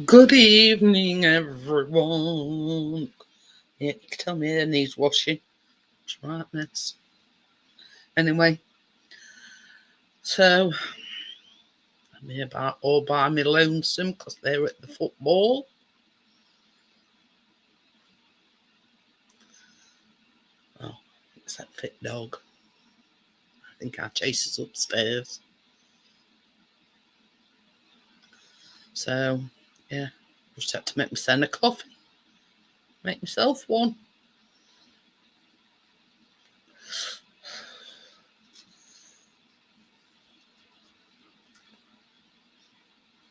Good evening, everyone. Yeah, you can tell me it needs washing. It's right mess. Anyway, so I'm here all by me lonesome because they're at the football. Oh, it's that fit dog. I think our Chase is upstairs. So, yeah, just had to make myself a coffee. Make myself one.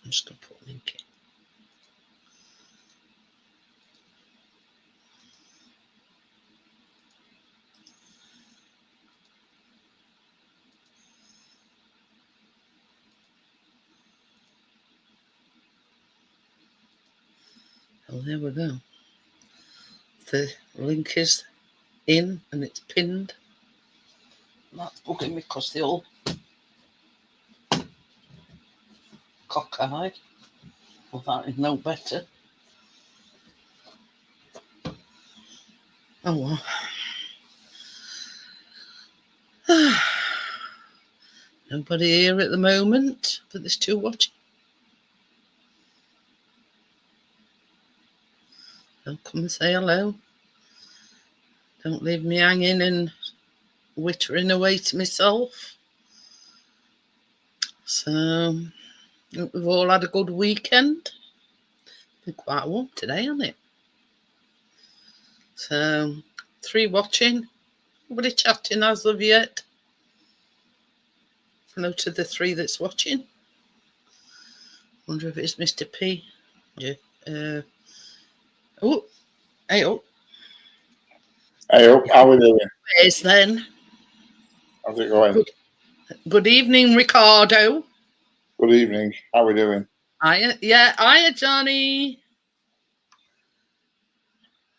I'm just going to put a link in. Oh, there we go. The link is in and it's pinned. That's bugging me because they all cockeyed. Well, that is no better. Oh well. Nobody here at the moment, but there's two watching. Don't come and say hello. Don't leave me hanging and wittering away to myself. So, we've all had a good weekend. Been quite warm today, hasn't it? So, 3 watching. Nobody chatting as of yet. Hello to the 3 that's watching. Wonder if it's Mr. P. Yeah. Oh, hey, oh. Hey, how are we doing? Yes, then. How's it going? Good evening, Ricardo. Good evening. How are we doing? Hiya, Johnny.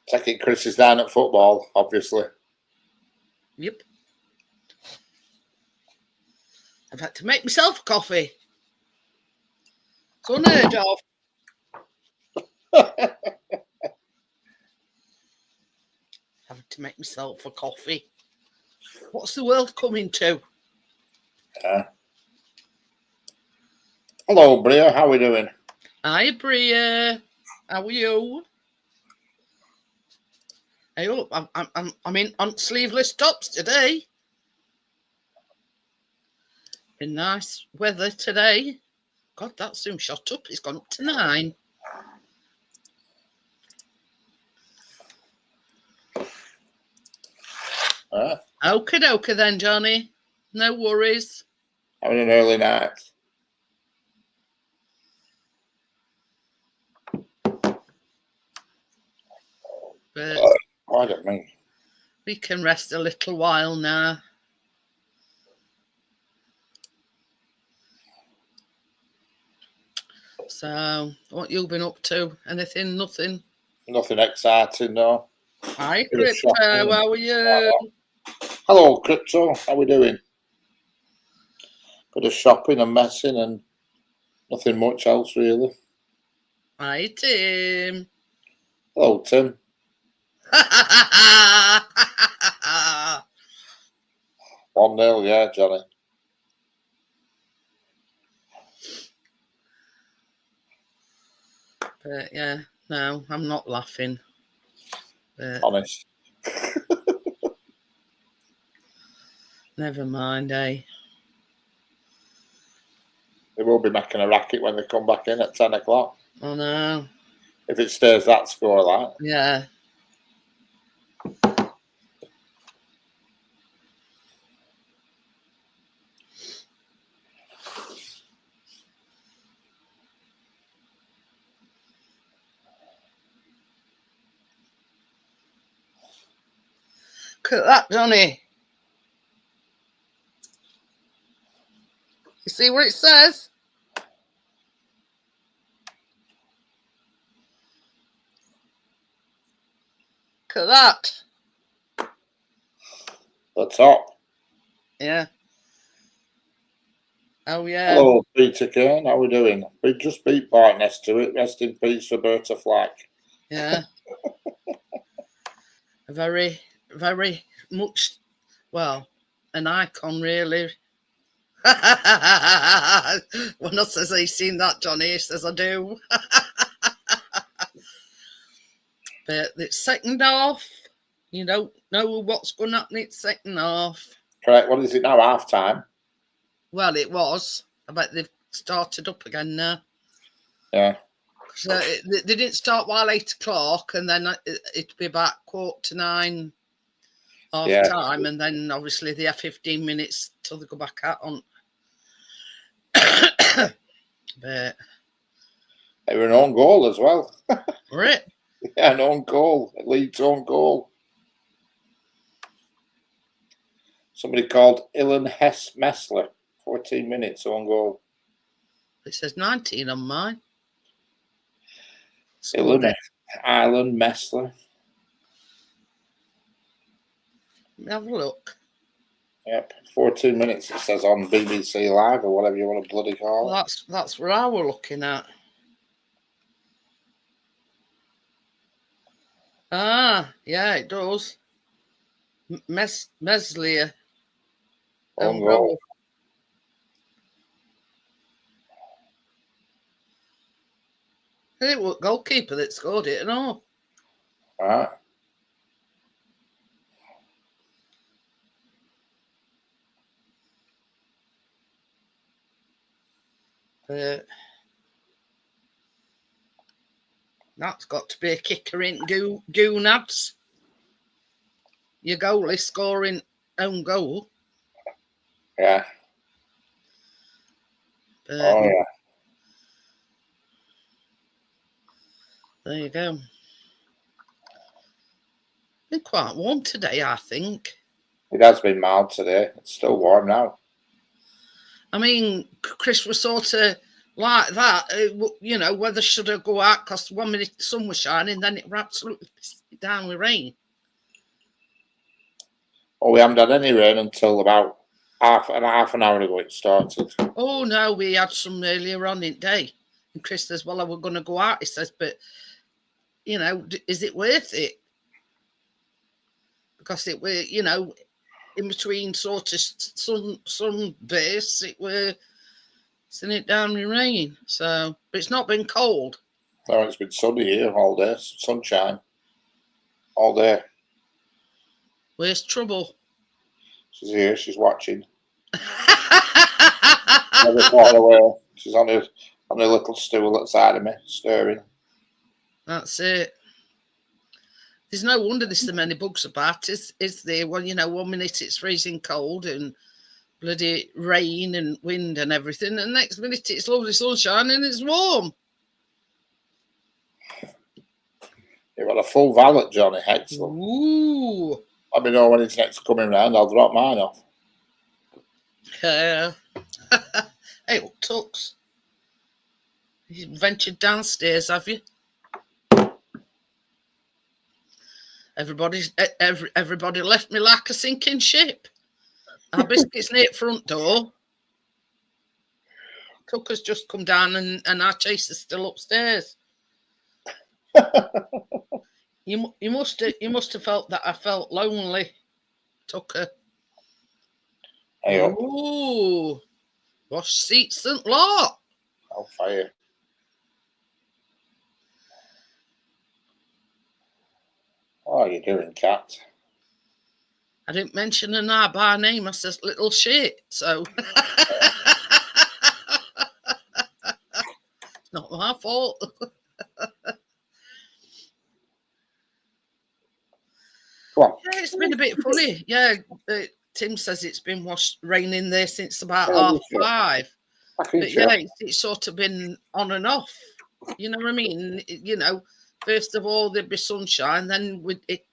Taking Chris is down at football, obviously. Yep. I've had to make myself a coffee. It's unheard of. Having to make myself a coffee. What's the world coming to? Hello, Bria. How are we doing? Hi, Bria. How are you? Hey, look, I'm in on sleeveless tops today. Been nice weather today. God, that soon shot up. It's gone up to 9. Okie dokie then, Johnny. No worries. Having an early night. But I don't mean. we can rest a little while now. So, what you been up to? Anything? Nothing? Nothing exciting, no. Hi, Crypto. How are you? Hello, Crypto. How we doing? Bit of shopping and messing and nothing much else, really. Hi, Tim. Hello, Tim. 1-0, yeah, Johnny. But yeah, no, I'm not laughing. But Honest. never mind, eh? They will be making a racket when they come back in at 10 o'clock. Oh no. If it stays that score like. Yeah. Look at that, Johnny. You see what it says? Look at that. The top. Yeah. Oh, yeah. Hello, Peter Kane. How are we doing? We just beat Bart next to it. Rest in peace, Roberta Flack. Yeah. Very, very much, well, an icon, really. When I says he's seen that, Johnny, he says I do. But it's second half. You don't know what's going to happen. It's second half. Correct. What is it now? Half time? Well, it was. I bet they've started up again now. Yeah. So they didn't start while 8 o'clock, and then it'd be about 8:45, half time, and then obviously they have 15 minutes till they go back out on. But they were an own goal as well. Right. Yeah, an own goal. Leeds own goal. Somebody called Ilan Hess Messler. 14 minutes on goal. It says 19 on mine. Ilan Messler. Have a look. Yep, 14 minutes it says on BBC Live or whatever you want to bloody call it. Well, that's where I were looking at. Ah, yeah, it does. Meslier. On goal. It was goalkeeper that scored it and all. Right. That's got to be a kicker in Goonads. Your goalie scoring own goal. Yeah. Oh, yeah. There you go. Been quite warm today, I think. It has been mild today. It's still warm now. I mean, Chris was sort of like that. You know, whether should I go out because 1 minute the sun was shining, then it absolutely pissed me down with rain. Oh, we haven't had any rain until about half an hour ago it started. Oh, no, we had some earlier on in the day. And Chris says, well, I was going to go out. He says, but, you know, is it worth it? Because it were, you know, in between sort of sun base, it were sending it down with rain. So, but it's not been cold. No, it's been sunny here all day, sunshine all day. Where's Trouble? She's here, she's watching. Never far away. She's on her little stool outside of me, stirring. That's it. There's no wonder there's so many bugs about, is there? Well, you know, 1 minute it's freezing cold and bloody rain and wind and everything, and the next minute it's lovely sunshine and it's warm. You've got a full valet, Johnny. Excellent. Ooh. Let me know when it's next coming round. I'll drop mine off. Hey, look, Tux. You've ventured downstairs, have you? Everybody left me like a sinking ship. Our biscuit's near the front door. Tucker's just come down and our chaser's still upstairs. You must have felt that I felt lonely, Tucker. Hey up. Ooh, wash seats and lot. I'll fire. What are you doing, cat? I didn't mention her now by name. I says little shit. So it's not my fault. Come on. Yeah, it's been a bit funny. Yeah, Tim says it's been raining there since about 5:30. But yeah, it's sort of been on and off. You know what I mean? You know, first of all there'd be sunshine, then with it.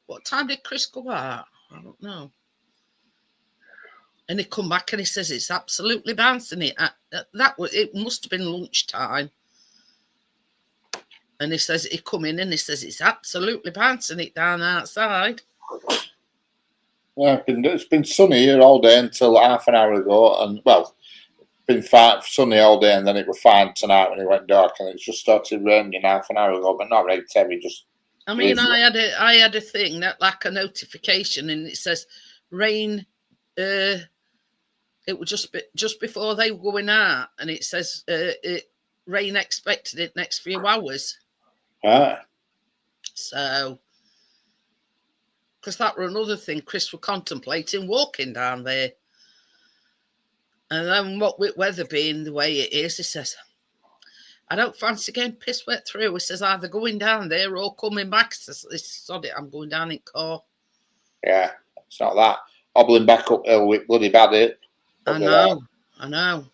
What time did Chris go out? I don't know. And he come back and he says it's absolutely bouncing it. It must have been lunchtime. And he says he come in and he says it's absolutely bouncing it down outside. Yeah, it's been sunny here all day until half an hour ago, and well, been fine, sunny all day, and then it was fine tonight when it went dark, and it just started raining half an hour ago, but not really heavy, just. I mean, I had a thing that like a notification, and it says rain. It was just before they were going out, and it says rain expected in next few hours. Ah. So, because that were another thing, Chris were contemplating walking down there. And then what with weather being the way it is, he says, I don't fancy getting piss wet through. He says, either going down there or coming back. He says, sod it, I'm going down in car. Yeah, it's not that. Hobbling back uphill with bloody bad it. I know.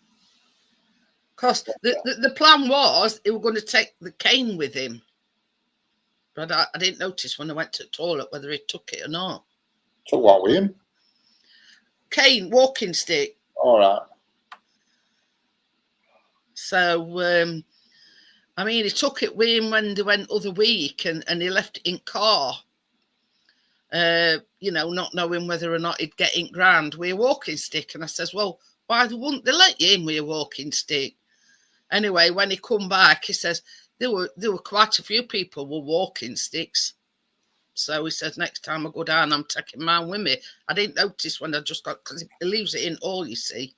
Because the plan was he was going to take the cane with him. But I didn't notice when I went to the toilet whether he took it or not. Took what with him? Cane, walking stick. All right. So, I mean, he took it with him when they went other week, and he left it in car. Not knowing whether or not he'd get in ground with a walking stick. And I says, well, why wouldn't they let you in with a walking stick? Anyway, when he come back, he says there were quite a few people with walking sticks. So he says, next time I go down, I'm taking mine with me. I didn't notice when I just got, because he leaves it in all, you see.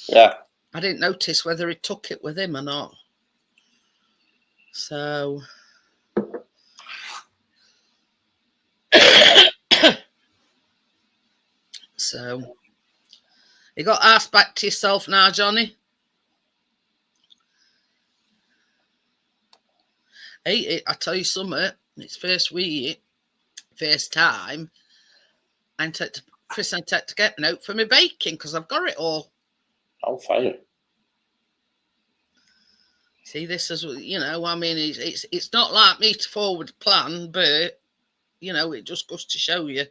Yeah. I didn't notice whether he took it with him or not. So... So, you got asked back to yourself now, Johnny? Hey, I tell you something, it's first week, first time, and Chris and to get a note for me baking because I've got it all. I'll fire. See, this is, I mean, it's not like me to forward plan, but, it just goes to show you.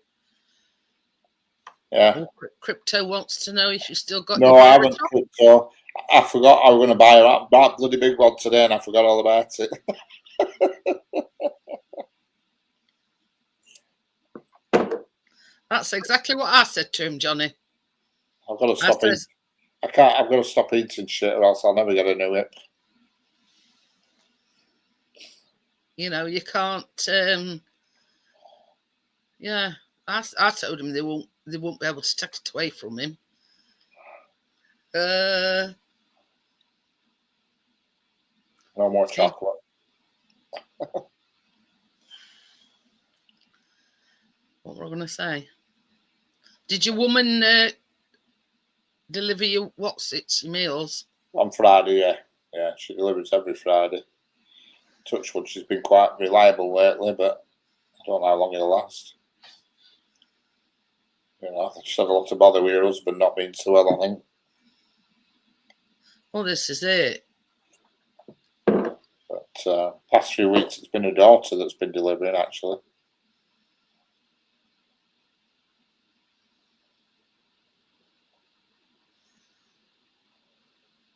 Yeah. Oh, Crypto wants to know if you still got No, I haven't. Crypto. I forgot I was going to buy that bloody big one today, and I forgot all about it. That's exactly what I said to him, Johnny. I've got to stop eating. I've got to stop eating shit, or else I'll never get a new it. You can't. Yeah, I told him they won't be able to take it away from him. No more chocolate. What were I going to say? Did your woman deliver you meals? On Friday, yeah. Yeah, she delivers every Friday. Touch wood, she's been quite reliable lately, but I don't know how long it'll last. She's had a lot of bother with her husband not being so well, I think. Well, this is it. But past few weeks, it's been her daughter that's been delivering, actually.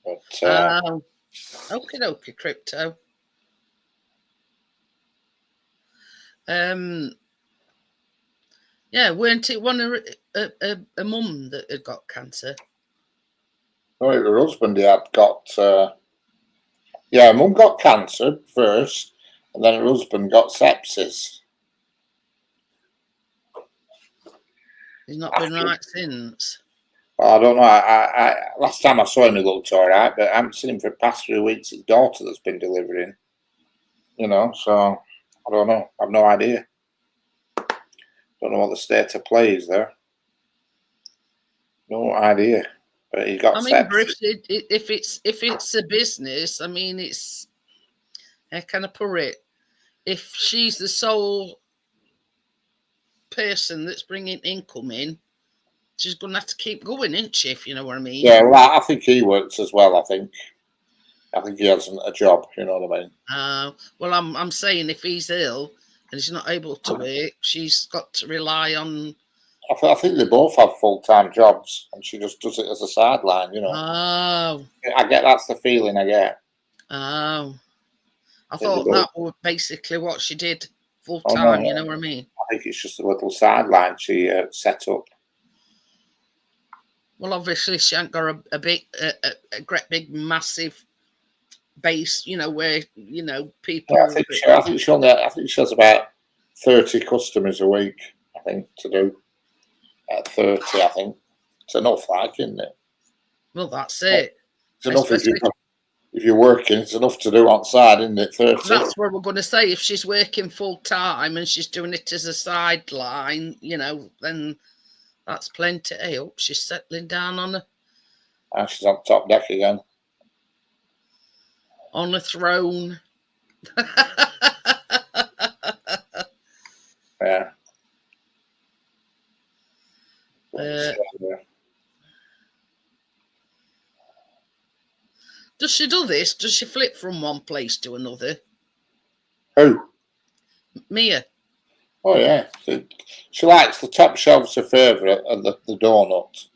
But okay, Crypto. Yeah, weren't it one of a mum that had got cancer? No, her husband had got. Yeah, mum got cancer first, and then her husband got sepsis. He's not been right since. Well, I don't know. I last time I saw him, he looked all right, but I haven't seen him for the past 3 weeks. His daughter that's been delivering. So I don't know. I have no idea. Don't know what the state of play is there. No idea. But he got sepsis. Bruce, if it's a business, I mean, it's how can I put it? If she's the sole person that's bringing income in, she's going to have to keep going, isn't she? If you know what I mean. Yeah, well, I think he works as well. I think he has a job. You know what I mean? Well, I'm saying if he's ill and he's not able to work, she's got to rely on. I think they both have full-time jobs, and she just does it as a sideline. Oh. I get that's the feeling I get. Oh. I thought that was basically what she did full-time. Oh, no. You know what I mean? I think it's just a little sideline she set up. Well, obviously she ain't got a great big massive base, where Yeah, people. I think she has about 30 customers a week. I think to do at 30. I think it's enough, like, isn't it? Well, that's it. It's enough Especially if you're working. It's enough to do outside, isn't it? 30. that's what we're going to say. If she's working full time and she's doing it as a sideline, then that's plenty. I hope she's settling down And she's on top deck again. on a throne. Yeah. Does she do this? Does she flip from one place to another? Who? Mia. Oh yeah. She likes the top shelf's her favourite and the donut.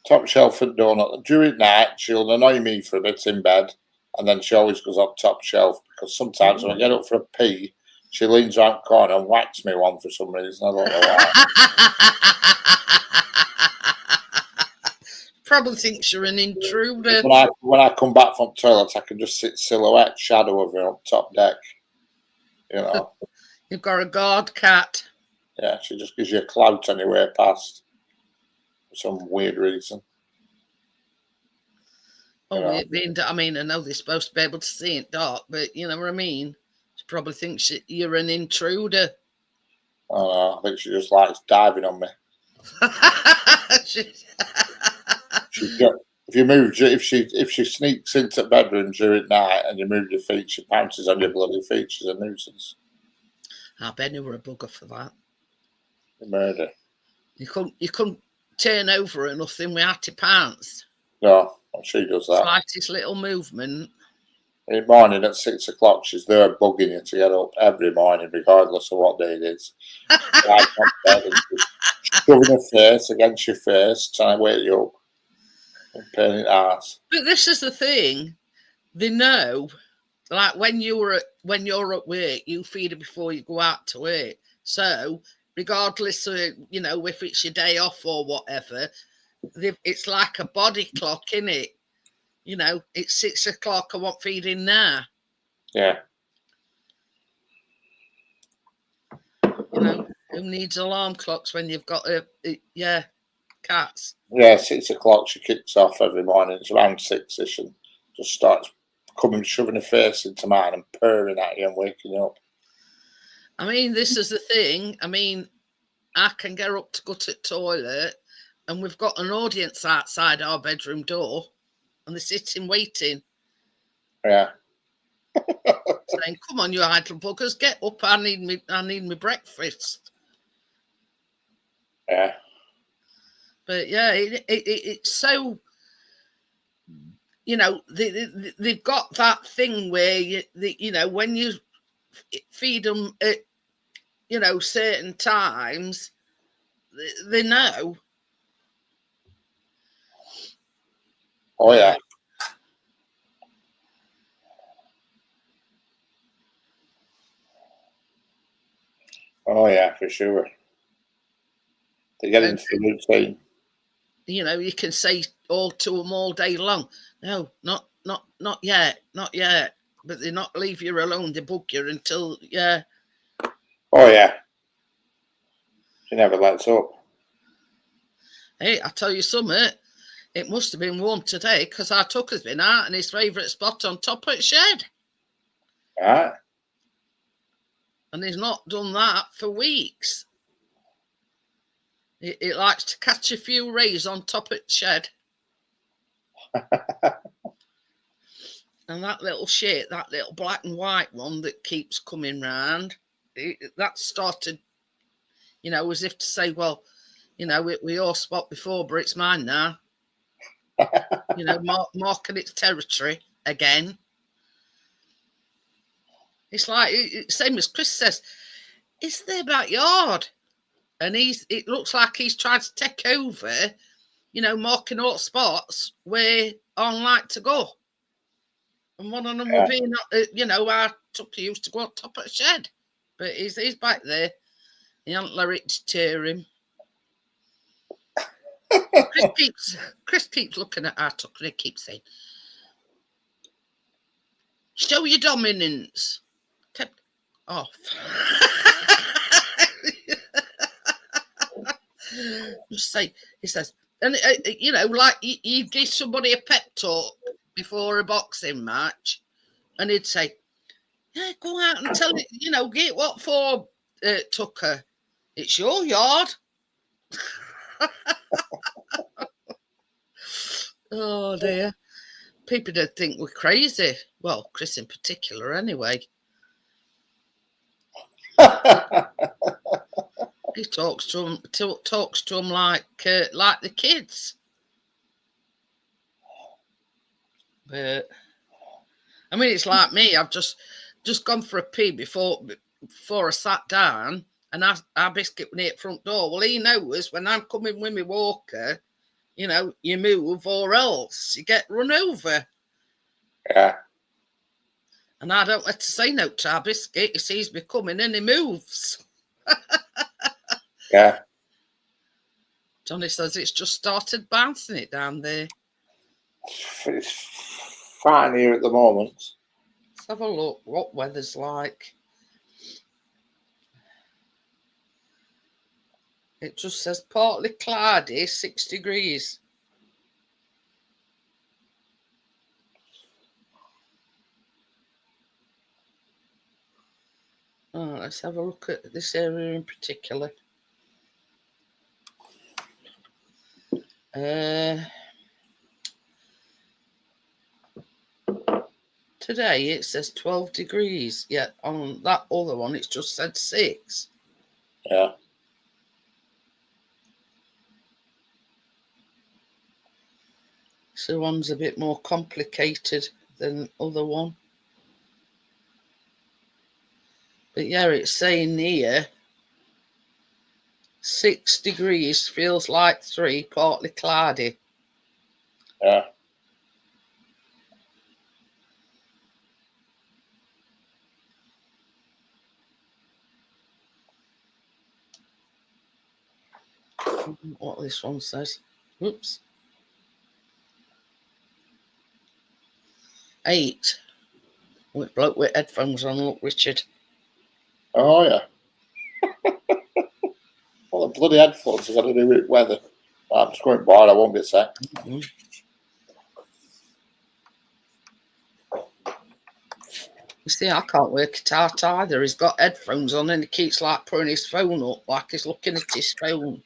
Top shelf and donut. During night she'll annoy me for a bit in bed, and then she always goes up top shelf because sometimes when I get up for a pee, she leans around the corner and whacks me one for some reason. I don't know why. Probably thinks you're an intruder. When I come back from the toilet, I can just sit silhouette shadow of her on top deck. You've got a guard cat. Yeah, she just gives you a clout anywhere past for some weird reason. Oh, I know they're supposed to be able to see it dark, but you know what I mean? She probably thinks you're an intruder. Oh no, I think she just likes diving on me. If she sneaks into the bedroom during night and you move your feet, she pounces on your bloody feet. She's a nuisance. I bet you were a bugger for that. Murder. You couldn't turn over or nothing without your pants. No, she does that. Slightest little movement. In the morning at 6 o'clock, she's there bugging you to get up every morning, regardless of what day it is. Shoving her face against your face, trying to wake you up. Pain in the ass. But this is the thing. They know, like when you're at work, you feed her before you go out to work. So regardless of, if it's your day off or whatever, it's like a body clock, isn't it? It's 6 o'clock, I want feeding now. Yeah. Who needs alarm clocks when you've got cats? Yeah, 6 o'clock she kicks off every morning. It's around 6ish and just starts shoving her face into mine and purring at you and waking you up. I mean, this is the thing. I mean, I can get up to go to the toilet and we've got an audience outside our bedroom door and they're sitting waiting. Yeah. Saying, come on, you idle buggers, get up, I need me breakfast. Yeah. But yeah, it's so, they've got that thing where, when you feed them at, certain times, they know. Oh, yeah. Oh, yeah, for sure. They get into the routine. You can say all to them all day long. No, not yet, not yet. But they not leave you alone. They bug you until, yeah. Oh, yeah. She never lets up. Hey, I tell you something. It must have been warm today because our Tucker's been out and his favourite spot on top of the shed. Right. And he's not done that for weeks. It likes to catch a few rays on top of the shed. And that little shit, that little black and white one that keeps coming round, that started, as if to say, well, we all spot before, but it's mine now. Marking its territory again. It's like, same as Chris says, it's their backyard. And it looks like he's tried to take over, marking all spots where I like to go. And one of them will be, our Tucker used to go on top of the shed. But he's back there. He hasn't let it deter him. Chris keeps looking at our tucker and he keeps saying, show your dominance. Kept off. Just say, he says, and you know, like you give somebody a pep talk before a boxing match, and he'd say, yeah, go out and tell it, you know, get what for, Tucker? It's your yard. Oh dear. People don't think we're crazy. Well, Chris in particular, anyway. He talks to them like the kids. But I mean, it's like me. I've just gone for a pee before I sat down, and our biscuit went at front door. Well, he knows when I'm coming with my walker, you know, you move or else you get run over. Yeah. And I don't let to say no to our biscuit. He sees me coming and he moves. Yeah. Johnny says it's just started bouncing it down there. It's fine here at the moment. Let's have a look what weather's like. It just says partly cloudy, 6 degrees. Oh, let's have a look at this area in particular. Today it says 12 degrees. Yet on that other one, it's just said 6. Yeah. So one's a bit more complicated than the other one. But yeah, it's saying here 6 degrees, feels like 3, partly cloudy. Yeah. What this one says. Oops. 8. With bloke with headphones on, look, Richard. Oh, yeah. Well, the bloody headphones have got to do with weather. I'm just going bored, I won't be a sec. Mm-hmm. You see, I can't work it out either. He's got headphones on and he keeps like putting his phone up like he's looking at his phone.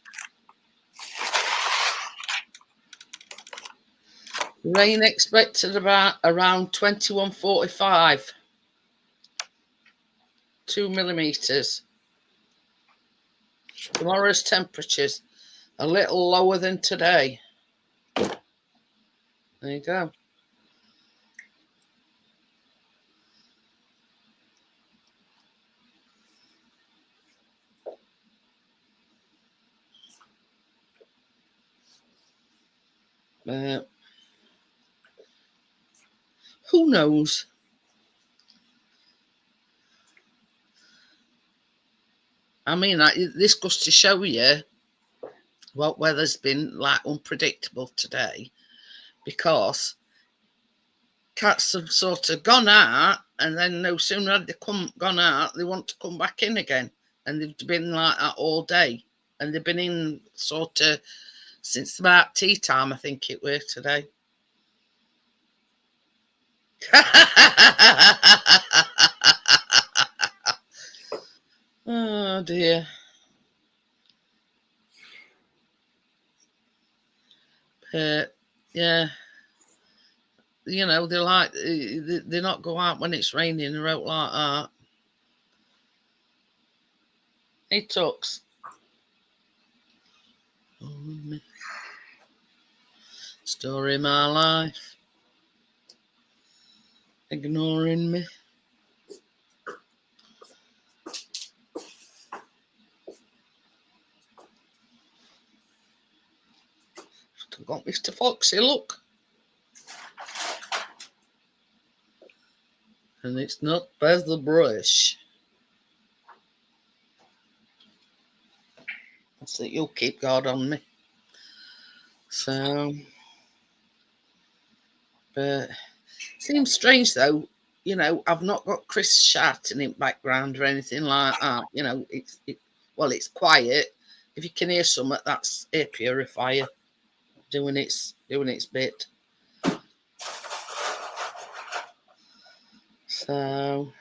Rain expected around 21:45. 2 millimetres. Tomorrow's temperatures a little lower than today. There you go. Who knows? I mean, this goes to show you what weather's been like unpredictable today, because cats have sort of gone out, and then no sooner had they gone out, they want to come back in again, and they've been like that all day, and they've been in sort of since about tea time, I think it were today. Oh dear. Yeah, you know, they're like, they're not go out when it's raining or out like that. Hey, Tux. Story of my life. Ignoring me. Still got Mr. Foxy, look. And it's not by the brush. That's it, you'll keep guard on me. So, but seems strange though. You know, I've not got Chris shouting in background or anything like that. You know, it's quiet. If you can hear something, that's air purifier doing its bit. So.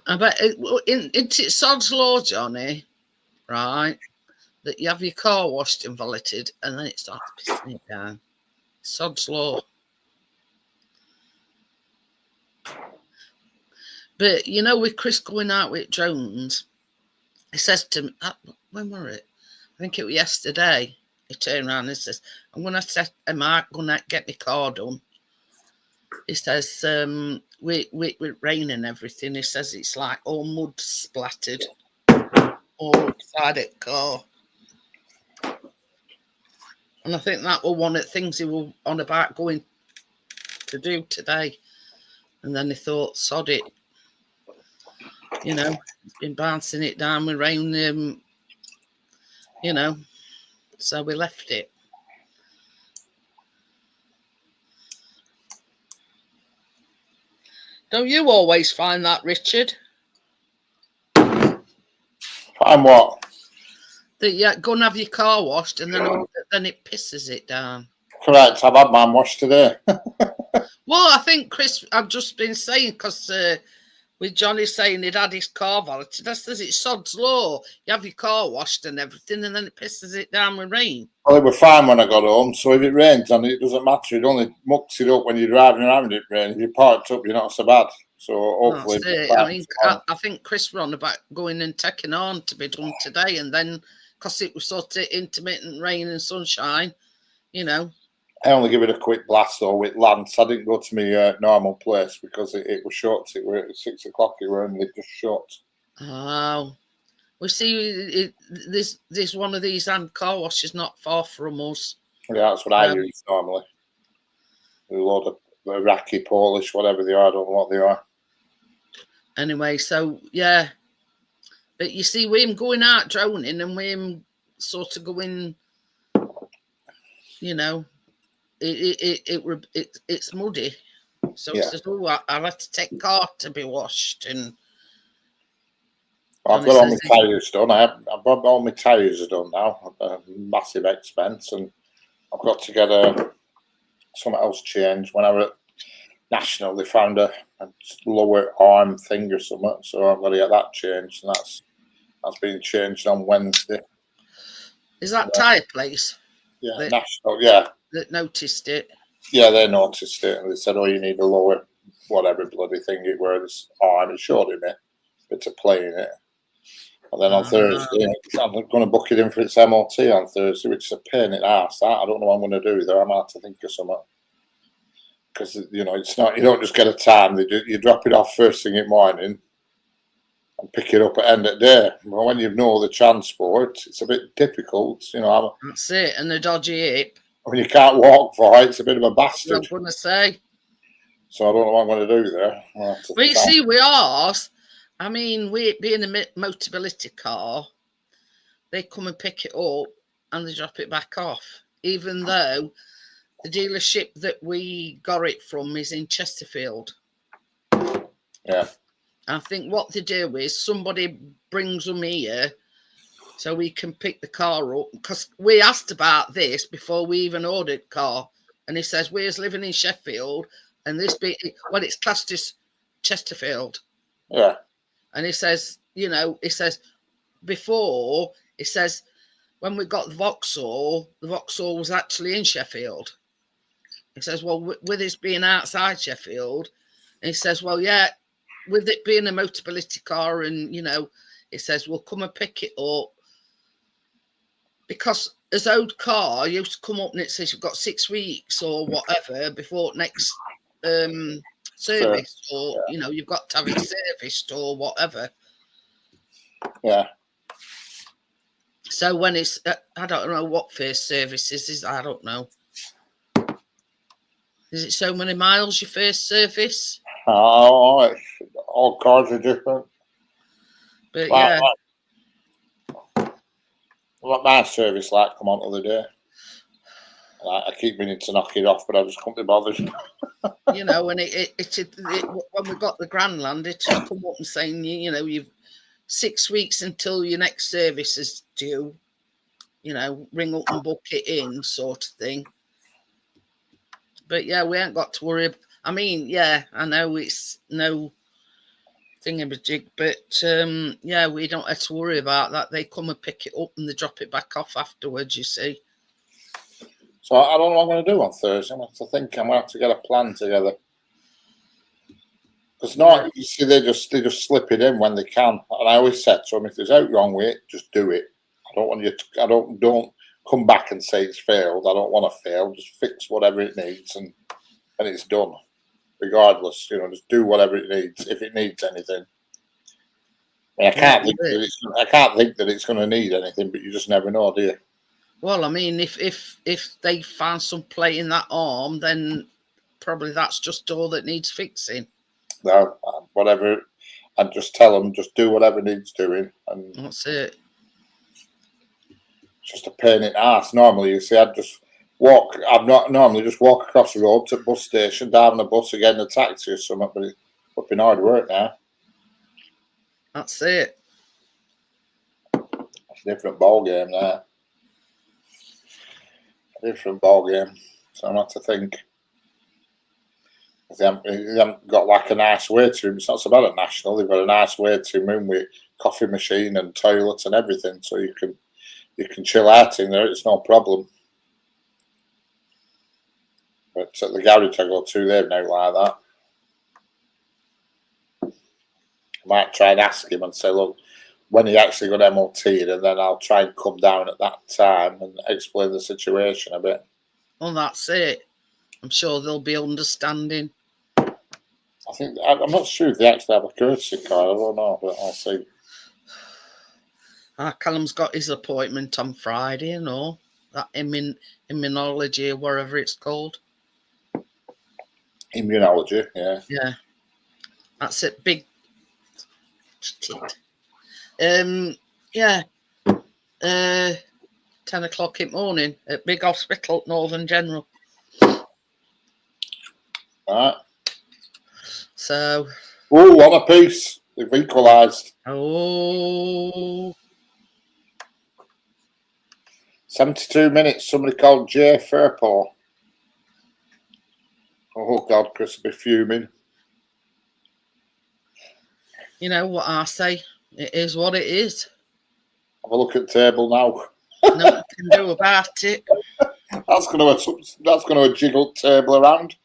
I bet it's Sod's Law, Johnny, right? That you have your car washed and valeted and then it starts pissing it down. Sod's Law. But, you know, with Chris going out with drones, he says to me, when were it? I think it was yesterday. He turned around and says, am I going to get my car done? He says, with rain and everything, he says it's like all mud splattered all outside the car. And I think that was one of the things he was on about going to do today. And then he thought, sod it. You know, been bouncing it down with rain, you know, so we left it. Don't you always find that, Richard? Find what? That you're going to have your car washed and then it pisses it down. Correct. I've had mine washed today. Well, I think Chris, I've just been saying, because with Johnny saying he'd had his car valeted, I says it's Sod's Law. You have your car washed and everything, and then it pisses it down with rain. Well, it was fine when I got home, so if it rains on it, doesn't matter. It only mucks it up when you're driving around it rain. If you're parked up, you're not so bad. So hopefully... I mean, I think Chris were on about going and taking on to be done today, and then, because it was sort of intermittent rain and sunshine, you know. I only give it a quick blast though with Lance. I didn't go to my normal place because it was shut. It was at 6 o'clock. It were only just shut. Oh, we see there's one of these hand car washes not far from us. Yeah, that's what I use normally. A load of Iraqi, Polish, whatever they are. I don't know what they are. Anyway, so yeah, but you see, with him going out droning and with him sort of going, you know, it's muddy. So he says, "Oh, I'll have to take car to be washed." And I've got all my tyres done. I've got all my tyres done now. A massive expense, and I've got to get something else changed. When I was at National, they found a lower arm thing or something, so I've got to get that changed, and that's been changed on Wednesday. Is that tyre place? Yeah, National. Yeah, that noticed it. Yeah, they noticed it, and they said, "Oh, you need a lower whatever bloody thing it were this arm." It showed me a bit of play in it. And then on Thursday, I'm going to book it in for its MOT on Thursday, which is a pain in the ass. I don't know what I'm going to do though. I might have to think of something, because you know it's not. You don't just get a time. You drop it off first thing in the morning and pick it up at end of the day. Well, when you know the transport, it's a bit difficult. You know, that's it, and the dodgy hip. When you can't walk for it, it's a bit of a bastard. I'm going to say. So I don't know what I'm going to do there. Well, you see, we are. I mean, we being a Motability car, they come and pick it up and they drop it back off. Even though the dealership that we got it from is in Chesterfield. Yeah. I think what they do is somebody brings them here so we can pick the car up, because we asked about this before we even ordered the car, and he says we're living in Sheffield and this it's classed as Chesterfield. Yeah. And he says, you know, before, he says when we got the Vauxhall was actually in Sheffield. He says, well, with this being outside Sheffield, and he says, well, yeah, with it being a Motability car, and you know, he says we'll come and pick it up, because his old car used to come up and it says you've got 6 weeks or whatever before next service, or you know, you've got to have it serviced or whatever. Yeah. So when it's, I don't know what first service is. I don't know. Is it so many miles your first service? Oh, all cars are different. But yeah. What my service light come on the other day. I keep meaning to knock it off, but I just can't be bothered. You know, and it when we got the Grandland, it just come up and saying, you know, you've 6 weeks until your next service is due. You know, ring up and book it in, sort of thing. But yeah, we ain't got to worry. I mean, yeah, I know it's no thingamajig, but yeah, we don't have to worry about that. They come and pick it up and they drop it back off afterwards, you see. So I don't know what I'm going to do on Thursday. I'm going to think I'm going to have to get a plan together. Because not, you see, they just slip it in when they can. And I always said to them, if there's out wrong with it, just do it. I don't want you to, don't come back and say it's failed. I don't want to fail. Just fix whatever it needs and it's done. Regardless, you know, just do whatever it needs if it needs anything. I mean, I can't think that it's going to need anything, but you just never know, do you? Well, I mean, if they find some play in that arm, then probably that's just all that needs fixing. No, whatever. I'd just tell them, just do whatever needs doing, and that's it. It's just a pain in the ass. Normally, you see, I'd just walk. I'd not normally just walk across the road to the bus station, dive on a bus, again, a taxi or something. But it's fucking hard work now. That's it. It's a different ball game now. A different ball game. So I have to think. They haven't got like a nice waiting room. It's not so bad at National. They've got a nice waiting room with coffee machine and toilets and everything, so you can chill out in there. It's no problem. But at the garage I go to, they've no like that. I might try and ask him and say, look, when he actually got MOT'd, and then I'll try and come down at that time and explain the situation a bit. Well, that's it. I'm sure they'll be understanding. I'm not sure if they actually have a courtesy card. I don't know, but I'll see. Callum's got his appointment on Friday and all. That immunology or whatever it's called. Immunology, yeah. Yeah. That's it. Big. Yeah. 10 o'clock in the morning at big hospital at Northern General. Right. So. Oh, one apiece. They've equalised. Oh. 72 minutes. Somebody called Jay Fairpaw. Oh, God, Chris will be fuming. You know what I say? It is what it is. Have a look at the table now. Nothing can do about it. That's going to jiggle the table around.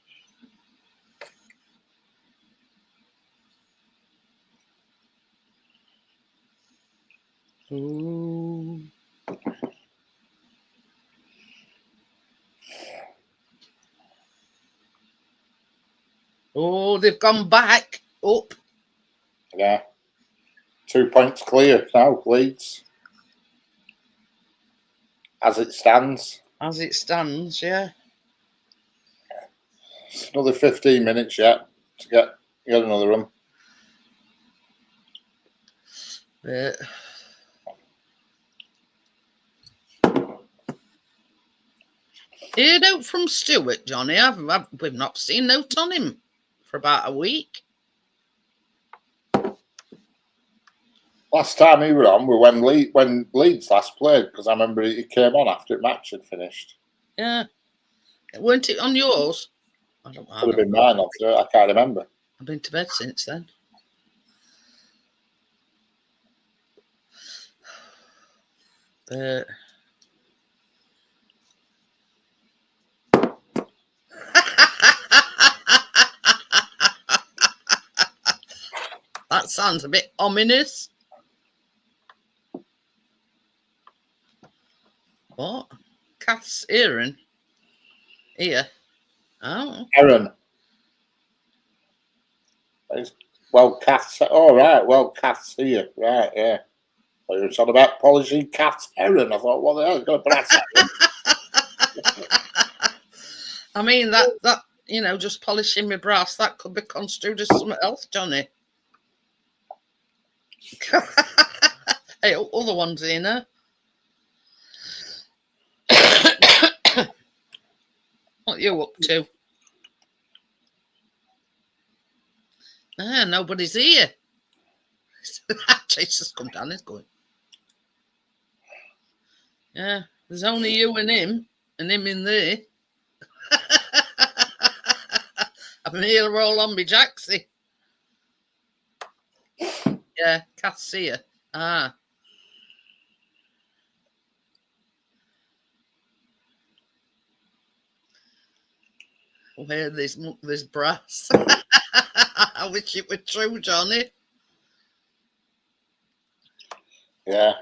Ooh. Oh, they've gone back up. Yeah. 2 points clear now, Leeds. As it stands. As it stands, yeah. It's another 15 minutes yet to get another run. Heard out from Stuart, Johnny. We've not seen note on him for about a week. Last time he was on was when Leeds last played, because I remember he came on after the match had finished. Yeah. Weren't it on yours? I don't know. Could have been mine, I can't remember. I've been to bed since then. That sounds a bit ominous. What? Kath's Aaron? Here. Oh. Aaron. Well, Kath's. Oh, right. Well, Kath's here. Right, yeah. Well, it's all about polishing cat's hair, and I thought, what the hell, it's going to put that. I mean, that just polishing my brass, that could be construed as something else, Johnny. Hey, other ones in her. What are you up to? Nobody's here. Chase has come down, he's going. Yeah, there's only you and him in there. I'm here roll on me Jaxie. Yeah, Cass here. Ah. Where there's brass. I wish it were true, Johnny. Yeah.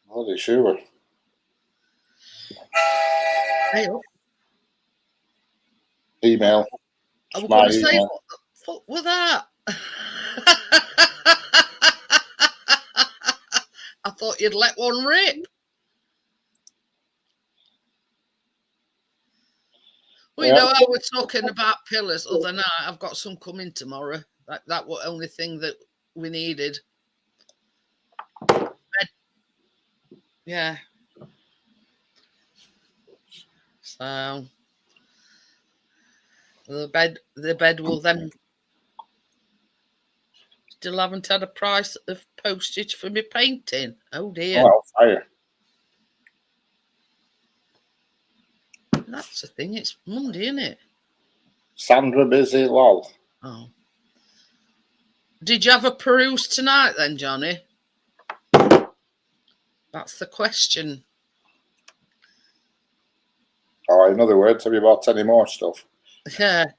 Bloody sure. Hey, Email. I was going to say, what the fuck was that? I thought you'd let one rip. Well, you know, I was talking about pillars other night. I've got some coming tomorrow. That was the only thing that we needed. Bed. Yeah. So the bed will then still haven't had a price of postage for me painting. Oh dear. Oh, fire. That's the thing. It's Monday, isn't it? Sandra busy, lol. Oh. Did you have a peruse tonight then, Johnny? That's the question. Or in other words, have you bought any more stuff? Yeah.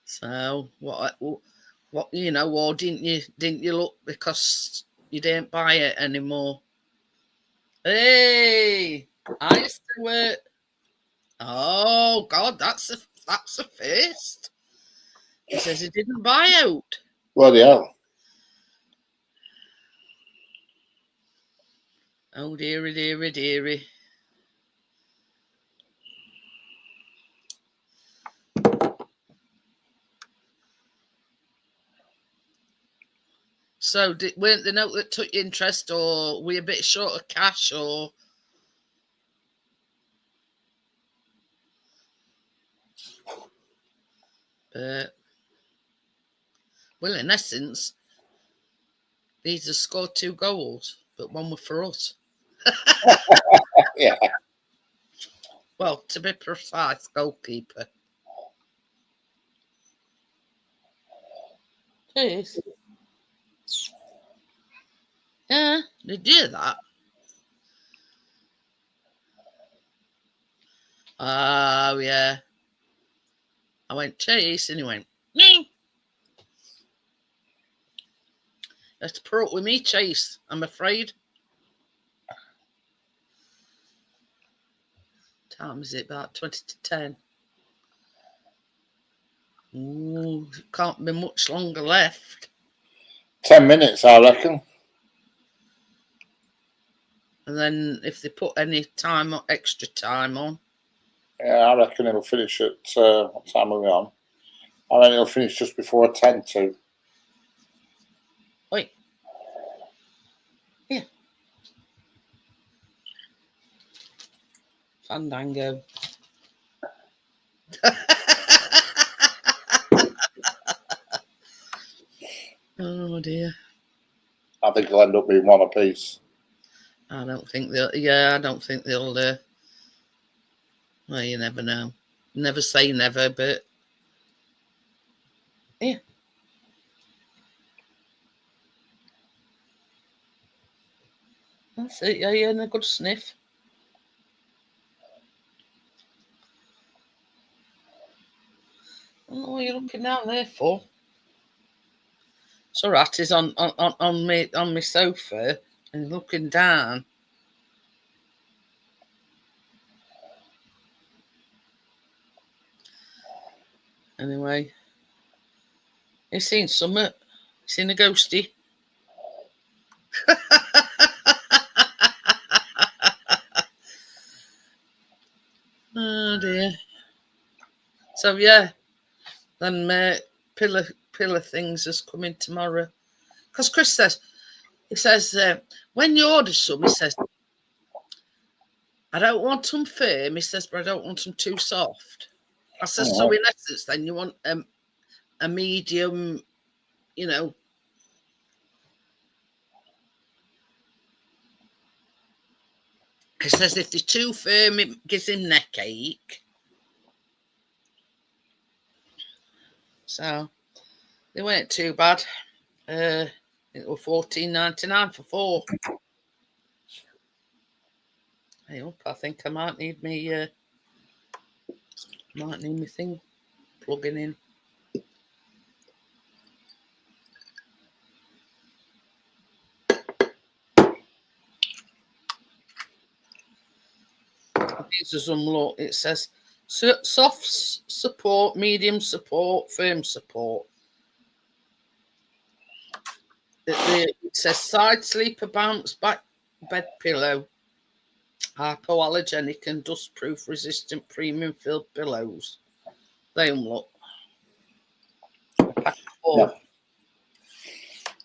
So what you know, or didn't you look because you didn't buy it anymore? Hey, I used to work. Oh God, that's a first. He says he didn't buy out. Bloody hell. Oh dearie, dearie, dearie. So weren't the note that took your interest, or were you a bit short of cash, or? Well, in essence, these have scored 2 goals, but one was for us. Yeah. Well, to be precise, goalkeeper. Cheers. Yeah, did you hear that? Oh, yeah. I went, Chase, and he went, me. Let's put up with me, Chase, I'm afraid. Time is it? About 20 to 10. Ooh, can't be much longer left. 10 minutes, I reckon. And then if they put any time or extra time on. Yeah, I reckon it'll finish at, what time are we on? I reckon it'll finish just before 10 to. Oi. Yeah. Fandango. Oh dear. I think it'll end up being one apiece. I don't think they'll. Well, you never know. Never say never, but yeah. That's it. Yeah, and a good sniff. I don't know what you're looking down there for. So Rat is on my sofa and looking down. Anyway, you seen something? You seen a ghostie? Oh dear. So yeah, then pillar things is coming tomorrow. Because Chris says, he says, when you order some, he says, I don't want them firm, he says, but I don't want them too soft. I says, so in essence, then you want a medium, you know. He says if they're too firm, it gives him neck ache. So they weren't too bad. It was $14.99 for 4. Hey up, I think I might need me thing plugging in. These are some look. It says soft support, medium support, firm support. It says side sleeper bounce back bed pillow, hypoallergenic and dust proof resistant premium filled pillows. They look. Yeah.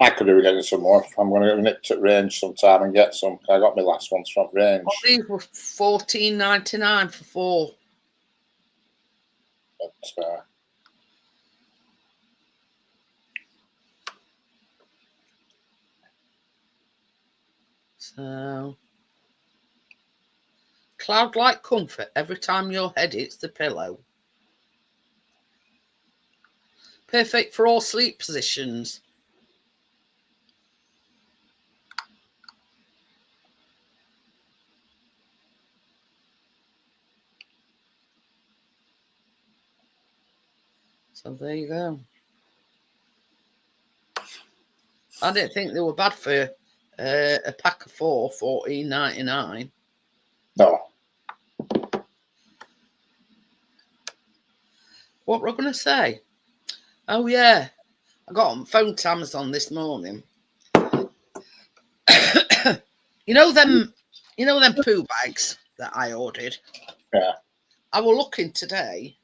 I could have getting some more. I'm going to go nip to Range sometime and get some. I got my last ones from Range. Well, these were $14.99 for 4. But, so, cloud-like comfort every time your head hits the pillow. Perfect for all sleep positions. So there you go. I didn't think they were bad for a pack of 4, $14.99. no. What were I going to say? Oh yeah, I got on phone to Amazon this morning. you know them poo bags that I ordered. Yeah. I was looking today,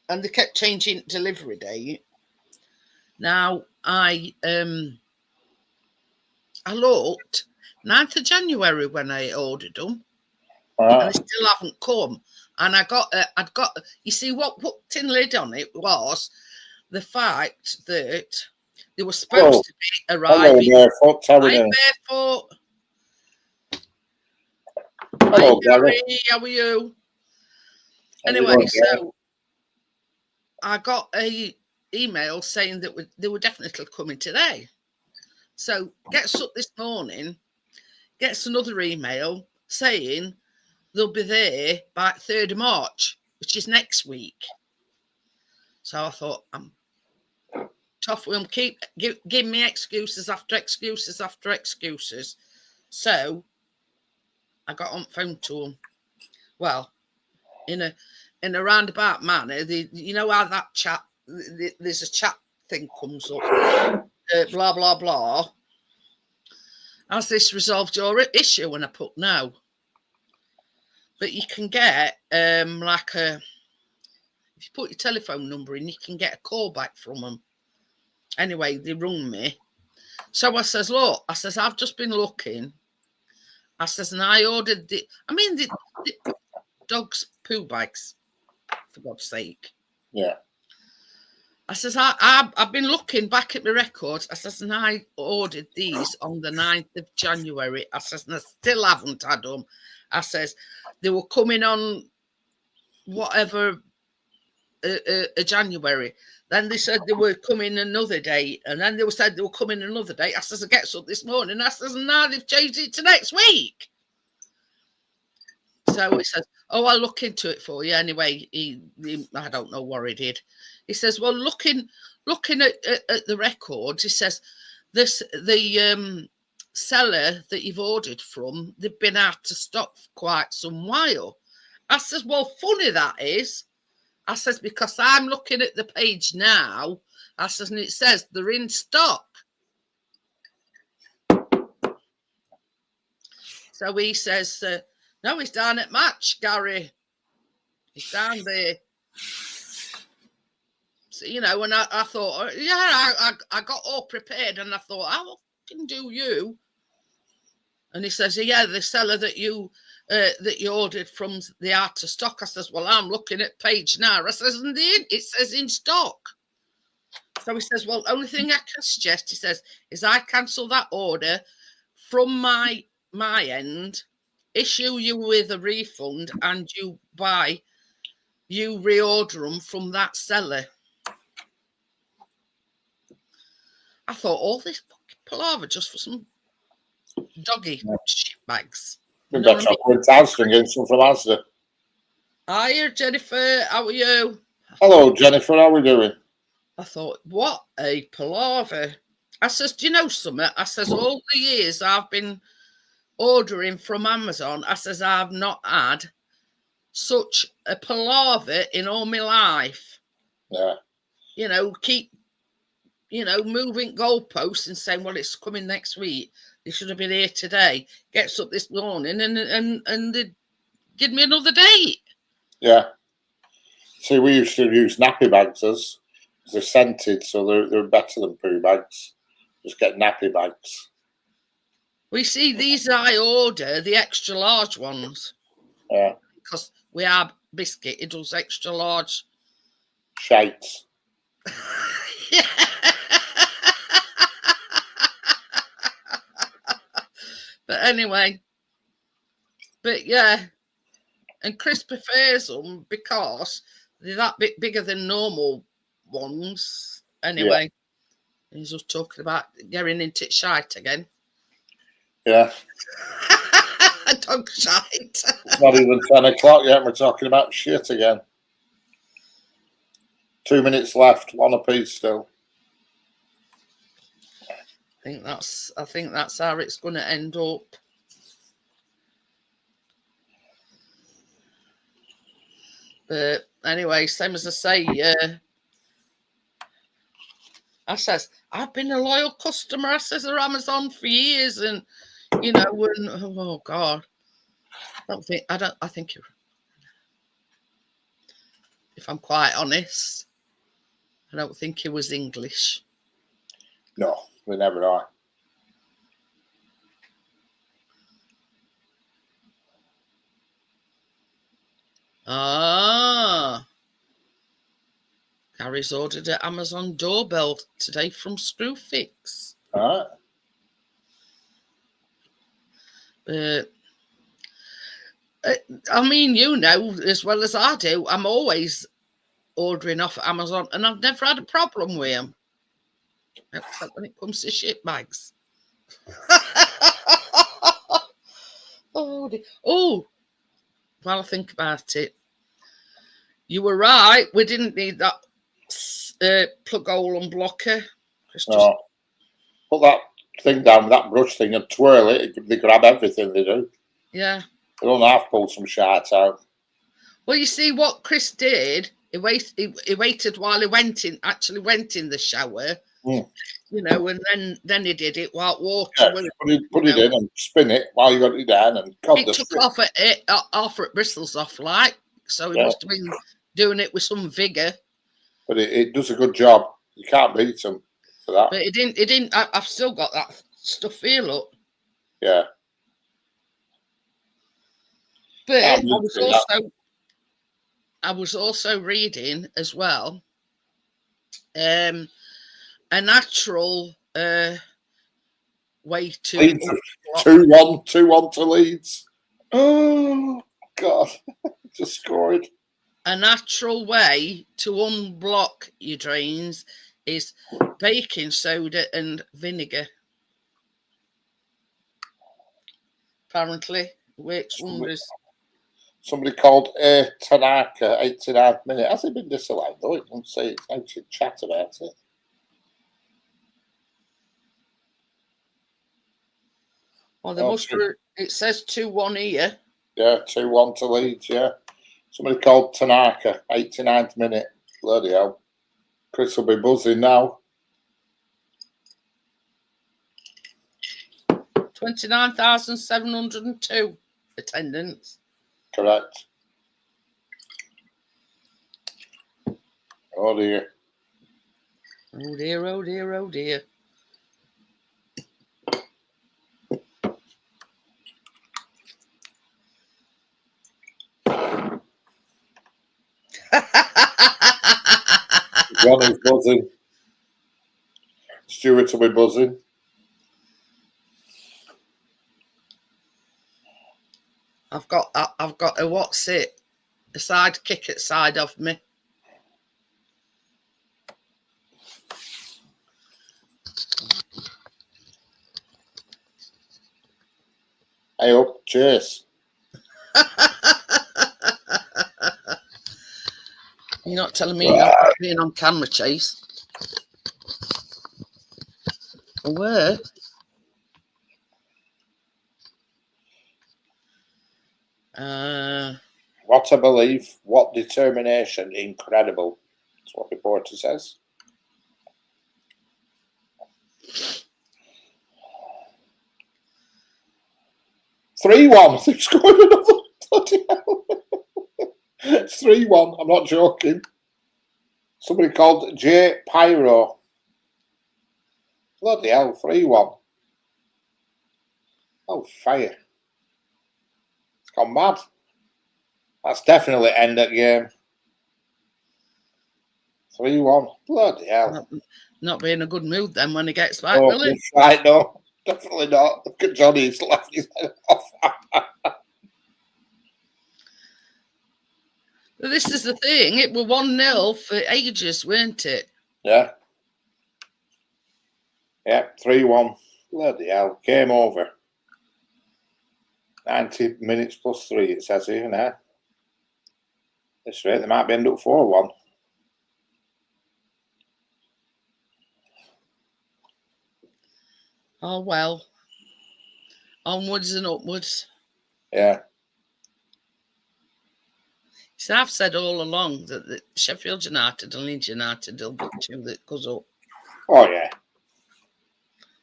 and they kept changing delivery date. Now I looked 9th of January when I ordered them, and they still haven't come. And I'd got. You see what put tin lid on it was the fact that they were supposed to be arriving. Hello, barefoot. Hello, Gary. How are you? Anyway, so I got a email saying that they were definitely coming today. So gets up this morning, gets another email saying they'll be there by 3rd of March, which is next week. So I thought, I'm tough with them. Give me excuses after excuses after excuses. So I got on the phone to them. Well, in a roundabout manner, you know how that chat, there's a chat thing comes up, blah, blah, blah. Has this resolved your issue? And I put no. But you can get if you put your telephone number in, you can get a call back from them. Anyway, they rung me. So I says, look, I says, I've just been looking. I says, and I ordered the dog's poo bags, for God's sake. Yeah. I says, I've been looking back at my records. I says, and I ordered these on the 9th of January. I says, and I still haven't had them. I says, they were coming on whatever January. Then they said they were coming another day. And then they said they were coming another day. I says, I get up this morning. I says, and now they've changed it to next week. So he says, oh, I'll look into it for you. Anyway, I don't know what he did. He says, well, looking at the records, he says, the seller that you've ordered from, they've been out of stock for quite some while. I says, well, funny that is. I says, because I'm looking at the page now. I says, and it says they're in stock. So he says, no, he's down at Match, Gary. He's down there. So, you know, and I thought, I got all prepared, and I thought, how can do you? And he says, yeah, the seller that you ordered from the out of stock. I says, well, I'm looking at page now. I says, and it says in stock. So he says, well, only thing I can suggest, he says, is I cancel that order from my end, issue you with a refund, and you reorder them from that seller. I thought, all this fucking palaver just for some doggy shit bags. You know better go into Asda and get some from Asda. Hiya, Jennifer. How are you? Hello, Jennifer. How are we doing? I thought, what a palaver. I says, do you know something? I says, all the years I've been ordering from Amazon, I says, I've not had such a palaver in all my life. Yeah. You know, keep, moving goalposts and saying, well, it's coming next week. They should have been here today. Gets up this morning and they give me another date. Yeah. See, we used to use nappy bags as they're scented, so they're better than poo bags. Just get nappy bags. We see these I order, the extra large ones. Yeah. Because we have biscuit, it does extra large. Shites. Yeah. But anyway, yeah, and Chris prefers them because they're that bit bigger than normal ones. Anyway, he's just talking about getting into shite again. Yeah. Dog shite. It's not even 10 o'clock yet. We're talking about shit again. 2 minutes left. One apiece still. I think that's how it's going to end up. But anyway, same as I say, I says, I've been a loyal customer, I says, of Amazon for years, and oh God. I think you're, if I'm quite honest, I don't think he was English. No, we never are. Ah. Gary's ordered an Amazon doorbell today from Screwfix. All right. I mean, you know as well as I do, I'm always ordering off Amazon, and I've never had a problem with them, except when it comes to shit bags. Oh, while I think about it, you were right. We didn't need that plug hole unblocker. No. Put that thing down, that brush thing, and twirl it. They grab everything they do. Yeah. They don't have to pull some shards out. Well, you see what Chris did. He waited while he went in the shower. Mm. You know, and then he did it while walking. Yeah, put it in and spin it while you got it down, and it took off at bristles off, like, so he must have been doing it with some vigor. But it does a good job. You can't beat him for that. But it didn't. I've still got that stuff here, look. Yeah. But I was also reading as well. A natural way to 2-1 to Leeds. Oh God, just scored. A natural way to unblock your drains is baking soda and vinegar. Apparently, it works wonders. Somebody called A Tanaka 89 minute. Has it been disallowed though? It doesn't say it's no chat about it. Well, it says 2-1 here. Yeah, 2-1 to Leeds, yeah. Somebody called Tanaka, 89th minute. Bloody hell. Chris will be buzzing now. 29,702 attendance. Correct. Oh dear. Oh dear, oh dear, oh dear. Johnny's buzzing. Stuart will be buzzing. I've got a what's it? A sidekick at side of me. Hey up, Chase. You're not telling me you're being on camera, Chase. Where? What a belief, what determination, incredible. That's what reporter says. "3-1. They've scored another. Bloody hell. It's 3-1. I'm not joking. Somebody called J Pyro. Bloody hell, 3-1. Oh, fire. It's gone mad. That's definitely end that game. 3-1. Bloody hell. Not be in a good mood then when he gets back, Oh, will he? right, no. Definitely not. Look at Johnny. He's left his head off. But this is the thing. It were 1-0 for ages, weren't it? Yeah. Yeah, 3-1. Bloody hell. Game over. 90 minutes plus 3, it says here now. This rate, they might be end up 4-1. Oh, well. Onwards and upwards. Yeah. So I've said all along that Sheffield United and Leeds United will be two that goes up. Oh, yeah.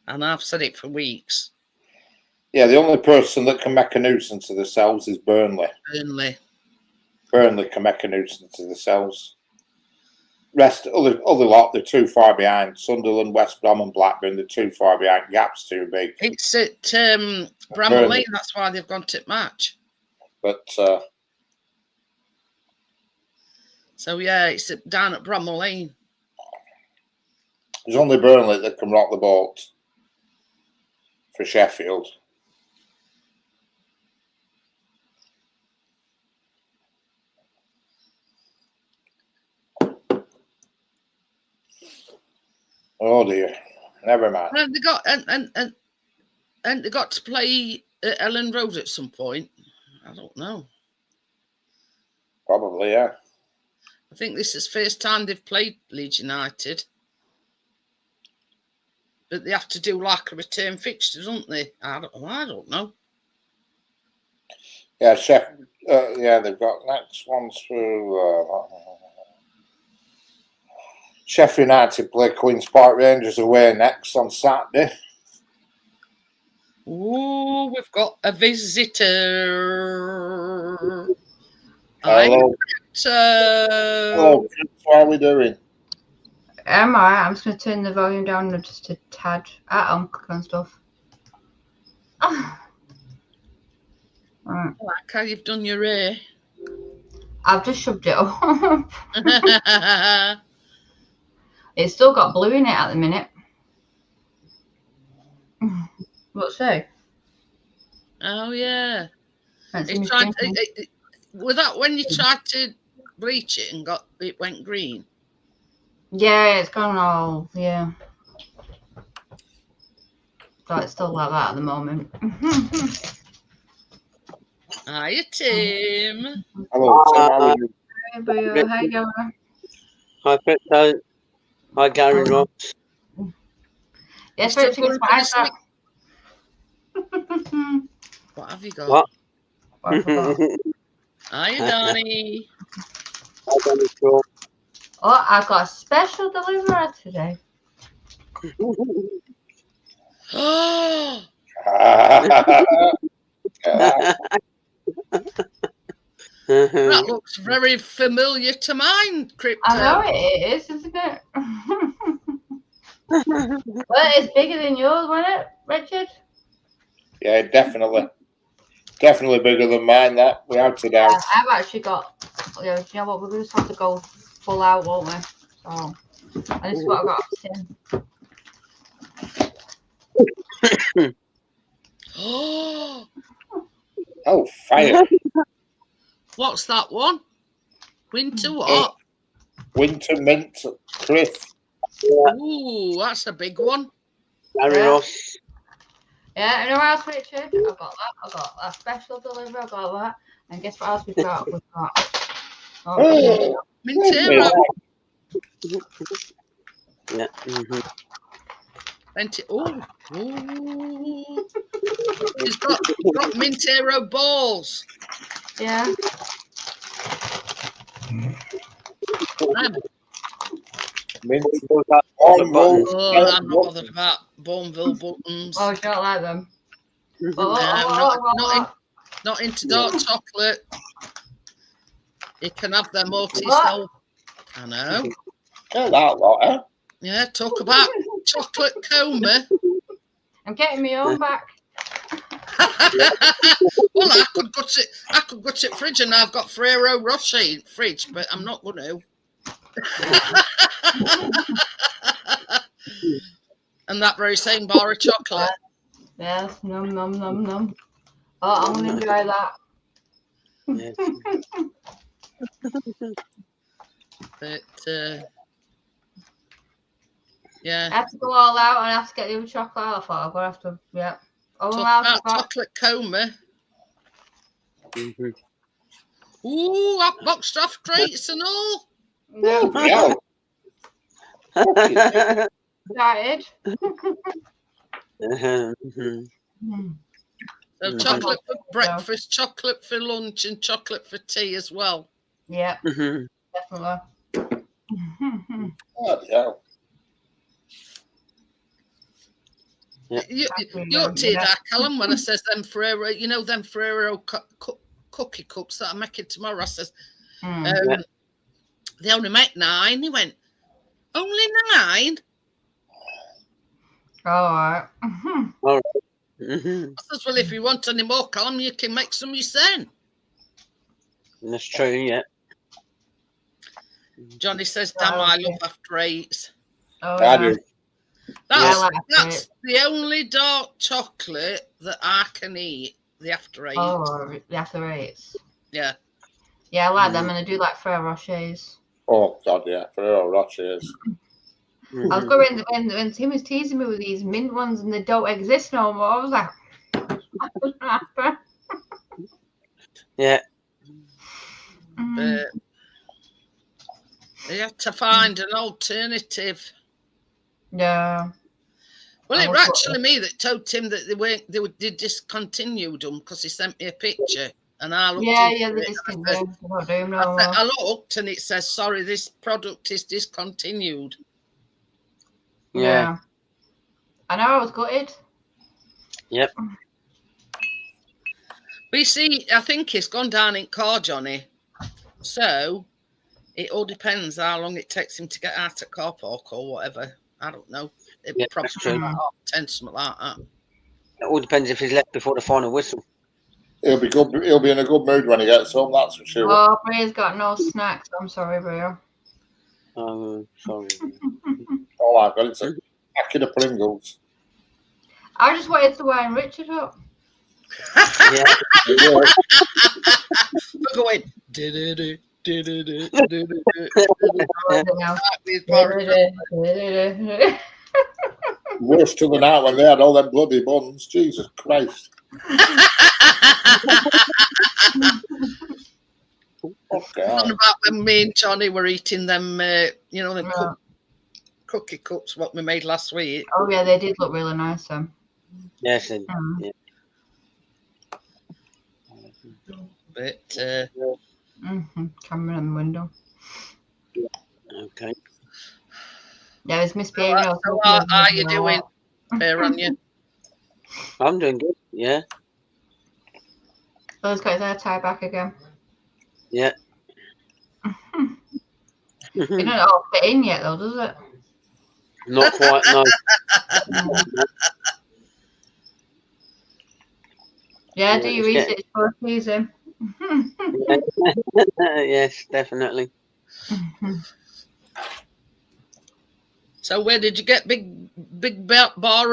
And I've said it for weeks. Yeah, the only person that can make a nuisance of themselves is Burnley. Burnley can make a nuisance of themselves. Rest, other lot, they're too far behind. Sunderland, West Brom and Blackburn, they're too far behind. Gap's too big. It's at Bramall Lane, that's why they've gone to match. But... so, yeah, it's down at Bramall Lane. There's only Burnley that can rock the boat for Sheffield. Oh dear, never mind. And they got and they got to play at Ellen Road at some point. I don't know. Probably, yeah. I think this is the first time they've played Leeds United. But they have to do like a return fixture, don't they? I don't know. Yeah, yeah, they've got next ones through. Sheffield United play Queen's Park Rangers away next on Saturday. Oh, we've got a visitor. Hello. Hello, how are we doing? I'm alright. I'm just going to turn the volume down just a tad. I'm clicking on stuff. Right. I like how you've done your hair. I've just shoved it up. It's still got blue in it at the minute. What's it? Oh, yeah. Was that when you tried to bleach it and it went green? Yeah, it's gone all, yeah. So it's still like that at the moment. Hiya, Tim. Hello, Tim. How are you? Hey, Boo. How you going? Hi, Crypto. Hi, Gary Ross. Yes, but What have you got? What? I forgot. Hiya, Donnie. Hi, Donnie Shaw. Oh, I've got a special deliverer today. Oh, that looks very familiar to mine, Crypto. I know it is, isn't it? Well, it's bigger than yours, wasn't it, Richard? Yeah, definitely. Definitely bigger than mine, that, without a doubt. I've actually got, you know what, we're just have to go full out, won't we? So, and this is what I got off Tim. Oh, Oh, fire. what's that one? Winter what? Winter mint crisp. Ooh, that's a big one. Gary Yeah. Ross. Yeah, you know what else, Richard? I've got that. I've got a special delivery. I've got that. And guess what else we've got? We've got Mintero. Yeah. Oh, he's got Mintero balls. Yeah. Mint. Oh, I'm not bothered about Bourneville buttons. Oh, you don't like them? Not into dark chocolate. You can have them all to What? yourself. I know. Get that lot, eh? Yeah, talk about chocolate coma. I'm getting my own back. Well, I could go to fridge, and I've got Ferrero Rocher in fridge, but I'm not going to. And that very same bar of chocolate. Yes, num num num num. Oh, I'm gonna enjoy that. Yes. But yeah. I have to go all out and I have to get the other chocolate out. I thought I'm gonna have to, yeah. Oh, Talk about chocolate coma. Ooh, I've boxed off treats and all. No. Yeah. Started. So chocolate for breakfast, chocolate for lunch, and chocolate for tea as well. Yeah, definitely. Oh, yeah. You ought to hear that, Callum, when I says them Ferrero, you know, them Ferrero cookie cups that I'm making tomorrow. I says, they only make 9. He went, only 9? All right. All right. I says, well, if you want any more, Callum, you can make some yourself. That's true, yeah. Johnny says, damn, I love after 8s. Oh, I do. That's the only dark chocolate that I can eat, the after 8. Oh, the after 8s. Yeah. Yeah, I like them, and I do like Ferrero Rochers. Oh, God, yeah. Ferrero Rochers. I was going when Tim was teasing me with these mint ones and they don't exist no more. I was like, yeah. But you have to find an alternative. Yeah. Well, it was actually me that told Tim that they discontinued them because he sent me a picture and I looked. They discontinued. I looked and it says, sorry, this product is discontinued. Yeah. I know, I was gutted. Yep. But you see, I think it's gone down in car, Johnny. So it all depends how long it takes him to get out of car park or whatever. I don't know. It probably like 10, something like that. It all depends if he's left before the final whistle. He'll be good. He'll be in a good mood when he gets home. That's for sure. Oh, Bria's got no snacks. I'm sorry, Bria. Oh, sorry. Oh my God, it's a packet of Pringles. I just wanted to wind Richard up. Yeah. We're going. Worse to the night when they had all them bloody buns. Jesus Christ. Okay. Talking about when me and Johnny were eating them, them cookie cups what we made last week. Oh yeah, they did look really nice. Yes. But Camera in the window. Okay. Yeah, it's misbehaving. so how are you doing, Anya? I'm doing good. Yeah. Those guys are tied back again. Yeah. It doesn't all fit in yet, though, does it? Not quite. No. Yeah, Yeah, do your it's research for please him. Yes, definitely. So where did you get big bar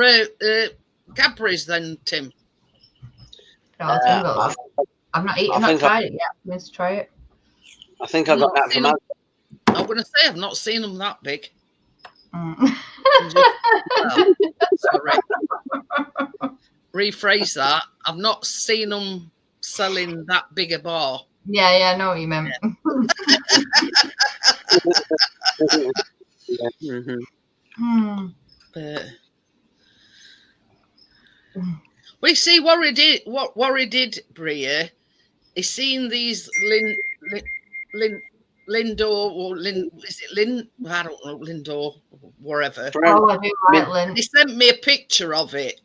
Cadbury's then, Tim? I've not tried it yet. Let's try it. I think I got that from. I'm going to say I've not seen them that big. Mm. Well, sorry. Rephrase that. I've not seen them selling that big a bar. Yeah, I know what you meant. Yeah. Mm-hmm. But we see what he did, Bria. He's seen these Lindor or is it Lin? I don't know, Lindor, whatever. Oh, I do like Lynn. He sent me a picture of it.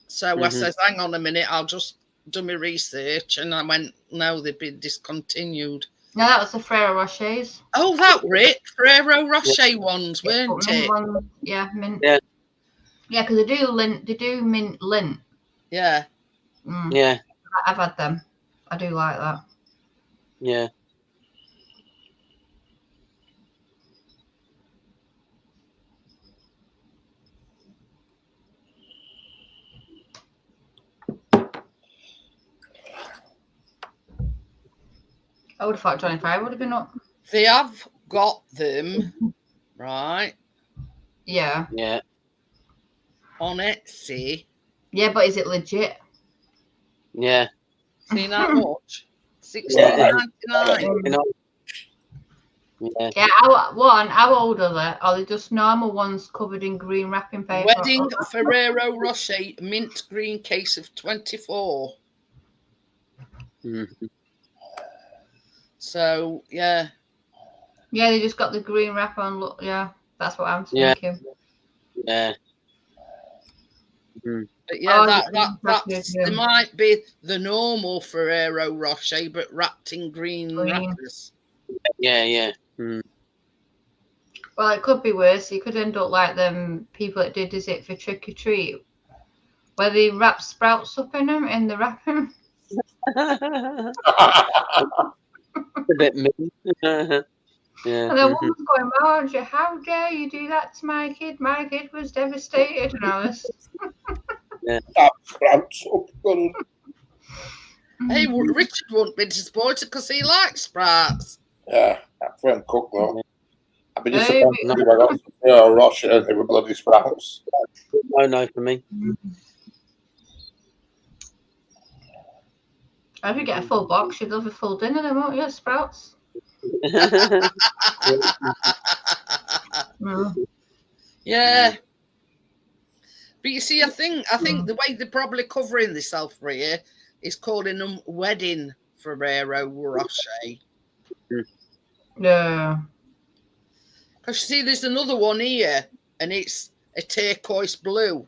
So I says, hang on a minute, I'll just do my research. And I went, no, they've been discontinued. No, that was the Ferrero Rochers. Oh, that were it. Ferrero Rocher ones, weren't it? Yeah, mint. Yeah. Yeah, because they do mint lint. Yeah. Yeah. I've had them. I do like that. Yeah. I would have thought Johnny Five would have been up. They have got them, right? Yeah. Yeah. On Etsy. Yeah, but is it legit? Yeah. Seen how much? $16.99. Yeah. Yeah, how old are they? Are they just normal ones covered in green wrapping paper? Wedding Ferrero Rocher mint green case of 24. Mm-hmm. So yeah. Yeah, they just got the green wrap on. Look, yeah, that's what I'm thinking. Yeah. Mm. But yeah, they might be the normal Ferrero Rocher, but wrapped in green wrappers. Yeah. Mm. Well, it could be worse. You could end up like them people that did it for Trick or Treat, where they wrap sprouts up in them in the wrapper. A bit mean. Yeah. And the woman's going, Marge, how dare you do that to my kid? My kid was devastated. And I was. Yeah. Hey, Richard won't be disappointed because he likes sprouts. Yeah, that's for him cook though. I'd be disappointed if I got some Rocher and they were bloody sprouts. No for me. If you get a full box, you'd love a full dinner, then, won't you? Sprouts. Yeah. But you see, I think the way they're probably covering this for here is calling them wedding Ferrero Rocher. Yeah. Because you see, there's another one here, and it's a turquoise blue.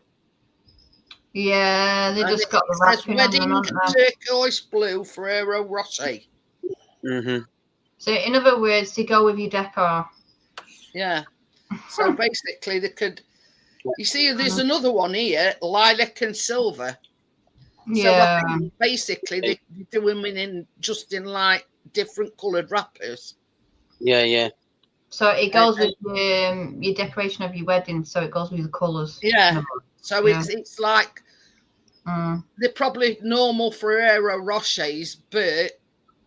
Yeah, they just got the wrapping wedding on them, turquoise blue Ferrero Rocher. So, in other words, to go with your decor. Yeah. So basically, they could. You see, there's another one here, lilac and silver. Yeah. So I think basically they do them in like different coloured wrappers. Yeah. So it goes with your decoration of your wedding. So it goes with the colours. Yeah. So it's like they're probably normal Ferrero Rochers, but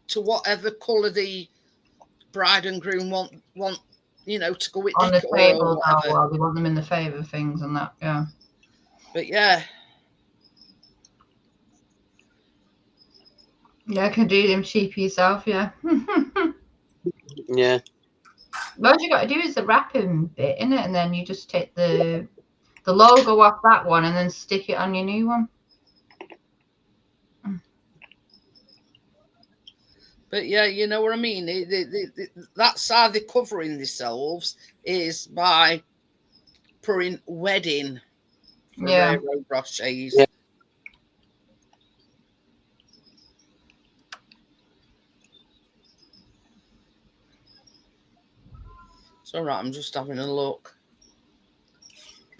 to whatever colour the bride and groom want to go with on the table. Well, they want them in the favour things and that. Yeah. But yeah. Yeah, I can do them cheap yourself. Yeah. Yeah. What you got to do is the wrapping bit, innit? And then you just take the logo off that one and then stick it on your new one. But yeah, you know what I mean. That's how they're covering themselves, is by putting wedding Ferrero Rochers. Yeah. It's all right. I'm just having a look.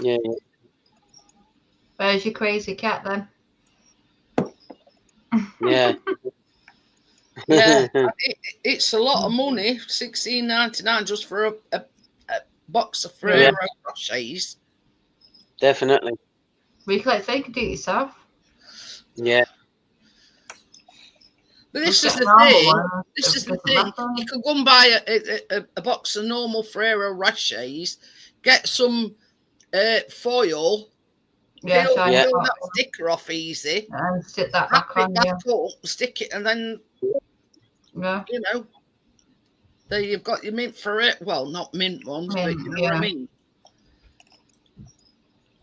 Yeah. Where's your crazy cat then? Yeah. Yeah, it's a lot of money. $16.99 just for a box of Ferrero Rochers. Definitely. We could like say you could do it yourself. Yeah. But this is the thing. This is the thing. You could go and buy a box of normal Ferrero Rochers, get some foil, peel that sticker off easy, and stick that back on. Up, stick it, and then you know, there you've got your mint for it. Well, not mint ones, but you know what I mean.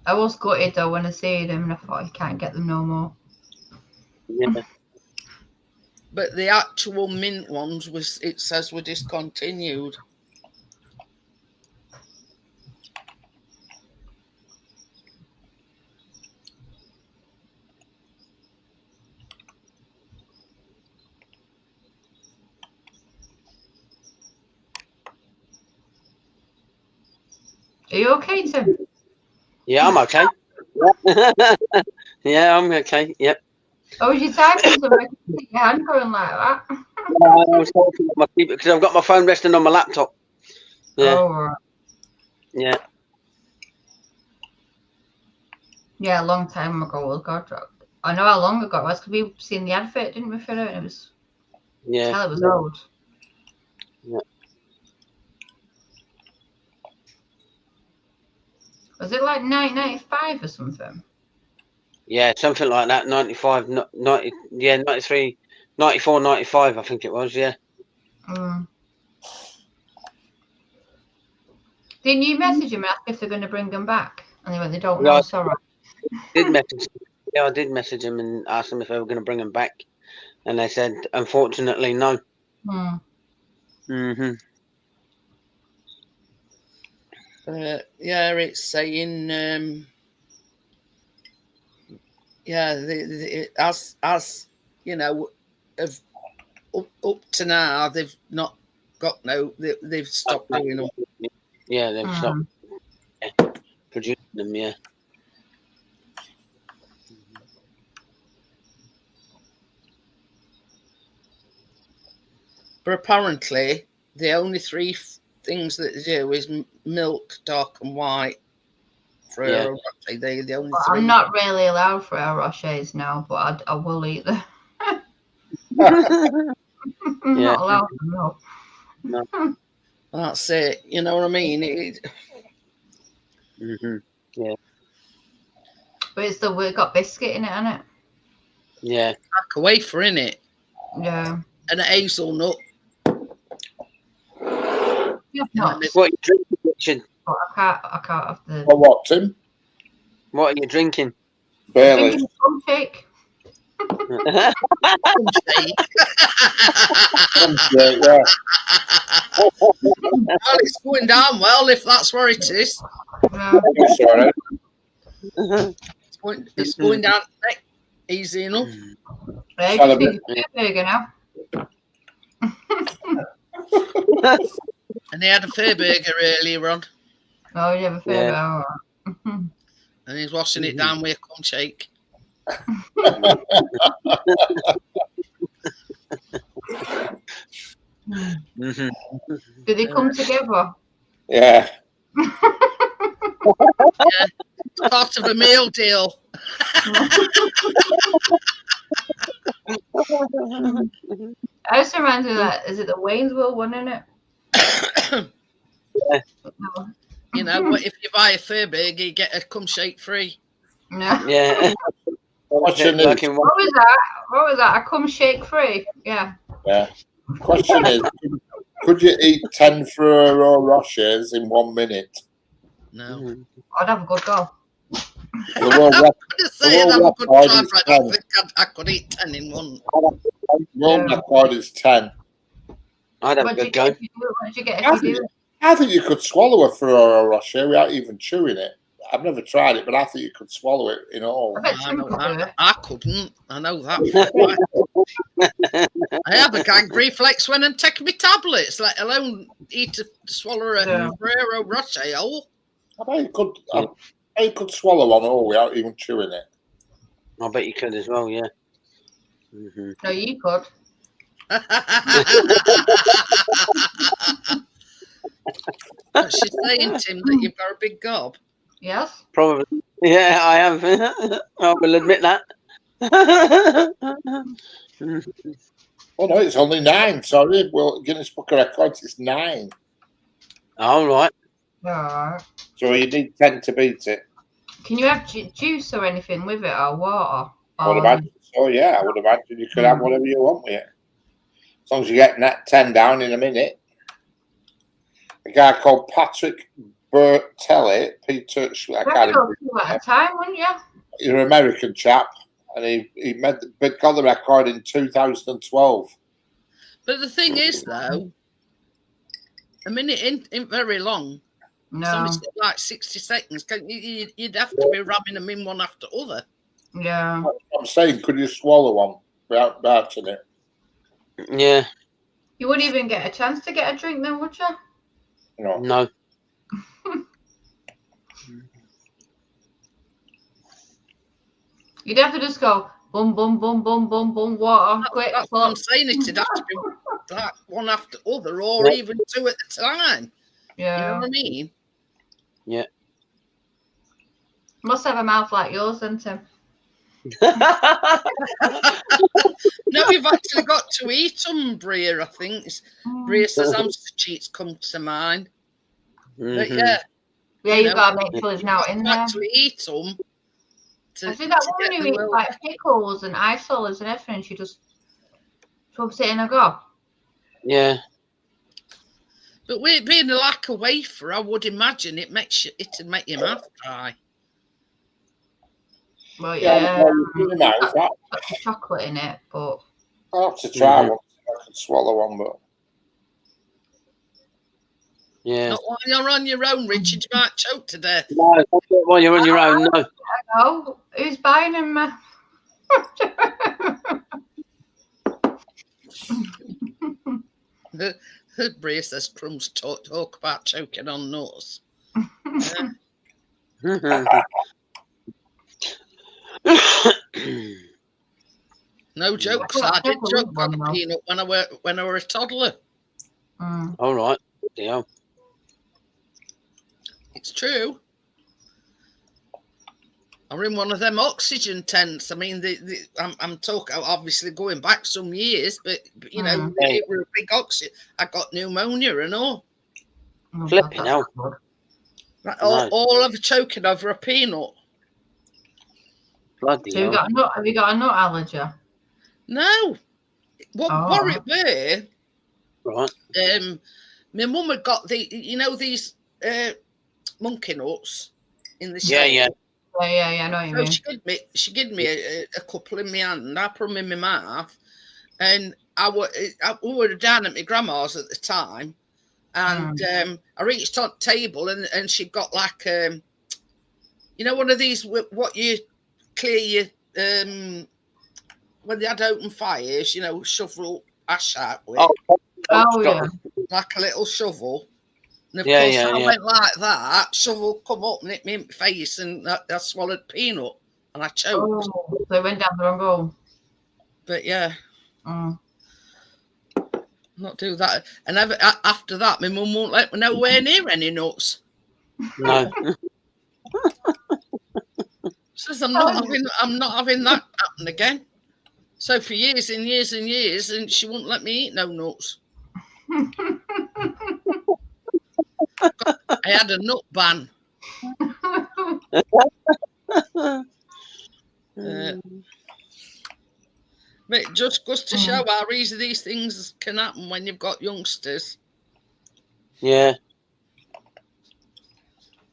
I was gutted though when I seen them, and I thought you can't get them no more. Yeah. But the actual mint ones it says were discontinued. Are you okay, Tim? Yeah, I'm okay. Yeah, I'm okay. Yep. Oh, was you typing something? Your hand going like that? I was talking on my keyboard because I've got my phone resting on my laptop. Yeah. Oh, right. Yeah. Yeah, a long time ago. Oh, God, I know how long ago it was because we seen the advert, didn't we, for it? It was. Yeah. Hell, it was old. Yeah. Was it like 1995 or something? Yeah, something like that. 95, 90, yeah, 93, 94, 95, I think it was. Yeah. Mm. Didn't you message him and ask if they're going to bring them back? And they went, they don't know. Sorry. I did message him and ask them if they were going to bring them back, and they said, unfortunately, no. Hmm. Mhm. Yeah, it's saying, as you know, up to now, they've not got they've stopped doing them. Yeah, they've stopped producing them. Yeah. But apparently, the only three things that they do is milk, dark, and white. Ferrero Rocher, they're the only three. I'm not really allowed Ferrero Rochers now, but I will eat them. I'm not allowed them, no. That's it. You know what I mean? Yeah. But it's we've got biscuit in it, hasn't it? Yeah. Like a wafer in it. Yeah. And a hazelnut. What are you drinking, Richard? But I can't have the. Oh, what, Tim? What are you drinking? Barely. Plum shake. Yeah. Well, it's going down well if that's where it is. Yeah. Sorry. It's going down easy enough. I just need a burger now. And they had a fair burger earlier on. Oh, you have a fair burger. And he's washing it down with a cum shake. Did they come together? Yeah. Yeah. Part of a meal deal. I just reminds me of that. Is it the Waynesville one, isn't it? You know, if you buy a fair burger, you get a cum shake free. No. Yeah. Question is, what was that? What was that? A cum shake free? Yeah. Yeah. Question is, could you eat 10 Ferrero Rochers in 1 minute? No. I'd have a good go. The world record is 10. I could eat 10 in one. World record is 10. I'd have a What do you good get go. if you do it? What do you get I if you do think, it? I think you could swallow a Ferrero Rocher without even chewing it. I've never tried it, but I think you could swallow it in all. I bet I Tim know could do it. I couldn't. I know that for a fact. I have a gag reflex when I'm taking my tablets, let alone swallow a Yeah. Ferrero Rocher. Oh, I bet you could. Yeah. I bet you could swallow one all without even chewing it. I bet you could as well, yeah. Mm-hmm. No, you could. But she's saying, Tim, that you've got a big gob. Yes. Probably. Yeah, I have. I will admit that. Oh no, it's only 9. Sorry, well, Guinness Book of Records is 9. All right. Alright. So you need 10 to beat it. Can you have juice or anything with it, or water? I would imagine. So yeah, I would imagine you could have whatever you want with it, as long as you get that 10 down in a minute. A guy called Patrick Bertelli, Peter. I can't Go 2 at a time, wouldn't you? He's an American chap, and he got the record in 2012. But the thing is, though, a minute ain't very long. No. Somebody's got like 60 seconds. You'd have to be ramming them in one after other. Yeah. I'm saying, could you swallow one without biting it? Yeah. You wouldn't even get a chance to get a drink then, would you? No. No. You'd have to just go boom, boom, boom, boom, boom, boom, water, quick. That's what I'm saying. It'd have to be like one after other, or even 2 at a time. Yeah. You know what I mean? Yeah. Must have a mouth like yours, then, Tim. No, you've actually got to eat them, Bria. I think Bria says hamster cheats come to mind. But yeah, Yeah, you've got to make sure it's now in there. Actually eat them. I see that woman who eats like pickles and isolas and everything. She just shoves it in a gob. Yeah. But with it being a lack of wafer, I would imagine it'd make your mouth dry. Well, yeah, got the chocolate in it, but I'll have to try one. I could swallow one, but yeah. Not while you're on your own, Richard. You might choke to death. No, while you're on your own, no. oh, who's buying them? Bria says crumbs talk about choking on nuts. No jokes. I did choke on a peanut when I were a toddler. All right. Yeah. It's true. I'm in one of them oxygen tents. I mean, I'm talking obviously going back some years, but you know, it were a big oxygen. I got pneumonia and all. Flipping hell. All of choking over a peanut. Bloody hell. Have you got a nut allergy? No. What it were? Right. My mum had got these monkey nuts in the Yeah, shell. I know what you mean. She gave me a couple in my hand. I put them in my mouth, and we were down at my grandma's at the time, and I reached on the table, and she got like one of these what you clear your when they had open fires, shovel ash out with. Oh yeah, like a little shovel. And of course, I went like that. Shovel come up and hit me in my face, and I swallowed peanut, and I choked. Oh, so it went down the wrong hole. But yeah, not do that. And after that, my mum won't let me nowhere near any nuts. No. Says I'm not having that happen again. So for years and years and years, and she wouldn't let me eat no nuts. I had a nut ban. But it just goes to show how easy these things can happen when you've got youngsters. Yeah.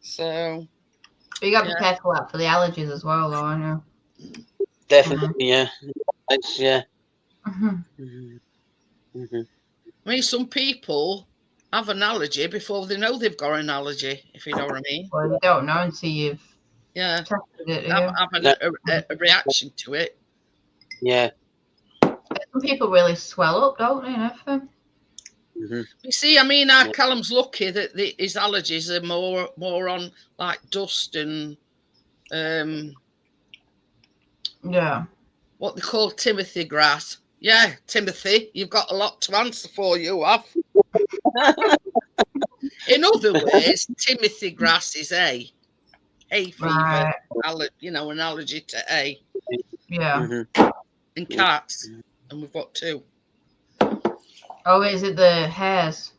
So you got to be careful for the allergies as well, though. I know. Definitely, yeah. I mean, some people have an allergy before they know they've got an allergy, if you know what I mean. Well, you don't know until you've tested it, do you? Have a reaction to it. Yeah. Some people really swell up, don't they? You see, I mean, our Callum's lucky that his allergies are more on like dust and what they call Timothy grass. Yeah, Timothy, you've got a lot to answer for, you have. In other words, Timothy grass is hay fever, an allergy to hay. Yeah. And cats, and we've got 2. Oh, is it the hairs?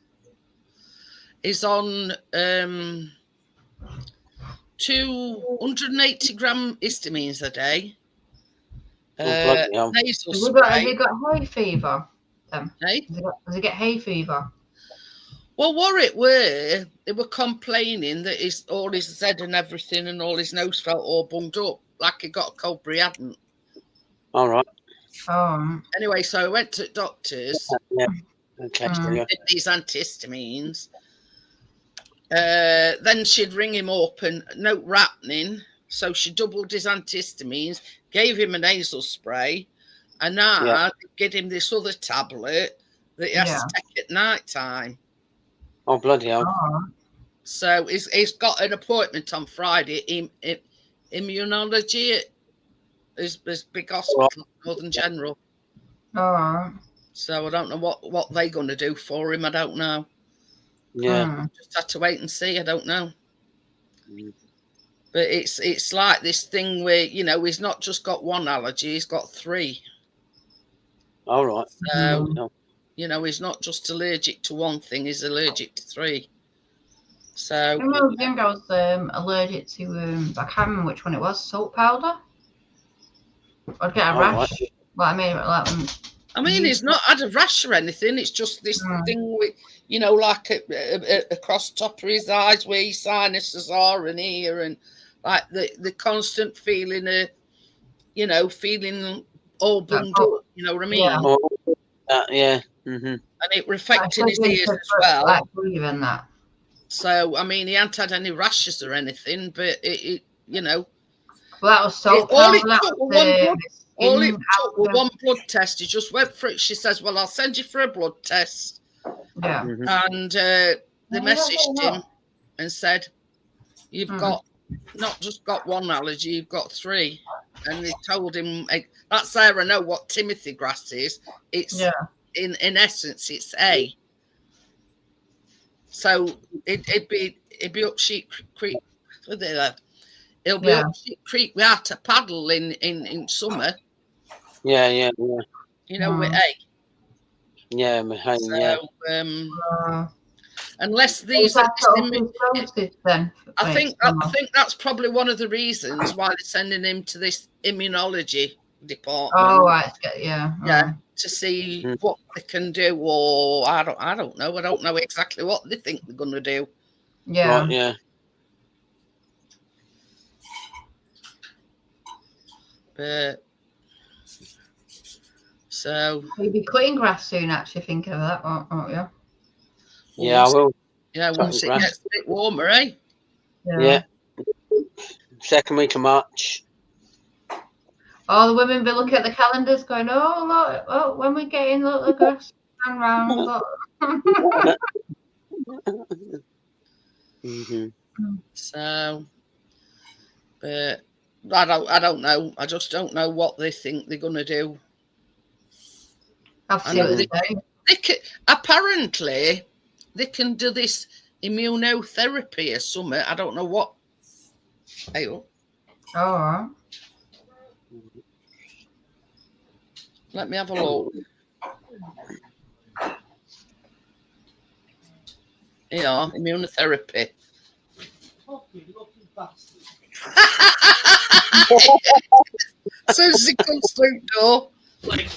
Is on 280 gram histamines a day. Nasal spray. Has he got hay fever? Hey? Does he get hay fever? Well, what it were, they were complaining that all his head and everything and all his nose felt all bunged up, like he got a cold, but he hadn't. All right. Anyway, so I went to doctors. Did these antihistamines. Then she'd ring him up and no rapning. So she doubled his antihistamines, gave him a nasal spray, and now give him this other tablet that he has to take at night time. Oh, bloody hell. So he's got an appointment on Friday, immunology at his big hospital, Northern General. So I don't know what they're going to do for him. I don't know. Yeah. Just have to wait and see. I don't know. But it's like this thing where, he's not just got one allergy, he's got 3. All right. So, he's not just allergic to one thing, he's allergic to 3. So I remember I was allergic to, I can't remember which one it was, salt powder. I'd get a rash. Right. I mean, he's not had a rash or anything. It's just this thing with, like across the top of his eyes where his sinuses are and here, and like the constant feeling of, feeling all bunged up. You know what I mean? Yeah. And it reflected his ears as well. Like breathing that. So I mean, he hadn't had any rashes or anything, but it Well, that was salt powder. All it took was one blood test. He just went for it. She says, well, I'll send you for a blood test. Yeah. And they messaged him and said, you've got not just got one allergy, you've got 3. And they told him, that's how I know what Timothy grass is. It's in essence, it's A. So it'd be up Sheep Creek. It'll be up Sheep Creek. We had to paddle in summer. Yeah. With A. Yeah, so, unless these are then, I think that's probably one of the reasons why they're sending him to this immunology department. Oh, right. Yeah. To see what they can do, or I don't know. I don't know exactly what they think they're going to do. Yeah. Right, yeah. But so you'll be cutting grass soon. Actually, think of that, won't you? Yeah, I will. Yeah, once it gets a bit warmer, eh? Yeah. 2nd week of March. All the women be looking at the calendars, going, "Oh, look! When we get in, look, the grass stand round." So, but I don't know. I just don't know what they think they're going to do. Apparently, they can do this immunotherapy or something. I don't know what. Oh. Let me have a look. Yeah, immunotherapy. As soon as it comes through the door. I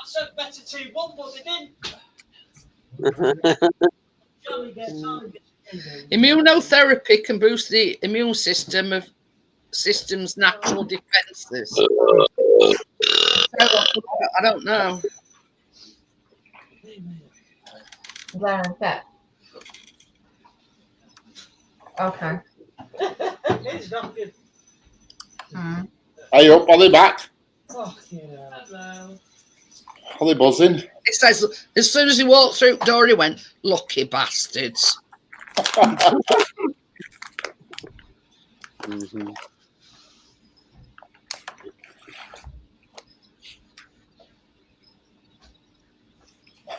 said better 2-1, but they didn't. Immunotherapy can boost the immune system's natural defenses. I don't know. There and set. Okay. It's not good. Mm. Hey up, are they back? Oh, yeah. Hello. Are they buzzing? It says, as soon as he walked through the door, he went, lucky bastards. Mhm.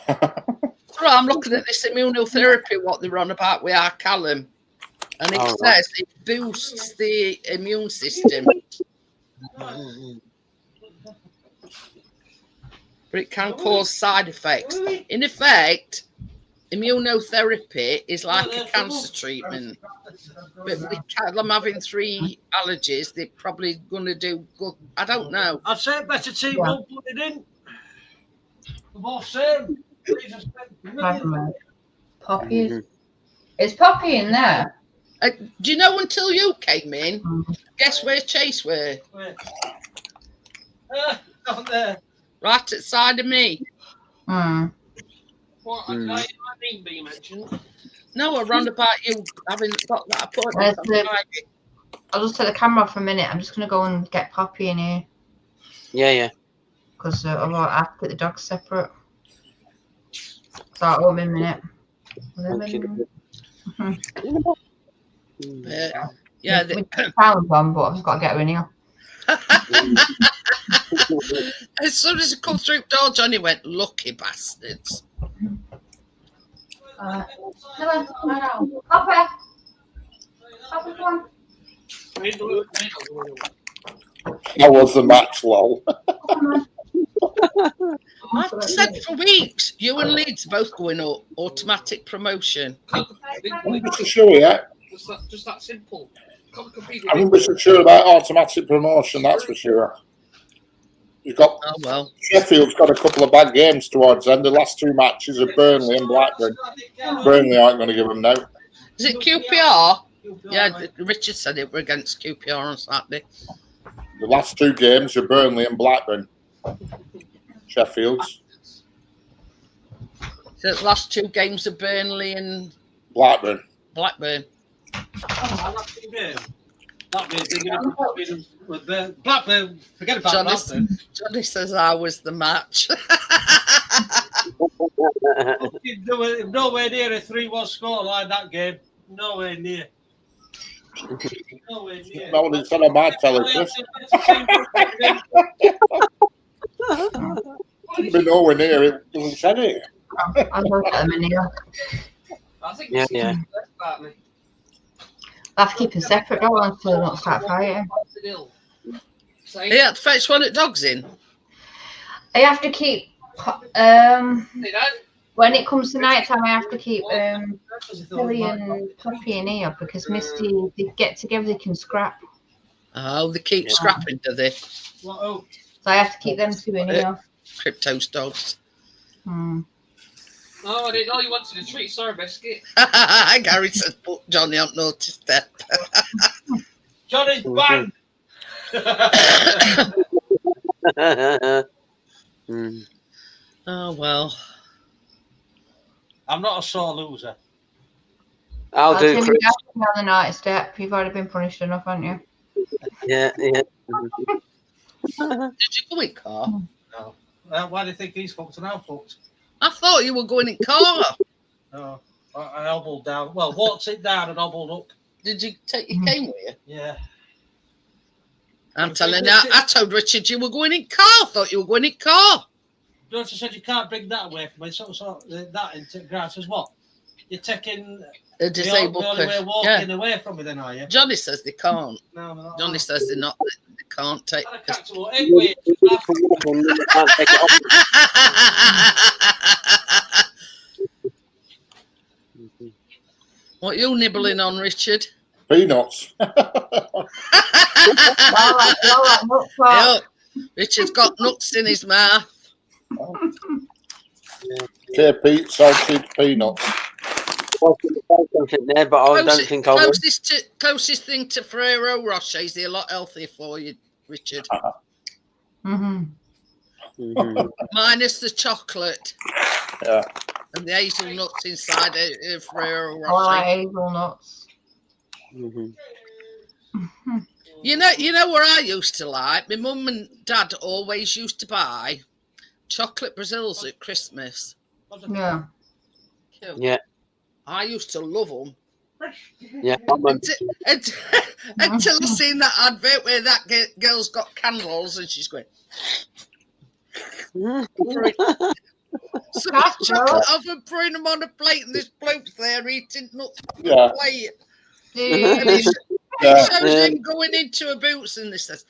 So I'm looking at this immunotherapy, what they're on about with our Callum. And it Oh, right. says it boosts the immune system, Mhm. but it can cause side effects. In effect, immunotherapy is like a cancer treatment. But with Callum having 3 allergies, they're probably going to do good. I don't know. I'd say better team Yeah. won't put it in. The boss same. Poppy. Mhm. Is Poppy in there? Do you know until you came in, Mm. guess where Chase were? Wait. Down there. Right at the side of me. Mm. What? Mm. My name being mentioned. No, around about you having got that appointment on Where's the- Friday. I'll just take the camera off for a minute. I'm just going to go and get Poppy in here Yeah. because I have to put the dogs separate. So I'll be in a minute. Okay. 11. Yeah, With the sound on, but I've just got to get her in here. as soon as he come through the door, Johnny went, lucky bastards. Come on, lie down. Poppy! Poppy, come on. How was the match, lol? I've said for weeks, you and Leeds both going up, automatic promotion. I think we should show yet. Just that simple. I think we should sure about automatic promotion, that's for sure. You've got Oh, well. Sheffield's got a couple of bad games towards them. The last 2 matches are Burnley and Blackburn. Burnley aren't going to give them no. Is it QPR? Yeah, Richard said it were against QPR on Saturday. The last 2 games are Burnley and Blackburn. Sheffield's. So the last 2 games are Burnley and Blackburn. Blackburn. Blackburn, forget about Blackburn. Johnny says I was the match. Nowhere near a 3-1 score like that game. Nowhere near. Nowhere near. No one said on my telly, Chris. It'd be nowhere near it. Doesn't said it. I'll go get them in here. I think Yeah. I'll have to keep them separate though until they don't start fighting. Yeah, the fetch one at dogs in. I have to keep when it comes to night time I have to keep Billy and Poppy in here because Misty, they get together, they can scrap. Oh, they keep scrapping, do they? So I have to keep them 2 in here. Crypto's dogs. Oh, I didn't know you wanted a treat. Sorry, Biscuit. Gary said, but Johnny haven't noticed that. Johnny's bang. Oh, well. I'm not a sore loser. I'll do, take Chris. you down the night step. You've already been punished enough, haven't you? Yeah. Did you go in car? No. Why do you think he's fucked and I'm fucked? I thought you were going in car. No. I hobbled down. Well, walked it down and hobbled up. Did you take your cane with you? Yeah. I'm telling you, I told Richard you were going in car. I thought you were going in car. Doctor said you can't bring that away from me. So that into grass as what? You're taking A disabled the only way person. walking away from me then, are you? Johnny says they can't. No, no. Johnny says they're not. They can't take. I can't do it. Anyway, Can't take it off. What are you nibbling on, Richard? Peanuts. Yep. Richard's got nuts in his mouth. KP salted peanuts. There, but I don't think I will. Closest thing to Ferrero Rocher is a lot healthier for you, Richard. Mm-hmm. Minus the chocolate. Yeah. and the hazelnuts inside it for her. I like hazelnuts. You know where I used to like? My mum and dad always used to buy chocolate Brazils at Christmas. Yeah. Yeah. I used to love them. Yeah. Until I seen that advert where that girl's got candles and she's going, some chocolate off and putting them on a plate, and this bloke's there eating nuts on a plate. And it shows him going into a Boots, and it says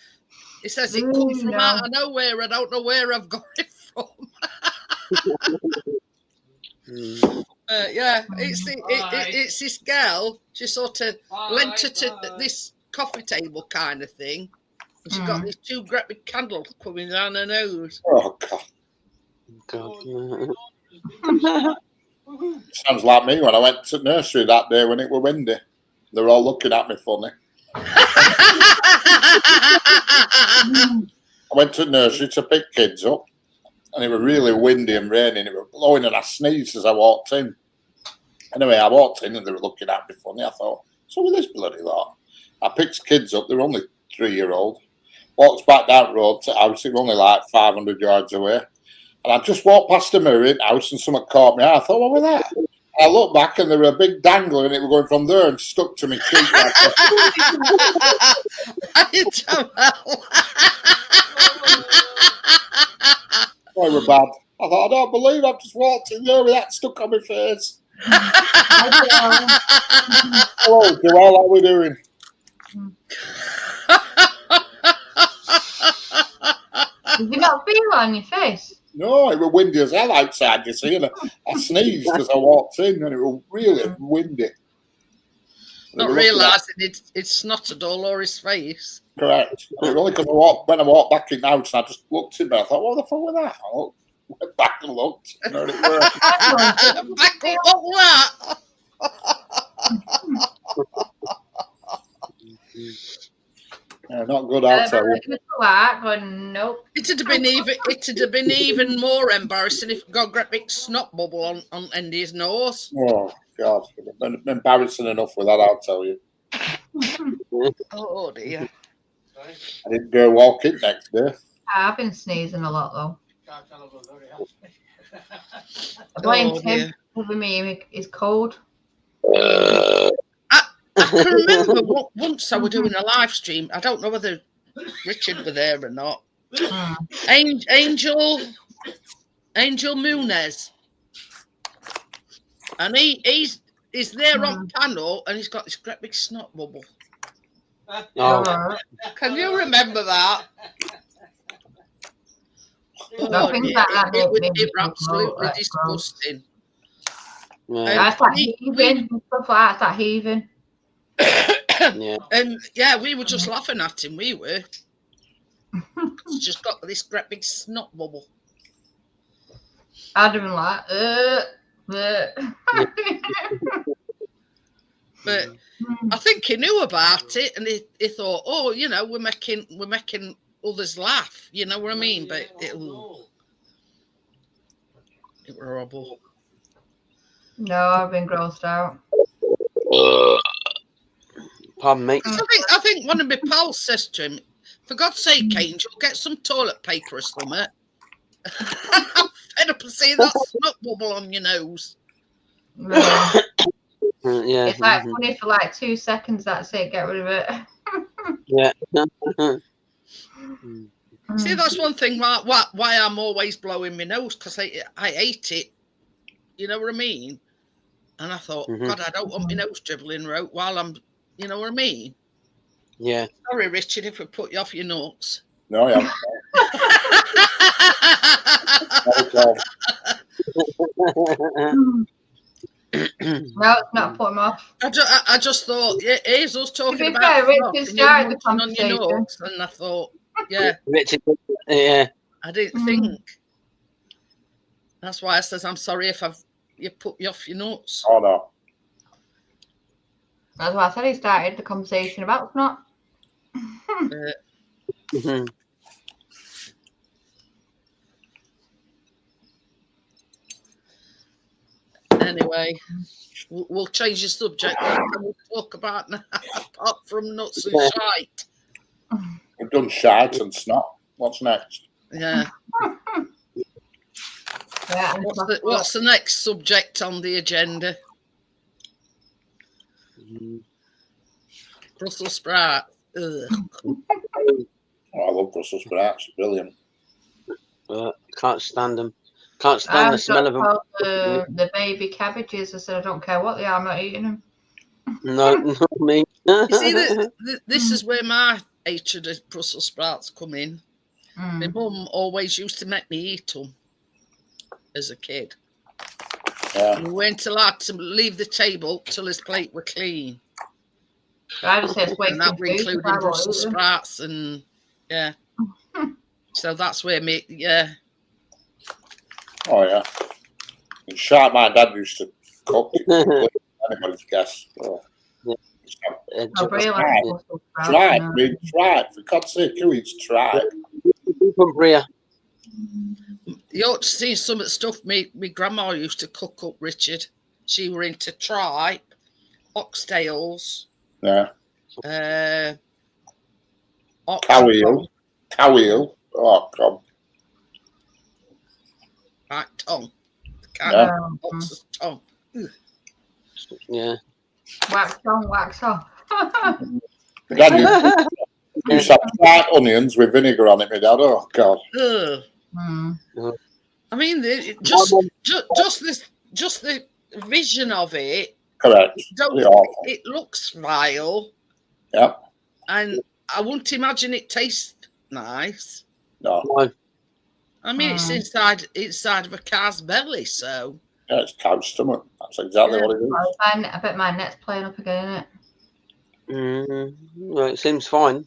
it comes from out of nowhere. I don't know where I've got it from. Yeah, it's this girl. She sort of lent her to this coffee table kind of thing, and she got these two great big candles coming down her nose. Oh God! Sounds like me when I went to nursery that day when it was windy. They were all looking at me funny. I went to nursery to pick kids up, and it was really windy and raining. It was blowing, and I sneezed as I walked in. Anyway, I walked in, and they were looking at me funny. I thought, so with this bloody lot. I picked kids up. They were only 3-year-old. Walked back down the road to the house. It was only like 500 yards away. And I just walked past the mirror in the house, and someone caught me. I thought, what was that? I looked back, and there were a big dangler, and it was going from there and stuck to my cheek. Oh, it was bad. I thought, I don't believe I've just walked in there with that stuck on my face. Hello, Joel, how are we doing? Did you not feel it on your face? No, it was windy as hell outside, you see. And I sneezed as I walked in, and it was really windy. Not realising it's snotted all over his face. Correct. It was only because when I walked back in the house, and I just looked in there, I thought, what the fuck was that? I went back and looked. You know, Back up that. Yeah, not good, I'll tell you. Nope. It'd have been even more embarrassing if God got a big snot bubble on end of his nose. Oh God, it's been embarrassing enough with that, I'll tell you. Oh dear. I didn't go walking next day. I've been sneezing a lot though. I blame Tim over me. It's cold. I can remember once I was doing a live stream. I don't know whether Richard was there or not. Angel Munez, and he's there on panel, and he's got this great big snot bubble. Oh. Can you remember that? It was absolutely disgusting. That's like heaving and stuff like that. It's like heaving. Yeah. And yeah, we were just laughing at him. We were. He's just got this great big snot bubble. I'd have been like, But I think he knew about it, and he thought, oh, you know, we're making others laugh. You know what I mean? But it was horrible. No, I've been grossed out. Pardon me. I think one of my pals says to him, for God's sake, Angel, get some toilet paper or something. I'm fed up of seeing that snot bubble on your nose. Yeah. Yeah. It's like funny for like 2 seconds, that's it, get rid of it. Yeah. See, that's one thing why I'm always blowing my nose, because I hate it. You know what I mean? And I thought, God, I don't want my nose dribbling out while I'm, you know what I mean? Yeah. Sorry, Richard, if we put you off your nuts. No, yeah. No, it's not put him off. I just thought, yeah, Hazel's talking about fair, Richard started the on your conversation. nuts, and I thought, yeah, Richard, yeah. I didn't think. That's why I says I'm sorry if you put you off your nuts. Oh no. That's why I said he started the conversation about snot. Anyway, we'll change the subject. What can we talk about now, apart from nuts and shite? We've done shite and snot. What's next? Yeah. Yeah, What's the next subject on the agenda? Brussels sprout. Ugh. Oh, I love Brussels sprouts. Brilliant. Can't stand them. Can't stand the smell of them. The baby cabbages. I said I don't care what they are. I'm not eating them. No, not me. You see, this is where my hatred of Brussels sprouts come in. My mum always used to make me eat them as a kid. Yeah. We weren't allowed to leave the table till his plate were clean. I just say it's wasting And that were food, including I won't Brussels eat them. sprouts and yeah. So that's where me, yeah. Oh, yeah. And shite my dad used to cook. Anybody's guess. Oh. I really like Brussels sprouts. Tripe. I mean, tripe. For God's sake, who eats tripe? You ought to see some of the stuff my grandma used to cook up, Richard. She were into tripe, oxtails, Yeah. ox tongue. Cow eel. Oh, God. Right, tongue. Yeah. Ox's tongue. Yeah. Wax on, wax off. Dad used to have fried onions with vinegar on it, my dad. Oh, God. Ugh. I mean, just the vision of it. Correct. It looks vile. Yeah. And I wouldn't imagine it tastes nice. No. I mean, it's inside of a cow's belly, so. Yeah, it's cow's stomach. That's exactly what it is. I bet my net's playing up again, isn't it? Well, it seems fine.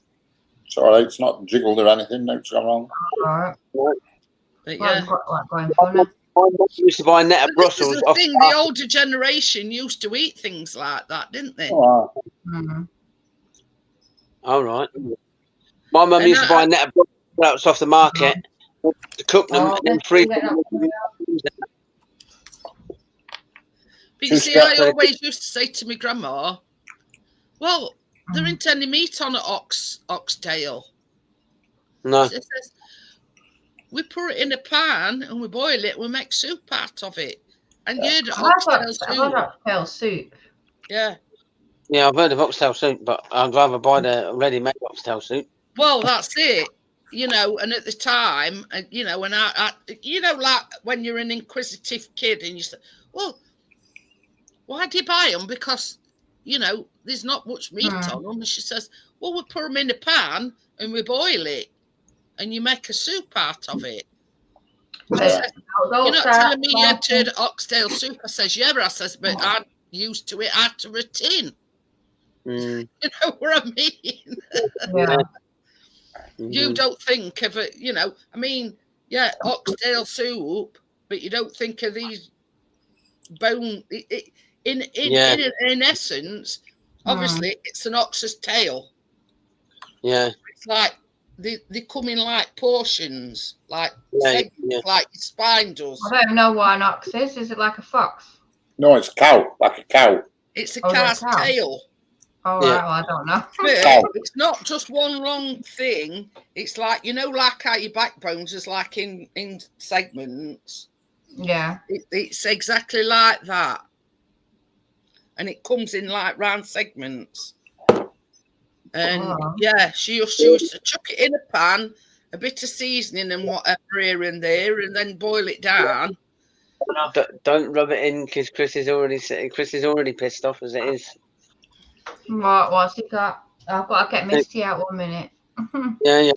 It's all right. It's not jiggled or anything. Nothing's gone wrong. All right. But Well, yeah. I've got like going funny. I used to buy a net of Brussels. The thing, the older generation used to eat things like that, didn't they? Oh, All right. My mum used to buy a net of Brussels sprouts off the market to cook them and then freeze them. But you see, I always used to say to my grandma, well, there ain't any meat on an oxtail. No. She says, we put it in a pan and we boil it, we make soup out of it. And you had oxtail soup. Yeah. Yeah, I've heard of oxtail soup, but I'd rather buy the ready-made oxtail soup. Well, that's it. You know, and at the time, you know, and I you know, like when you're an inquisitive kid and you say, well, why do you buy them? Because, you know, there's not much meat on them. And she says, well, we put them in a pan and we boil it and you make a soup out of it. Says, you're not telling me you had turned oxtail soup. I says, yeah, I says, but I'm used to it out of a tin. You know what I mean? Yeah. You don't think of it, you know, I mean, yeah, oxtail soup, but you don't think of these bone. In essence, obviously, it's an ox's tail. Yeah. It's like they come in like portions, like segments, like your spine does. I don't know what an ox is. Is it like a fox? no, it's cow, like a cow. It's a cow's tail. Oh, right, well, I don't know. But it's not just one long thing. It's like, you know, like how your backbones is like in segments. Yeah. It's exactly like that. And it comes in like round segments. And yeah, she used to chuck it in a pan, a bit of seasoning and whatever here and there, and then boil it down. Don't rub it in because Chris is already pissed off as it is. What's he got? I've got to get Misty out 1 minute. Yeah.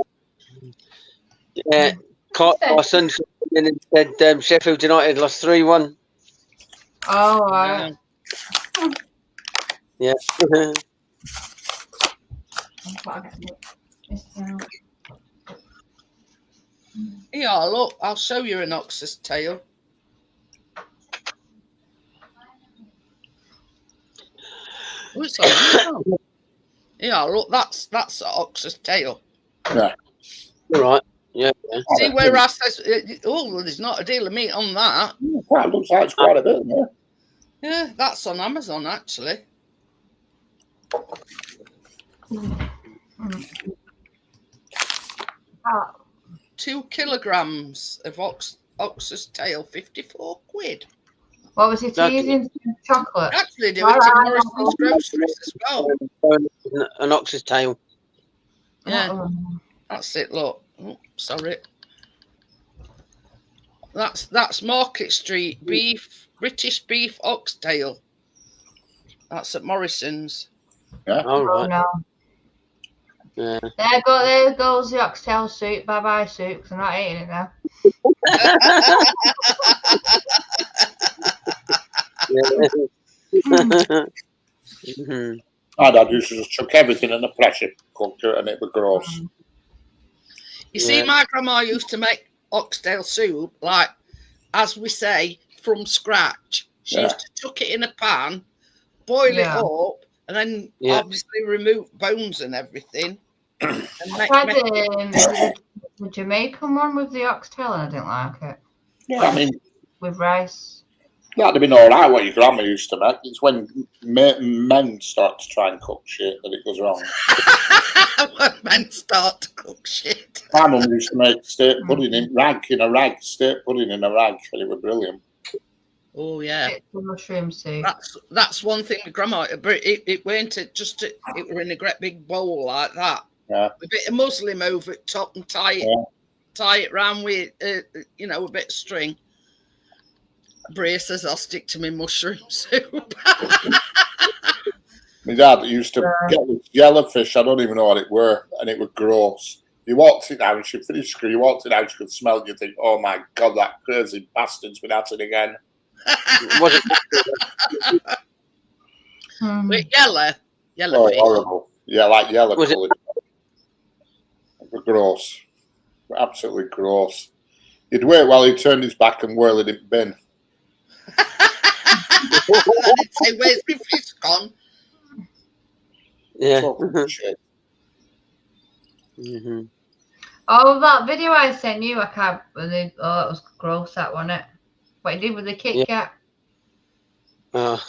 My son came in and said Sheffield United lost 3-1. Oh, right. Yeah. Yeah, look, I'll show you an ox's tail. Oh, it's on. Yeah, look, that's an ox's tail. Yeah. All right. Yeah. See where I says, oh, well, there's not a deal of meat on that. That looks like it's quite a bit, yeah. Yeah, that's on Amazon actually. 2 kilograms of ox's tail, 54 quid. What was he teasing? Chocolate. Actually, do it in Morrison's groceries as well. An ox's tail. Yeah, that's it. Look, oh, sorry. That's Market Street beef, British beef oxtail. That's at Morrison's. Yeah. All right. No. Yeah. There goes the oxtail soup. Bye bye soup, because I'm not eating it now. My dad used to just chuck everything in a pressure cooker and it was gross. You see, my grandma used to make oxtail soup, like, as we say, from scratch. She used to chuck it in a pan, boil it up, and then obviously remove bones and everything. And I tried the Jamaican one with the oxtail and I didn't like it. Yeah, I mean, with rice. That'd have been all right what your grandma used to make. It's when men start to try and cook shit that it goes wrong. When men start to cook shit. My mum used to make steak pudding in a rag, steak pudding in a rag, and it was brilliant. Oh yeah, mushroom soup. That's one thing with grandma. It went just it were in a great big bowl like that. Yeah. A bit of muslin over it top and tie it round with a bit of string. Bria says I'll stick to my mushroom soup. My dad used to get this jellyfish. I don't even know what it were, and it was gross. You walked it down, she finished school, you walked it down, she could smell it, you think, oh my God, that crazy bastard's been at it again. With yellow Oh, fish. horrible. Yeah, like yellow coloured. It was gross. Absolutely gross. He'd wait while he turned his back and whirl it in the bin. I'd say, where's my fish gone? Yeah. Oh, that video I sent you, I can't believe. Oh, it was gross, that wasn't it? What he did with the Kit Kat. Oh.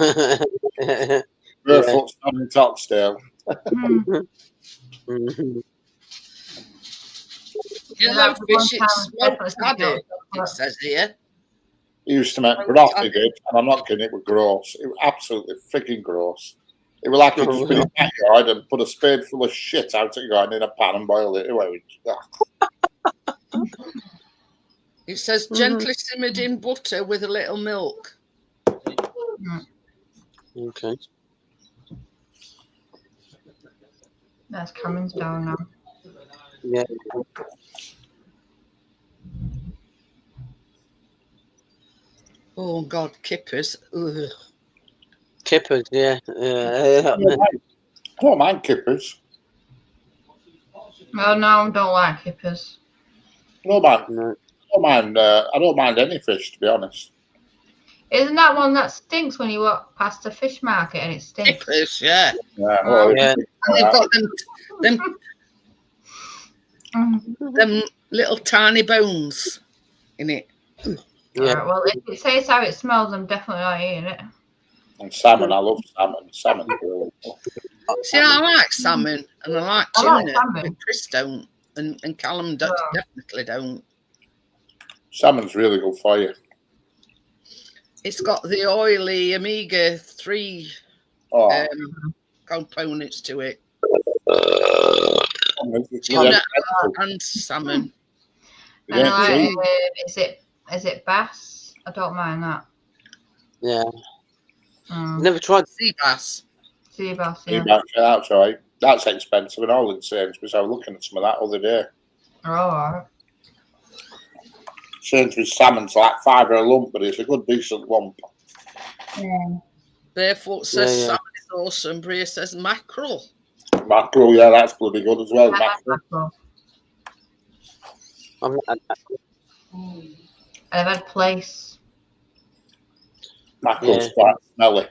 Barefoot standing Toxdale. Yellow fish, it's smoked haddock, it says here. He used to make broth, he did, and I'm not kidding, it was gross. It was absolutely freaking gross. It was like he'd just been in the backyard and put a spade full of shit out at garden in a pan and boiled it away. It says gently simmered in butter with a little milk. Okay. That's coming down now. Yeah. Oh God, kippers. Ugh. Kippers, yeah. I don't mind kippers. Oh no, I don't like kippers. I don't mind any fish, to be honest. Isn't that one that stinks when you walk past a fish market and it stinks? Kippers, yeah. Yeah. And they've got them little tiny bones in it. Yeah. Right, well, if it says how it smells, I'm definitely not eating it. And salmon, I love salmon. Salmon's brilliant. See, I like salmon and I like tuna, but Chris don't, and Callum definitely don't. Salmon's really good for you. It's got the oily omega-3 components to it. Tuna and salmon. And I like, is it bass? I don't mind that. Yeah. Never tried sea bass. Sea bass, yeah. That's right. That's expensive and all in Sainsbury's. I was looking at some of that other day. Oh, all right. Sainsbury's salmon's like $5 a lump, but it's a good, decent lump. Yeah. Barefoot says salmon is awesome. Bria says mackerel. Mackerel, yeah, that's bloody good as well. Mackerel. I've had place. Mackerel's quite smelly.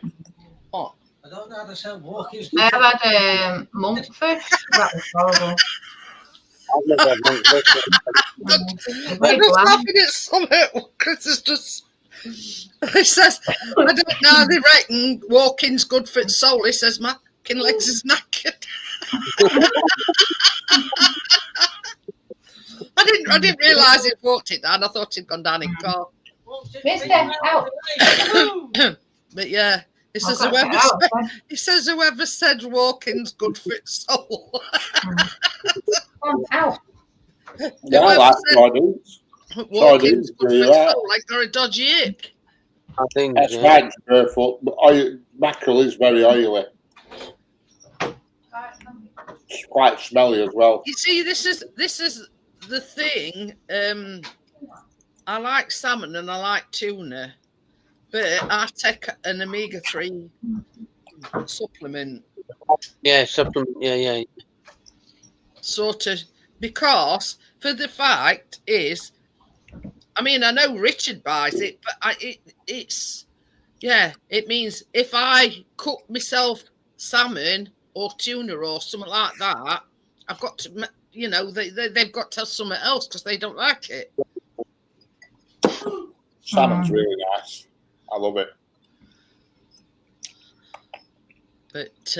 Oh. I don't know how to sell walkies. I have had monkfish. That was horrible. I've never had monkfish. I'm just laughing at something. Chris is just He says, I don't know, they reckon walking's good for the soul. He says, my fucking legs is knackered. I didn't realise he'd walked it down. I thought he'd gone down in car. Mister, out. But yeah, he says, he says whoever said walking's good for the soul. Out. Yeah, I like sardines. Walking's good for the soul, like they're a dodgy hip. I think That's right, barefoot. But mackerel is very oily. It's quite smelly as well. You see, this is the thing. I like salmon and I like tuna, but I take an omega-3 supplement. Yeah, supplement. Yeah. Sort of, because for the fact is, I mean, I know Richard buys it, but it means if I cook myself salmon or tuna or something like that, I've got to, they've got to have something else because they don't like it. Salmon's really nice. I love it. But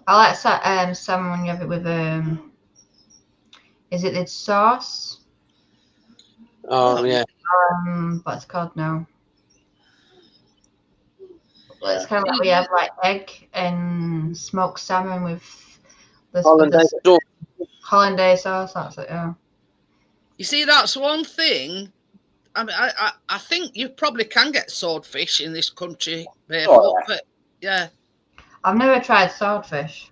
I like salmon when you have it with is it the sauce? Oh yeah. What's it called now? Well, it's kind of like we have like egg and smoked salmon with the hollandaise sauce. That's it. Yeah. You see, that's one thing. I mean, I think you probably can get swordfish in this country, barefoot, but yeah. I've never tried swordfish.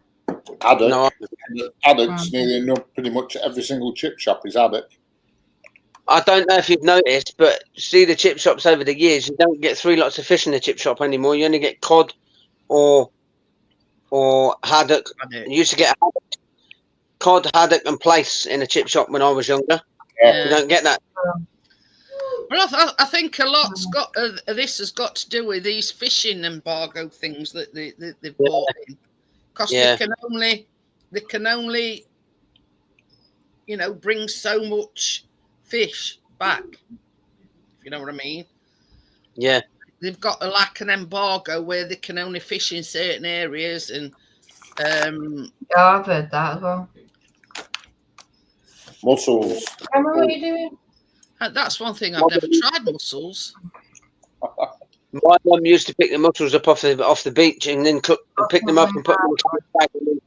Addict's nearly pretty much every single chip shop is addict. I don't know if you've noticed, but see the chip shops over the years, you don't get 3 lots of fish in the chip shop anymore. You only get cod or haddock. You used to get cod, haddock, and plaice in a chip shop when I was younger. Yeah. You don't get that. Well, I think a lot's got this has got to do with these fishing embargo things that they've brought in, because they can only bring so much fish back, if you know what I mean. Yeah, they've got an embargo where they can only fish in certain areas, and I've heard that as well. Mussels. Remember what you're doing? That's one thing I've never tried, mussels. My mum used to pick the mussels up off the beach and then pick them up and put them in a bag and then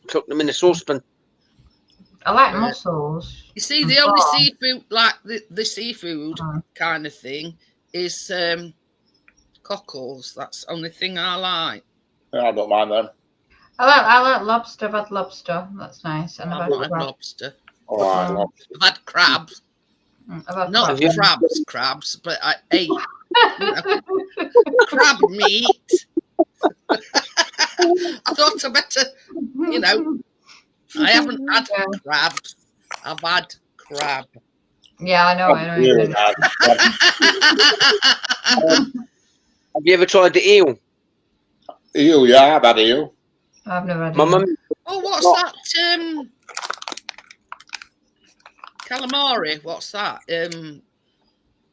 cook them in a saucepan. I like mussels. You see, the only seafood, like the seafood kind of thing, is cockles. That's the only thing I like. Yeah, I don't mind them. I like lobster. I've had lobster. That's nice. And I've had lobster. I've had crabs. Not crabs, but I ate crab meat. I thought I better, I haven't had crabs. I've had crab. Yeah, I know. Have you ever tried the eel? Eel, yeah, I've had eel. I've never had my mum. Oh, what's that? Calamari. What's that?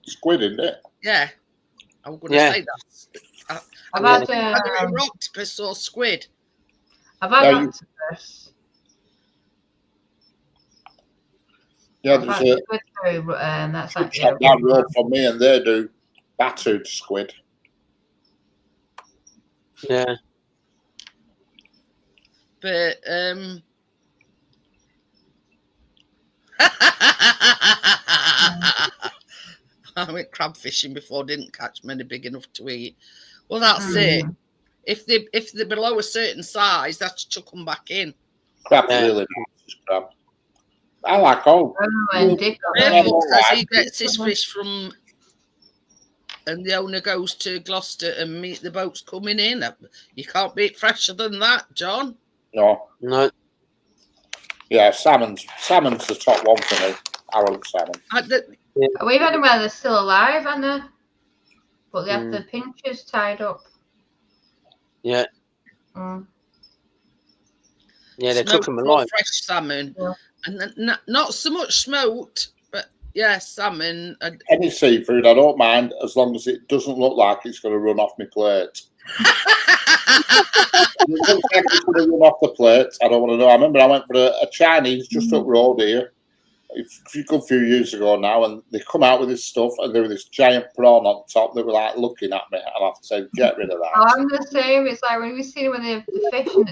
Squid, isn't it? Yeah, I was going to say that. I've had either an octopus or squid. I've had octopus. Yeah, there's that's like down the road from me, and they do battered squid. Yeah. But I went crab fishing before, didn't catch many big enough to eat. Well, that's it. If they're below a certain size, that's chuck them back in. Crab's really nice. Crab. I like all. He gets his fish from, and the owner goes to Gloucester and meet the boats coming in. You can't beat fresher than that, John. No. Yeah, salmon's the top one for me. I love salmon. We've had them where they're still alive, and but they have the pinchers tied up. Yeah. Yeah, they cook them alive. Fresh salmon, and not so much smoked, but Yeah, salmon. Any seafood, I don't mind as long as it doesn't look like it's going to run off my plate. If it looks like it's going to run off the plate, I don't want to know. I remember I went for a Chinese just up road here a good few years ago now, and they come out with this stuff, and there was this giant prawn on top. They were like looking at me, and I have to say, get rid of that. Oh, I'm the same. It's like when we see when the fish and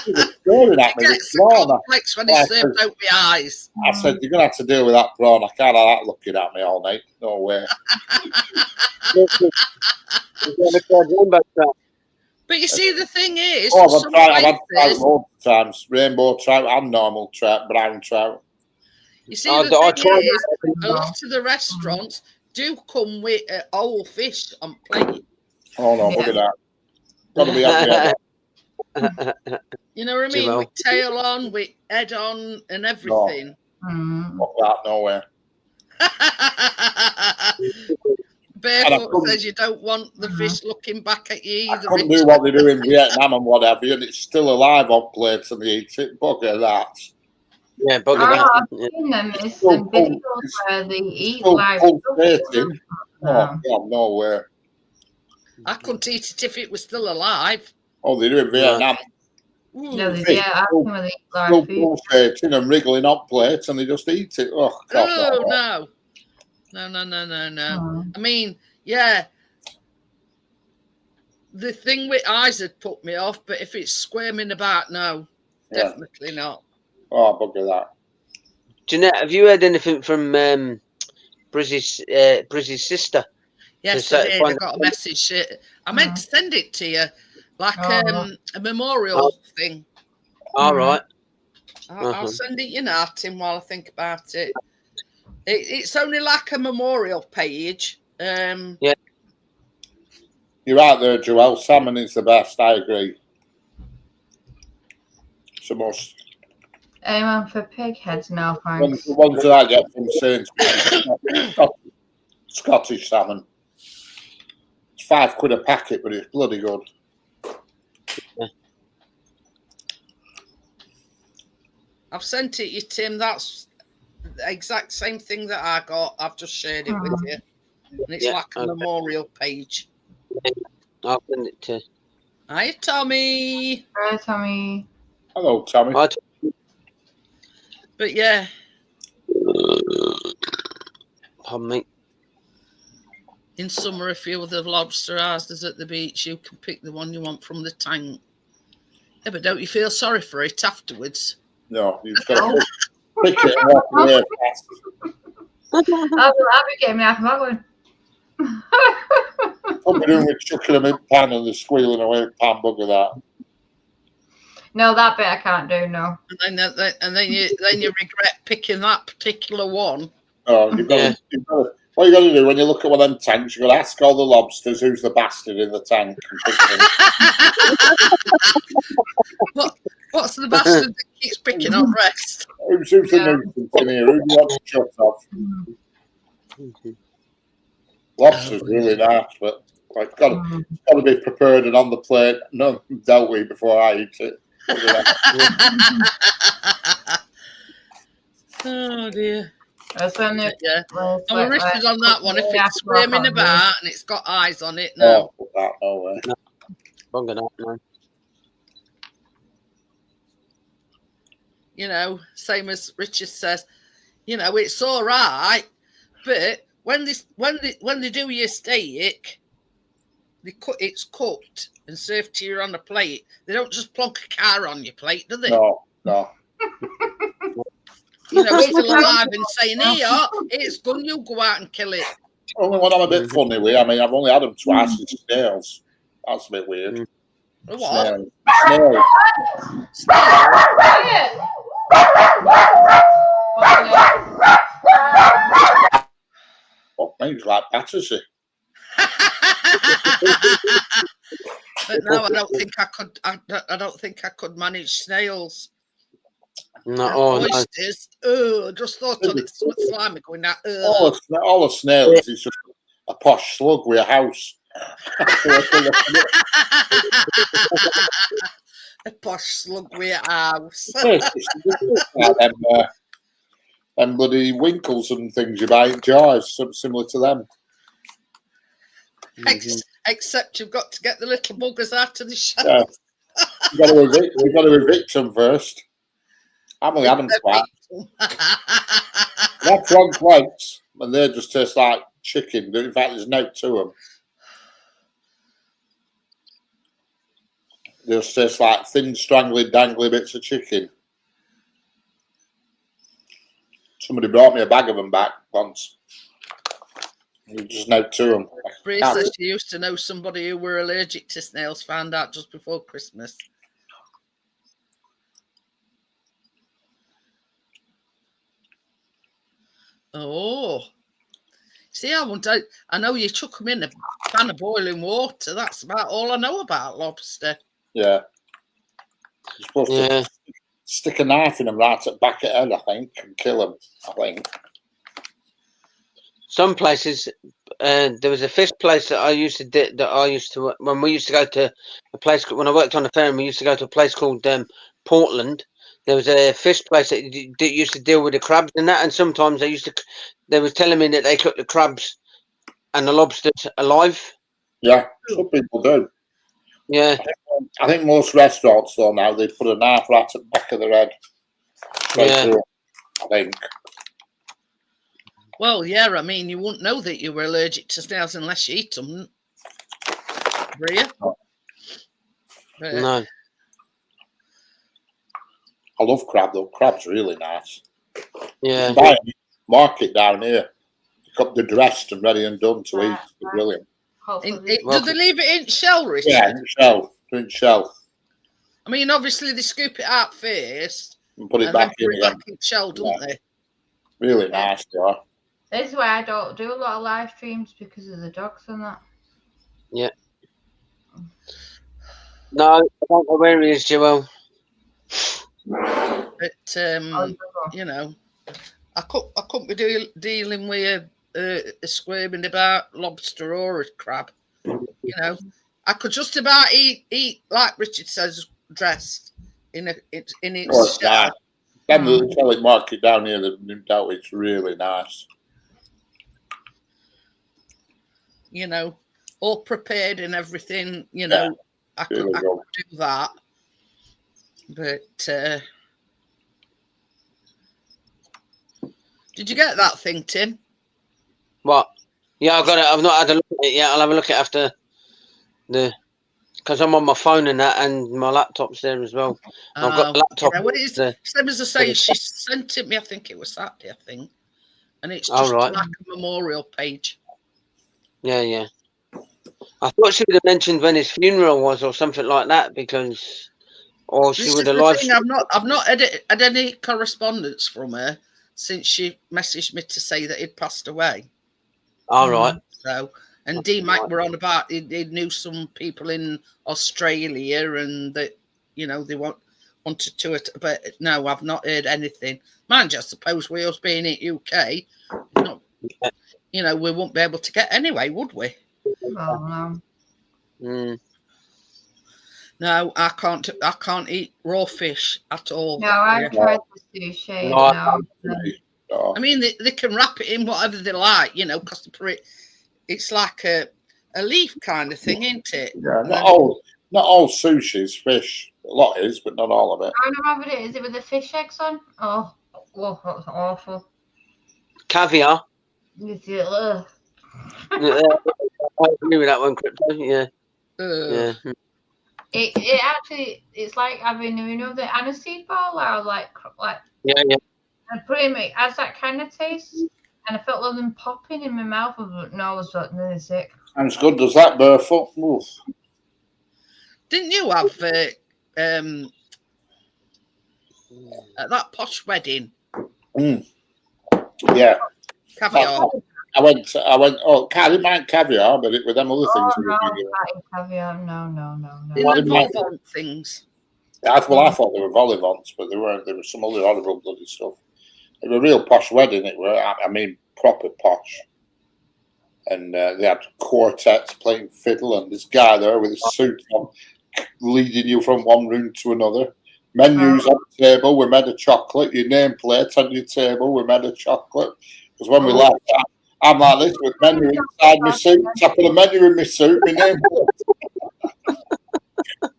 He was staring at me with prawn. Complex when it's served out my eyes. I said, you're going to have to deal with that prawn. I can't have that looking at me all night. No way. But you see, the thing is, I've had trout loads of times. Rainbow trout and normal trout, brown trout. You see, the thing is, a lot of the restaurants do come with whole fish on plate. Oh, no, look at that. Got to be happy. You know what I mean? With tail on, with head on, and everything. Not that, nowhere. Barefoot says you don't want the fish looking back at you either. I couldn't do what they do in Vietnam and whatever, and it's still alive on plates and they eat it. Bugger that. Yeah, bugger that. I've seen them. It's some videos where they eat live stuff. Oh, God, no way. I couldn't eat it if it was still alive. Oh, they do in Vietnam. No, I've seen where they eat live food. Pulsating and wriggling on plates and they just eat it. Oh, God. No. I mean, yeah, the thing with eyes had put me off, but if it's squirming about, no, definitely not. Oh, bugger that. Jeanette, have you heard anything from Brizzy's sister? Yes, I did. I got a message. I meant to send it to you, like a memorial thing. All right. I'll send it you now, Tim, while I think about it. It's only like a memorial page. Yeah. You're right there, Joelle. Salmon is the best. I agree. It's the most. Aim for pig heads now, thanks. The ones that I get from Sainsbury's, Scottish salmon. It's £5 a packet, but it's bloody good. Yeah. I've sent it you, Tim. That's the exact same thing that I got. I've just shared it with you. And it's like a memorial page. I'll send it to. Hi, Tommy. Hi, Tommy. Hello, Tommy. Hi, but yeah. Pardon me. In summer, if you're the lobster houses at the beach, you can pick the one you want from the tank. Yeah, but don't you feel sorry for it afterwards? No, you've got to pick it and walk away fast. I'll be getting me out of that one. What we're doing with chucking them in pan and they're squealing away with pan, bugger that. No, that bit I can't do, no. And then you regret picking that particular one. Oh, you've got to, what you got to do when you look at one of them tanks, you've got to ask all the lobsters who's the bastard in the tank. What's the bastard that keeps picking up rest? Who's the nuisance in here? Who do you want to shut off? Lobster's really nice, but it's got to be prepared and on the plate. No, dealt with before I eat it. Oh dear. I'm Richard on that one. If it's swimming about and it's got eyes on it, no. Oh, no way. No. You know, same as Richard says, you know, it's all right, but when they do your steak, it's cooked and served to you on a plate. They don't just plonk a car on your plate, do they? No. You know, still alive and saying, "Here, it's done. You go out and kill it." Only one I'm a bit funny with. I mean, I've only had them twice. It's snails. That's a bit weird. What? Snails. What means like Battersea? But no, I don't think I could. I don't think I could manage snails. No, oysters. Oh, just thought of it. So slimy going out. All the snails is just a posh slug with a house. A posh slug with a house. and bloody winkles and things you buy in jars, something similar to them. Except you've got to get the little buggers out of the shells. Yeah. You've got to evict them first. I've only had them twice. They're frog legs, and they just taste like chicken. In fact, there's no to them. They just taste like thin, strangly, dangly bits of chicken. Somebody brought me a bag of them back once. There's just no to them. Brie says she used to know somebody who were allergic to snails, found out just before Christmas. Oh. See, I know you chuck them in a pan of boiling water. That's about all I know about lobster. Yeah. You're supposed to stick a knife in them right at the back of the head, I think, and kill them, I think. Some places, there was a fish place that I used to when we used to go to a place when I worked on the ferry. We used to go to a place called Portland. There was a fish place that used to deal with the crabs and that, and sometimes they were telling me that they cooked the crabs and the lobsters alive. Yeah, some people do. Yeah, I think most restaurants though now they put a knife right at the back of their head. Through, I think. Well, yeah, I mean, you wouldn't know that you were allergic to snails unless you eat them, were you? No. I love crab though. Crab's really nice. Yeah. You can buy it, market down here. They're dressed and ready and done to eat. They're brilliant. Do they leave it in shell, Richard? Yeah, in shell. I mean, obviously they scoop it out first and put it back in again. Back in shell, don't they? Really nice, they are. This is why I don't do a lot of live streams, because of the dogs and that. Yeah. No, I don't know where he is, Joel. But you know, I couldn't be dealing with a squirming about lobster or a crab. You know, I could just about eat like Richard says, dressed in its shell. Then the Kelly market down here, it's really nice. You know, all prepared and everything. You know, I could do that. But did you get that thing, Tim? What? Yeah, I've got it. I've not had a look at it yet. I'll have a look at it after because I'm on my phone and that, and my laptop's there as well. I've got the laptop. Yeah, same as I say, she sent it me. I think it was Saturday. I think, and it's just like a memorial page. Yeah. I thought she would have mentioned when his funeral was or something like that, because, or she would have live. I've not had any correspondence from her since she messaged me to say that he'd passed away. All right. So, and D-Mike were on about he knew some people in Australia and that, you know, they wanted to it, but no, I've not heard anything. Mind you, I suppose we us being in UK, you know, we won't be able to get anyway, would we? Oh, no. No, I can't eat raw fish at all. No, I tried the sushi. No. I mean, they can wrap it in whatever they like, you know, because it's like a leaf kind of thing, isn't it? Yeah, not all sushi's fish. A lot is, but not all of it. I don't know what it is. Is it with the fish eggs on? Oh, that's awful. Caviar. Ugh. I agree with that one, Crypto. Yeah. Yeah. It actually, it's like having, you know, the aniseed ball, or like yeah. And pretty much has that kind of taste, and I felt them popping in my mouth. No, I was really sick. Sounds good. Does that, Barefoot? Oof. Didn't you have at that posh wedding? Yeah. Caviar. I went. Oh, I didn't mind caviar, but it with them other things. No, caviar. No. Vol-au-vent things. I thought they were vol-au-vents, but they weren't. There was some other horrible bloody stuff. It was a real posh wedding. It were. I mean, proper posh. And they had quartets playing fiddle, and this guy there with his suit on, leading you from one room to another. Menus on the table were made of chocolate. Your nameplates on your table were made of chocolate. Because when we left, I'm like this with menu inside my suit. I put a menu in my suit, my nameplate.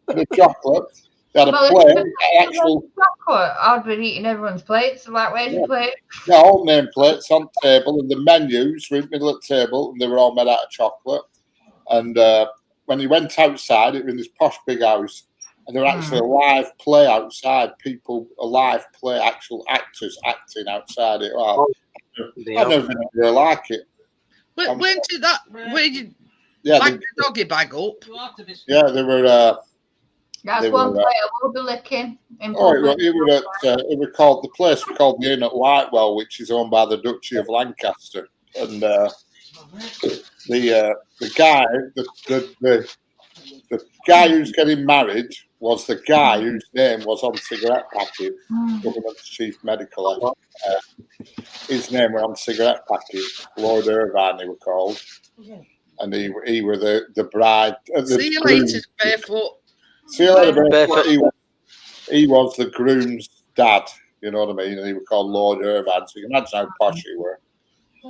And the chocolate. They had a plate, actual chocolate. I'd been eating everyone's plates. Like, where's your plate? Yeah, all nameplates on the table, and the menus were in the middle of the table, and they were all made out of chocolate. And when you went outside, it was in this posh big house, and there were actually a live play outside. People, a live play, actual actors acting outside it. Well, I've never been anywhere like it. Went to that where you bagged the doggy bag up? Yeah, they were. That's one plate I will be licking. It was called the place. We called the Inn at Whitewell, which is owned by the Duchy of Lancaster, and the guy, the guy who's getting married was the guy whose name was on cigarette packets. Government's chief medical officer. His name was on cigarette packets. Lord Irvine, they were called, and he were the bride. See you later, barefoot. See you later, barefoot. He was the groom's dad. You know what I mean? And he was called Lord Irvine. So you can imagine how posh he were.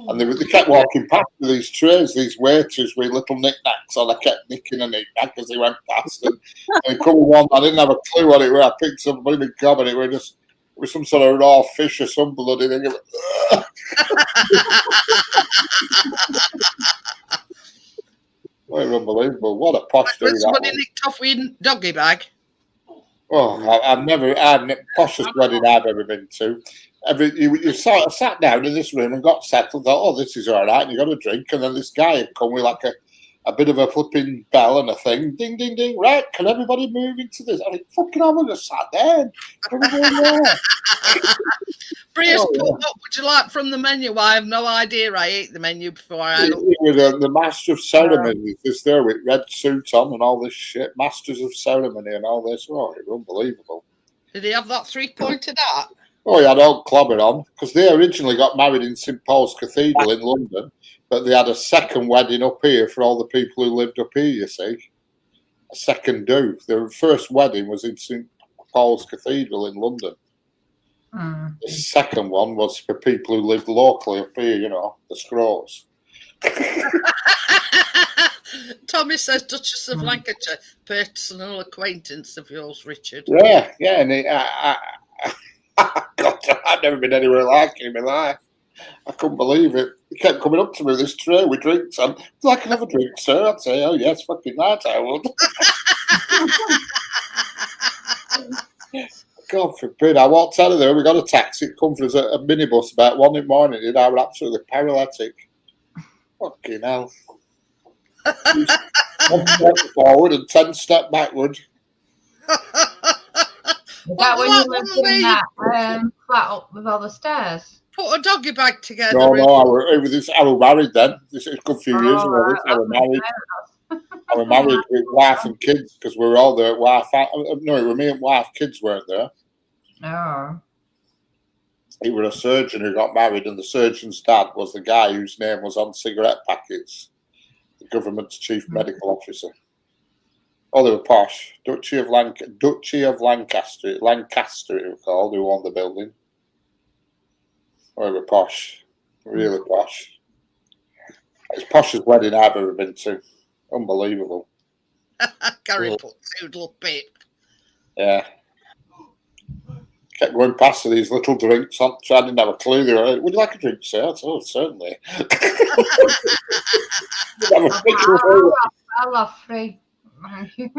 And they kept walking past with these trays, these waiters with little knickknacks on. I kept nicking a knickknack as they went past. And they come one, I didn't have a clue what it was. I picked some bloody cob and it was some sort of raw fish or some bloody thing. It was unbelievable. What a posh dude. Somebody nicked off with doggy bag. Oh, I've never had the poshest wedding I've ever been to. You sat down in this room and got settled. Thought, oh, this is all right. And you got a drink, and then this guy had come with like a bit of a flipping bell and a thing. Ding, ding, ding. Right, can everybody move into this? I mean, fucking hell, I just sat there. Prius, what would you like from the menu? I have no idea. I ate the menu before I looked. The master of ceremonies is there with red suit on and all this shit. Masters of ceremony and all this. Oh, it's unbelievable. Did he have that 3-pointed hat? Oh, he had old clobber on because they originally got married in St Paul's Cathedral in London, but they had a second wedding up here for all the people who lived up here, you see. A second do. Their first wedding was in St Paul's Cathedral in London. The second one was for people who lived locally up here, you know, the Scroats. Tommy says Duchess of Lancashire, personal acquaintance of yours, Richard. Yeah, and God, I've never been anywhere like it in my life. I couldn't believe it. He kept coming up to me with this tray with drinks on. Would I have a drink, sir? I'd say, oh, yes, fucking right, I would. God forbid. I walked out of there. We got a taxi. It come for us a minibus about 1 in the morning. And I was absolutely paralytic. Fucking hell. 1 step forward and 10 step backward. Is that when you lived in that flat up with all the stairs? Put a doggy bag together. No, I was married then. This is a good few years ago. I was married. I was married with wife and kids because we were all there. No, it was me and wife. Kids weren't there. Oh. He was a surgeon who got married, and the surgeon's dad was the guy whose name was on cigarette packets. The government's chief medical officer. Oh, they were posh. Duchy of Lancaster. Lancaster, it was called, who owned the building. Oh, they were posh. Really posh. It's poshest wedding I've ever been to. Unbelievable. Gary put toodle pip. Yeah. Kept going past these little drinks. I didn't have a clue. They were, would you like a drink, sir? I said, oh, certainly. I love free. Would you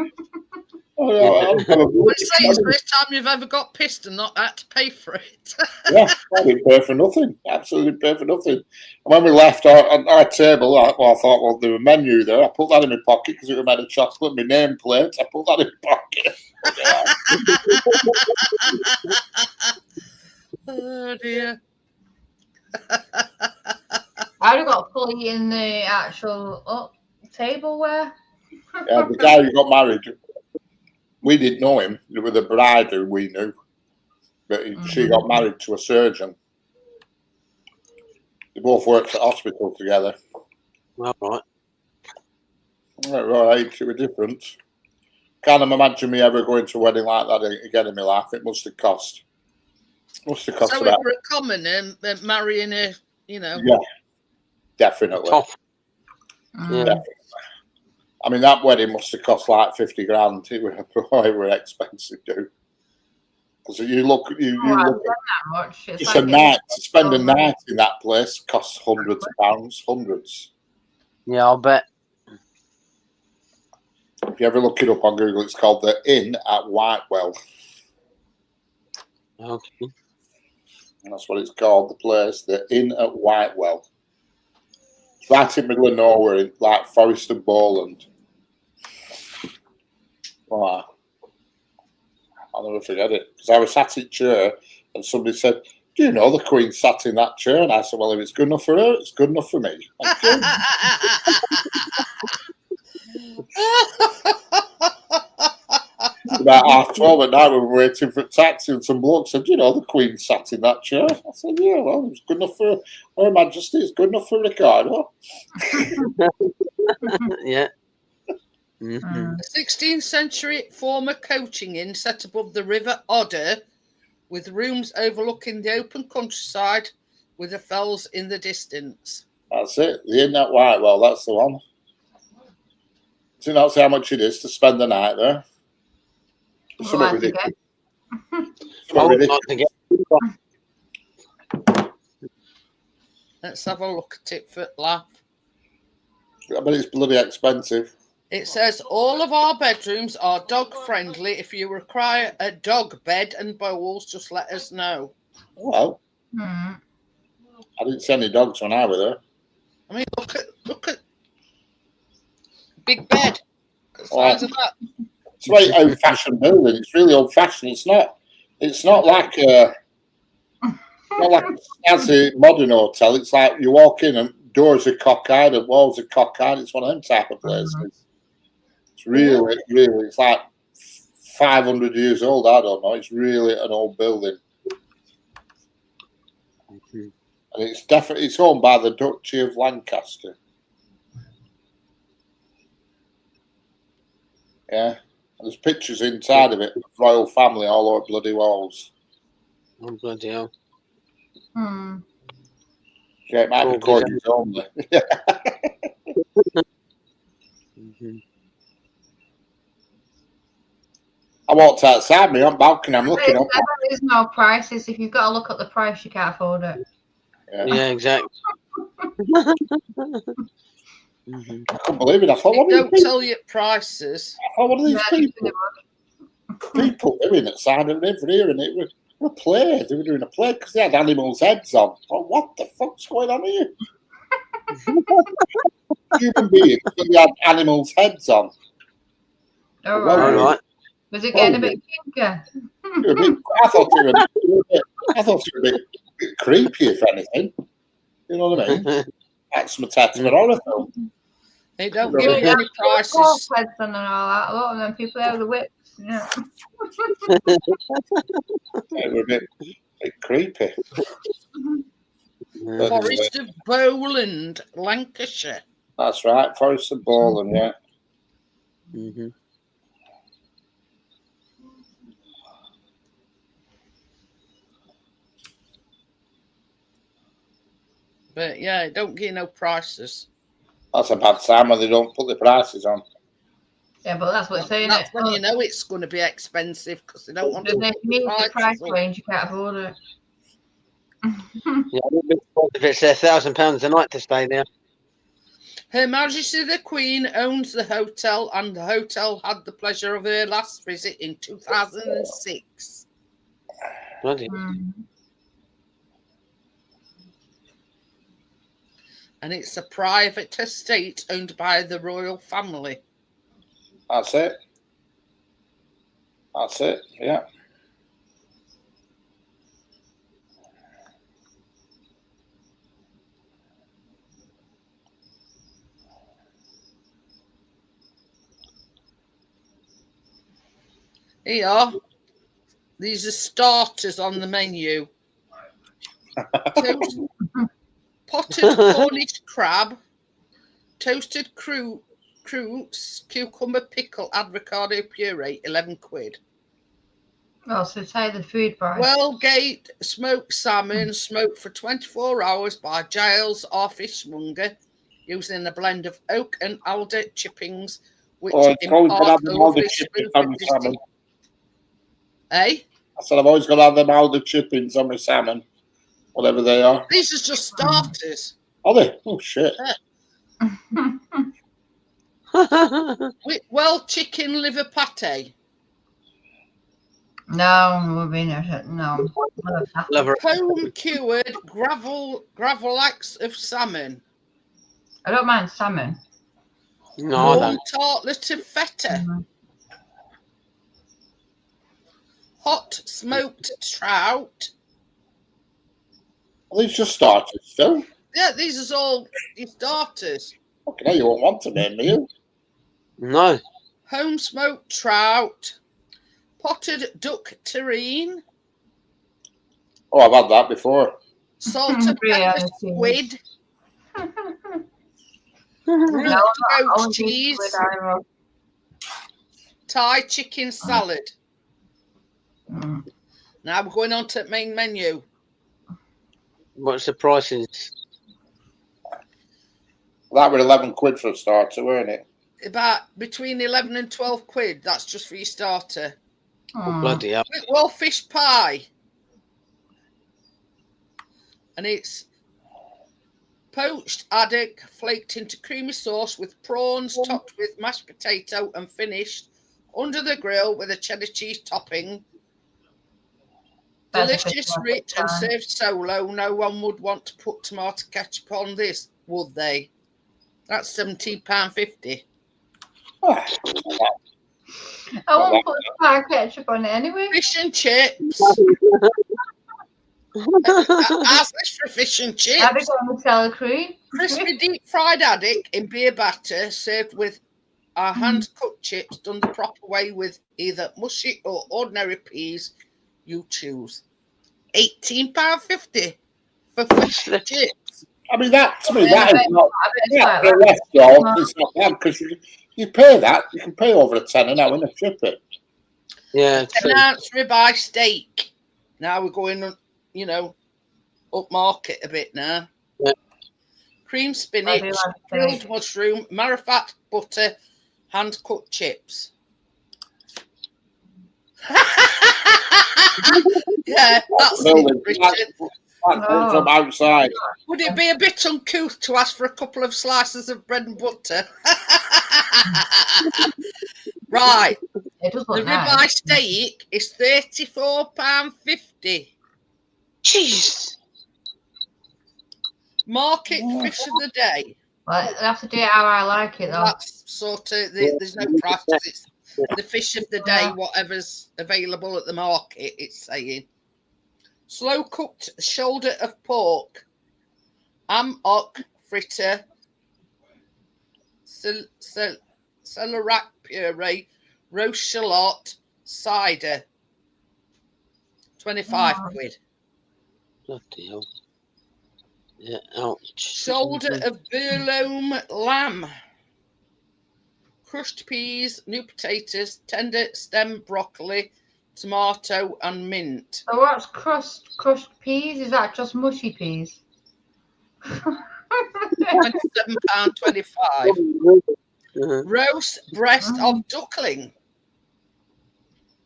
say it's the first time you've ever got pissed and not had to pay for it? Yeah, I didn't pay for nothing. Absolutely didn't pay for nothing. And when we left our table, I thought, well, there was a menu there. I put that in my pocket because it was made of chocolate. My nameplate, I put that in my pocket. Oh, dear. I'd have got fully in the actual tableware. Yeah, the guy who got married, we didn't know him. There was a bride who we knew, but she got married to a surgeon. They both worked at hospital together. All right. Right, it was different. Can't imagine me ever going to a wedding like that again in my life. It must have cost. So about. it were a common marrying a, Yeah, definitely. Tough. Mm. Yeah. I mean, that wedding must have cost like 50 grand. It were expensive, dude. Because you look, you look that much. It's just like a night to spend a over. night in that place costs hundreds of pounds, hundreds. Yeah, I'll bet. If you ever look it up on Google, it's called the Inn at Whitewell. Okay. And that's what it's called, the place, the Inn at Whitewell. It's right in the middle of nowhere, in like Forest and Bowland. Oh, I'll never forget it. Because I was sat in chair and somebody said, "Do you know the Queen sat in that chair?" And I said, "Well, if it's good enough for her, it's good enough for me." Thank you. About 12 at night, we were waiting for a taxi, and some bloke said, "You know, the Queen sat in that chair." I said, "Yeah, well, it's good enough for Her Majesty. It's good enough for Ricardo." Yeah. Mm. A 16th century former coaching inn set above the River Odder, with rooms overlooking the open countryside with the fells in the distance. That's it. The Inn at Whitewell, that's the one. Do you not see how much it is to spend the night there? It's something ridiculous. I would like to get. Let's have a look at it for laugh. But it's bloody expensive. It says all of our bedrooms are dog friendly. If you require a dog bed and bowls, just let us know. Well, Mm. I didn't see any dogs when I was there. I mean, look at big bed. The size of that. It's a very old-fashioned building. It's really old-fashioned. It's not like a snazzy modern hotel. It's like you walk in and doors are cockeyed and walls are cockeyed. It's one of them type of places. It's really, it's like 500 years old. I don't know. It's really an old building. And it's owned by the Duchy of Lancaster. Yeah. And there's pictures inside of it of the royal family all over bloody walls. Oh, bloody hell. Mm. Yeah, it might be Corgis only. I walked outside my own balcony. I'm looking up. There's no prices. If you've got to look at the price, you can't afford it. Yeah, exactly. I couldn't believe it. I thought, what don't tell you prices. I thought, what are these people doing at the side of the river here? And it was a play. They were doing a play because they had animals' heads on. I thought, what the fuck's going on here? Human beings, but they had animals' heads on. All Well, right. Was it getting a bit kinky? I thought it was a bit creepy, if anything. You know what I mean? That's some type of an horror film. They don't give you any prices. And all that. A lot of them people have the whips. Yeah. It was a bit creepy. Forest of Bowland, Lancashire. That's right, Forest of Bowland, yeah. But yeah, it don't give you no prices. That's a bad sign when they don't put the prices on. Yeah, but that's what it's saying. That's when you know it's going to be expensive because they don't want to. If the price range, you can't afford it. Yeah, if it's £1,000 a night to stay there. Her Majesty the Queen owns the hotel, and the hotel had the pleasure of her last visit in 2006. Bloody. And it's a private estate owned by the royal family. That's it. That's it, yeah. Here, these are starters on the menu. Potted Cornish crab, toasted cucumber pickle avocado puree, 11 quid. Oh, so say the food price. Wellgate smoked salmon, smoked for 24 hours by Giles, our fishmonger, using a blend of oak and alder chippings, which impart a lovely smooth salmon. Eh? I said I've always got to have them alder chippings on my salmon, whatever they are. These are just starters. Are they? Oh, shit. Well, chicken liver pate. No, no. Home cured gravlax of salmon. I don't mind salmon. No, I don't. Tartlet of feta. Hot smoked trout. Well, these just starters still. Yeah, these are all your starters. Okay, you won't want to name meal. No. Home smoked trout. Potted duck terrine. Oh, I've had that before. Salt and pepper squid. Grilled goat cheese. Thai chicken salad. Now we're going on to the main menu. What's the prices? That were 11 quid for a starter, weren't it? About between 11 and 12 quid. That's just for your starter. Oh, bloody hell. Well, fish pie. And it's poached haddock flaked into creamy sauce with prawns topped with mashed potato and finished under the grill with a cheddar cheese topping. Delicious, rich and served solo. No one would want to put tomato ketchup on this, would they? That's £17.50. I won't put tomato ketchup on it anyway. Fish and chips. Ask this for fish and chips. Have it on the salad cream. Crispy deep fried haddock in beer batter served with our hand cut chips done the proper way with either mushy or ordinary peas. You choose. £18.50 for fish and chips. I mean, that to me, that is not. Yeah, for a restaurant, it's not bad because you pay that. You can pay over a tenner now in a ship it. Yeah, 10-ounce ribeye steak. Now we're going, up market a bit now. Yeah. Cream spinach, grilled mushroom, marifat butter, hand cut chips. Yeah, that's it, Richard. From outside. Would it be a bit uncouth to ask for a couple of slices of bread and butter? Right. The ribeye steak is £34.50. Jeez. Market fish of the day. Well, I have to do it how I like it, though. That's sort of, there's no price. It's the fish of the day, whatever's available at the market, it's saying. Slow cooked shoulder of pork, hock fritter, celery puree, roast shallot, cider. 25 quid. Bloody hell. Yeah, ouch. Shoulder of bourlogne lamb. Crushed peas, new potatoes, tender stem broccoli, tomato and mint. So what's crushed peas? Is that just mushy peas? £27.25. Roast breast of duckling.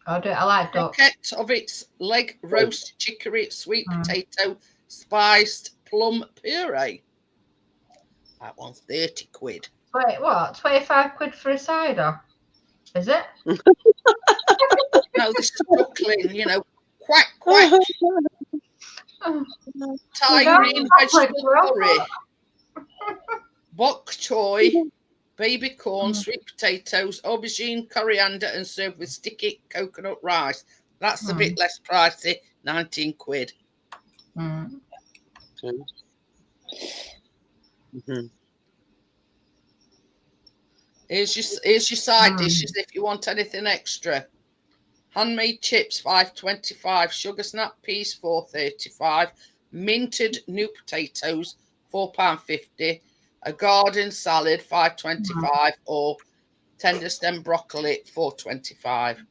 I like duck. Croquette of its leg roast chicory, sweet potato, spiced plum puree. That one's 30 quid. Wait, what? 25 quid for a cider? Is it? No, this is duckling, quack, quack. Thai green vegetable curry. Bok choy, baby corn, sweet potatoes, aubergine, coriander, and served with sticky coconut rice. That's a bit less pricey, 19 quid. Here's your side dishes if you want anything extra. Handmade chips, $5.25. Sugar snap peas, $4.35. Minted new potatoes, £4.50. a garden salad $5.25, or tender stem broccoli $4.25.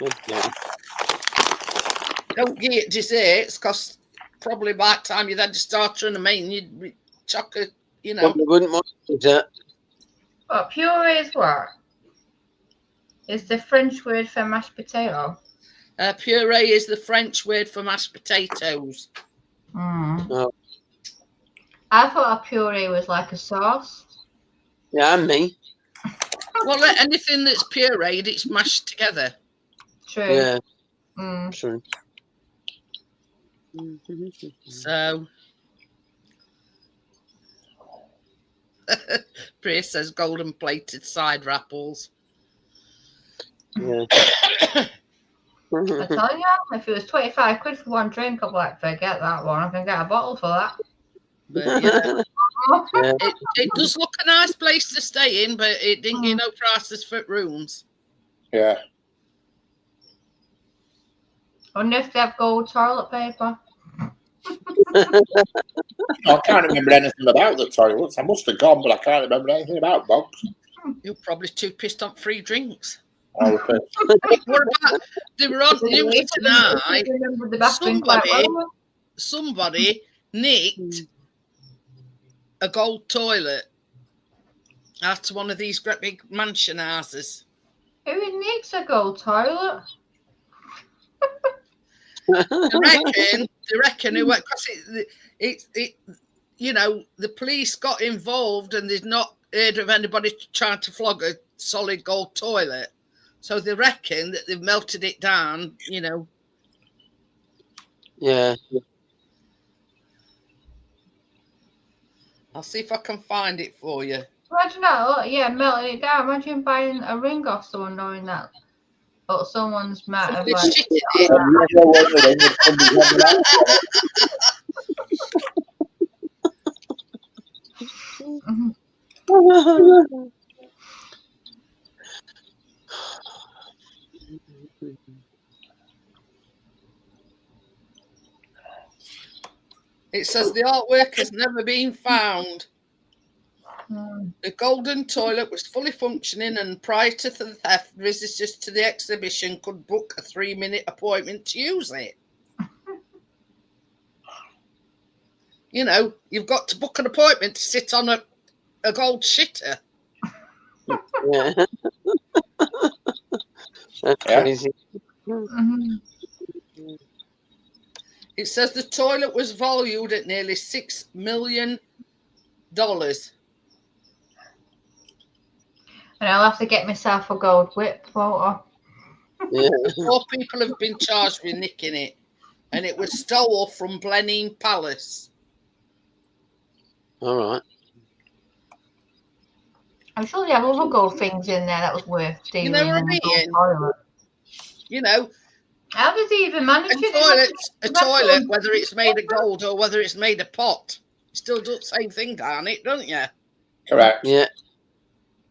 Okay. Don't get desserts, because probably by the time you'd had a starter and a main, you'd chuck a, Probably wouldn't want dessert. What puree is what? Is the French word for mashed potato? Puree is the French word for mashed potatoes. Oh. I thought a puree was like a sauce. Yeah, and me. Well, anything that's pureed, it's mashed together. True. Yeah, Mm. true. So, Priya says golden plated cider apples. Yeah. I tell you, if it was 25 quid for one drink, I'd be like, forget that one. I can get a bottle for that. But yeah, Yeah. it does look a nice place to stay in, but it didn't give no prices for rooms. Yeah. I wonder if they have gold toilet paper. I can't remember anything about the toilets. I must have gone, but I can't remember anything about Boggs. You're probably too pissed on free drinks. Or the What about, they were on news tonight. Remember the bathroom quite well. Somebody nicked a gold toilet out of one of these great big mansion houses. Who nicks a gold toilet? They reckon who, because it you know, the police got involved and they've not heard of anybody trying to flog a solid gold toilet, so they reckon that they've melted it down, you know. Yeah. I'll see if I can find it for you. Imagine that, yeah, melting it down. Imagine buying a ring off someone knowing that. But someone's might have Somebody's like. shit in it. It says the artwork has never been found. The golden toilet was fully functioning, and prior to the theft, visitors to the exhibition could book a 3-minute appointment to use it. You know, you've got to book an appointment to sit on a gold shitter. Yeah. That's crazy. It says the toilet was valued at nearly $6 million. And I'll have to get myself a gold whip, won't I? Yeah. 4 people have been charged with nicking it, and it was stole from Blenheim Palace. All right. I'm sure they have other gold things in there that was worth stealing. You know what I mean? You know, how does he even manage a toilet, whether it's made of gold or whether it's made of pot, still does the same thing down it, don't you? Correct. Yeah.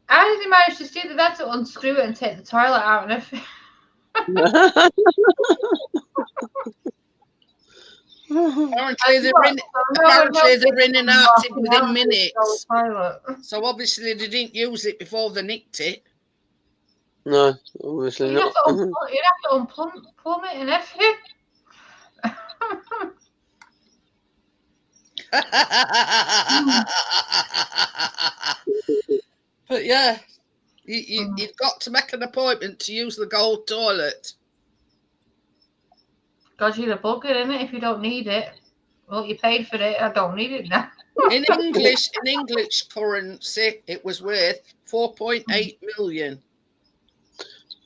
How does he manage to steal it? That's to unscrew it and take the toilet out and everything. Apparently they're in and out within minutes. So obviously they didn't use it before they nicked it. No, obviously You'd not. have to unplumb it and everything. But yeah, you've got to make an appointment to use the gold toilet. God, you'd have buggered, innit, if you don't need it. Well, you paid for it. I don't need it now. In English currency, it was worth 4.8 million.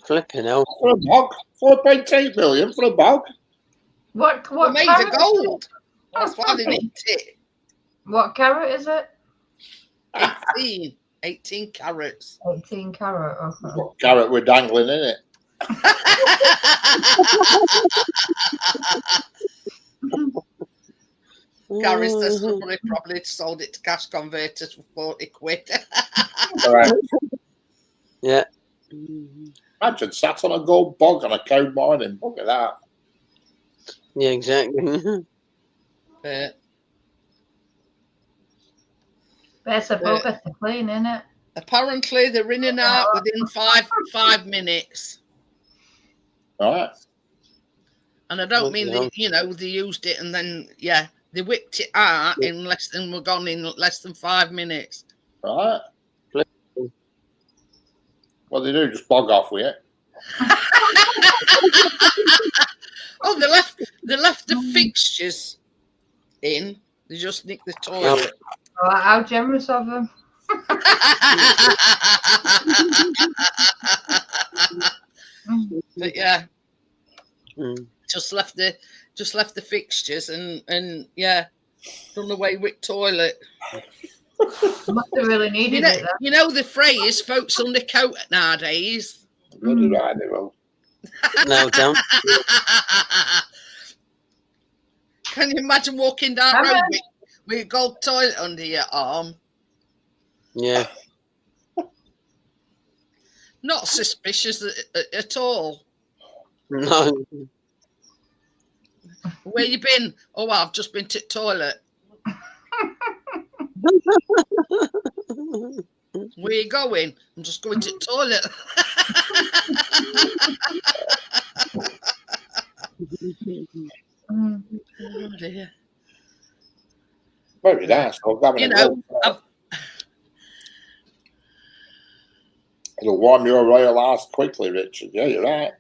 Flipping hell. For a bog? 4.8 million for a bog? What made carrot of gold. That's why they nicked it. What carrot is it? 18 carats. 18 carat. Okay. What carrot we're dangling in it? Gary says somebody probably sold it to cash converters for 40 quid. All right. Yeah. Imagine sat on a gold bog on a cold morning. Look at that. Yeah, exactly. But it's a bugger to clean, isn't it? Apparently, they're in and out within 5 minutes. Right. And I don't mean that, they used it and then, they whipped it out in we're gone in less than 5 minutes. Right. Well, they do just bog off with it. Oh, they left the fixtures in. They just nicked the toilet. Oh, how generous of them. But yeah, just left the fixtures and done away with toilet. Must have really needed it. Then. You know the phrase "folks undercoat" nowadays. Bloody right, they will. No, don't. Can you imagine walking down the road with a gold toilet under your arm? Yeah. Not suspicious at all. No. Where you been? Oh, well, I've just been to the toilet. Where you going? I'm just going to the toilet. Oh dear. Very nice. It'll warm your royal ass quickly, Richard. Yeah, you're right.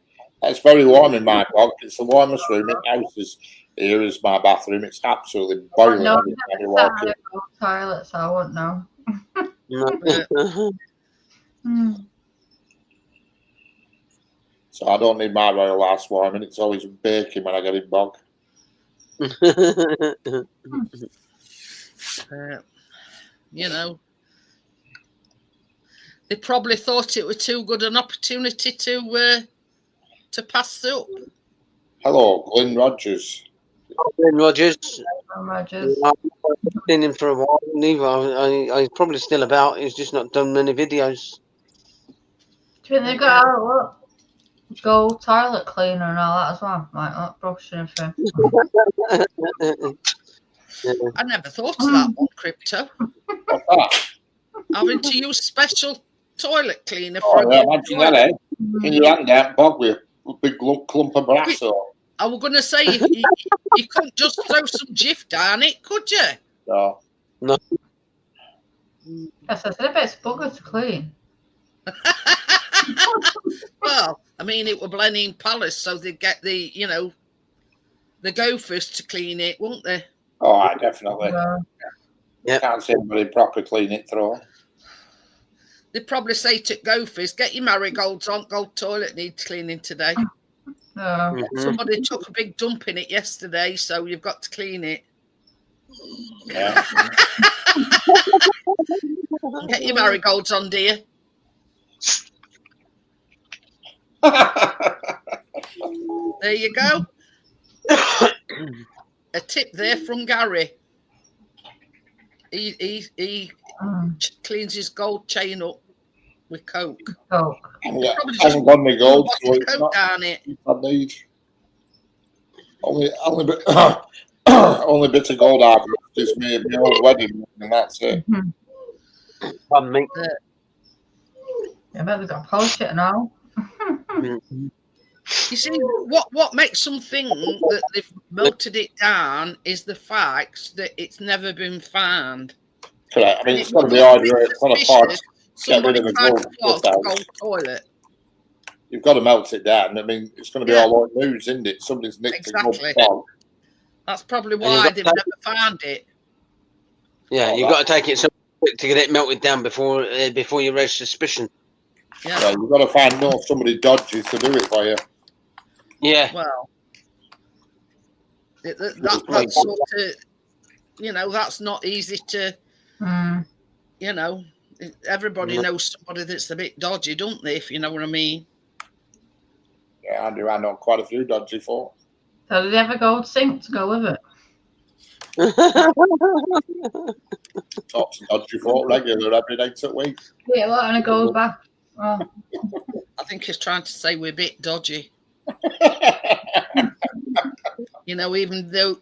It's very warm in my bog. It's the warmest room in the house. Here is my bathroom. It's absolutely boiling. No, I toilet, so I won't know. So I don't need my royal ass warming. It's always baking when I get in bog. They probably thought it was too good an opportunity to pass up. Hello, Glenn Rogers. Glenn Rogers. Rogers. I've seen him for a while. Neither. He's probably still about. He's just not done many videos. Do you think they got out gold toilet cleaner and all that as well? Like that brush and everything. I never thought of that one, Crypto. What's that? Having to use special toilet cleaner for imagine that, eh? Can you hand out bog with a big clump of brass or? I was going to say, you couldn't just throw some Jif down it, could you? No. Yes, I said a bit's bugger to clean. Well, I mean, it were Blenheim Palace, so they'd get the gophers to clean it, wouldn't they? Oh, definitely. Yeah. Can't see anybody properly clean it through. They'd probably say to gophers, get your marigolds on, gold toilet needs cleaning today. Somebody took a big dump in it yesterday, so you've got to clean it. Yeah. Get your marigolds on, dear. There you go. A tip there from Gary. He cleans his gold chain up with Coke. Yeah, hasn't got any gold, so it's Coke not. Down it. I need only bit of gold I've got is my old wedding, and that's it. I bet they've got to polish it and all. You see, what makes them think that they've melted it down is the fact that it's never been found. Correct. I mean, it's got to be either it's on a pot. Get rid of the gold toilet. You've got to melt it down. I mean, it's going to be all like news, isn't it? Somebody's nicked a gold pot. That's probably why they've never found it. Yeah, you've got to take it so quick to get it melted down before you raise suspicion. Yeah, you've got to find somebody dodgy to do it for you. Yeah. Well, that's sort of, that's not easy to, everybody knows somebody that's a bit dodgy, don't they, if you know what I mean? Yeah, I do. I know quite a few dodgy folk. So did they have a gold sink to go with it? Talks dodgy folk regular every day to week. Yeah, what, and a gold bath? Oh. I think he's trying to say we're a bit dodgy. Even though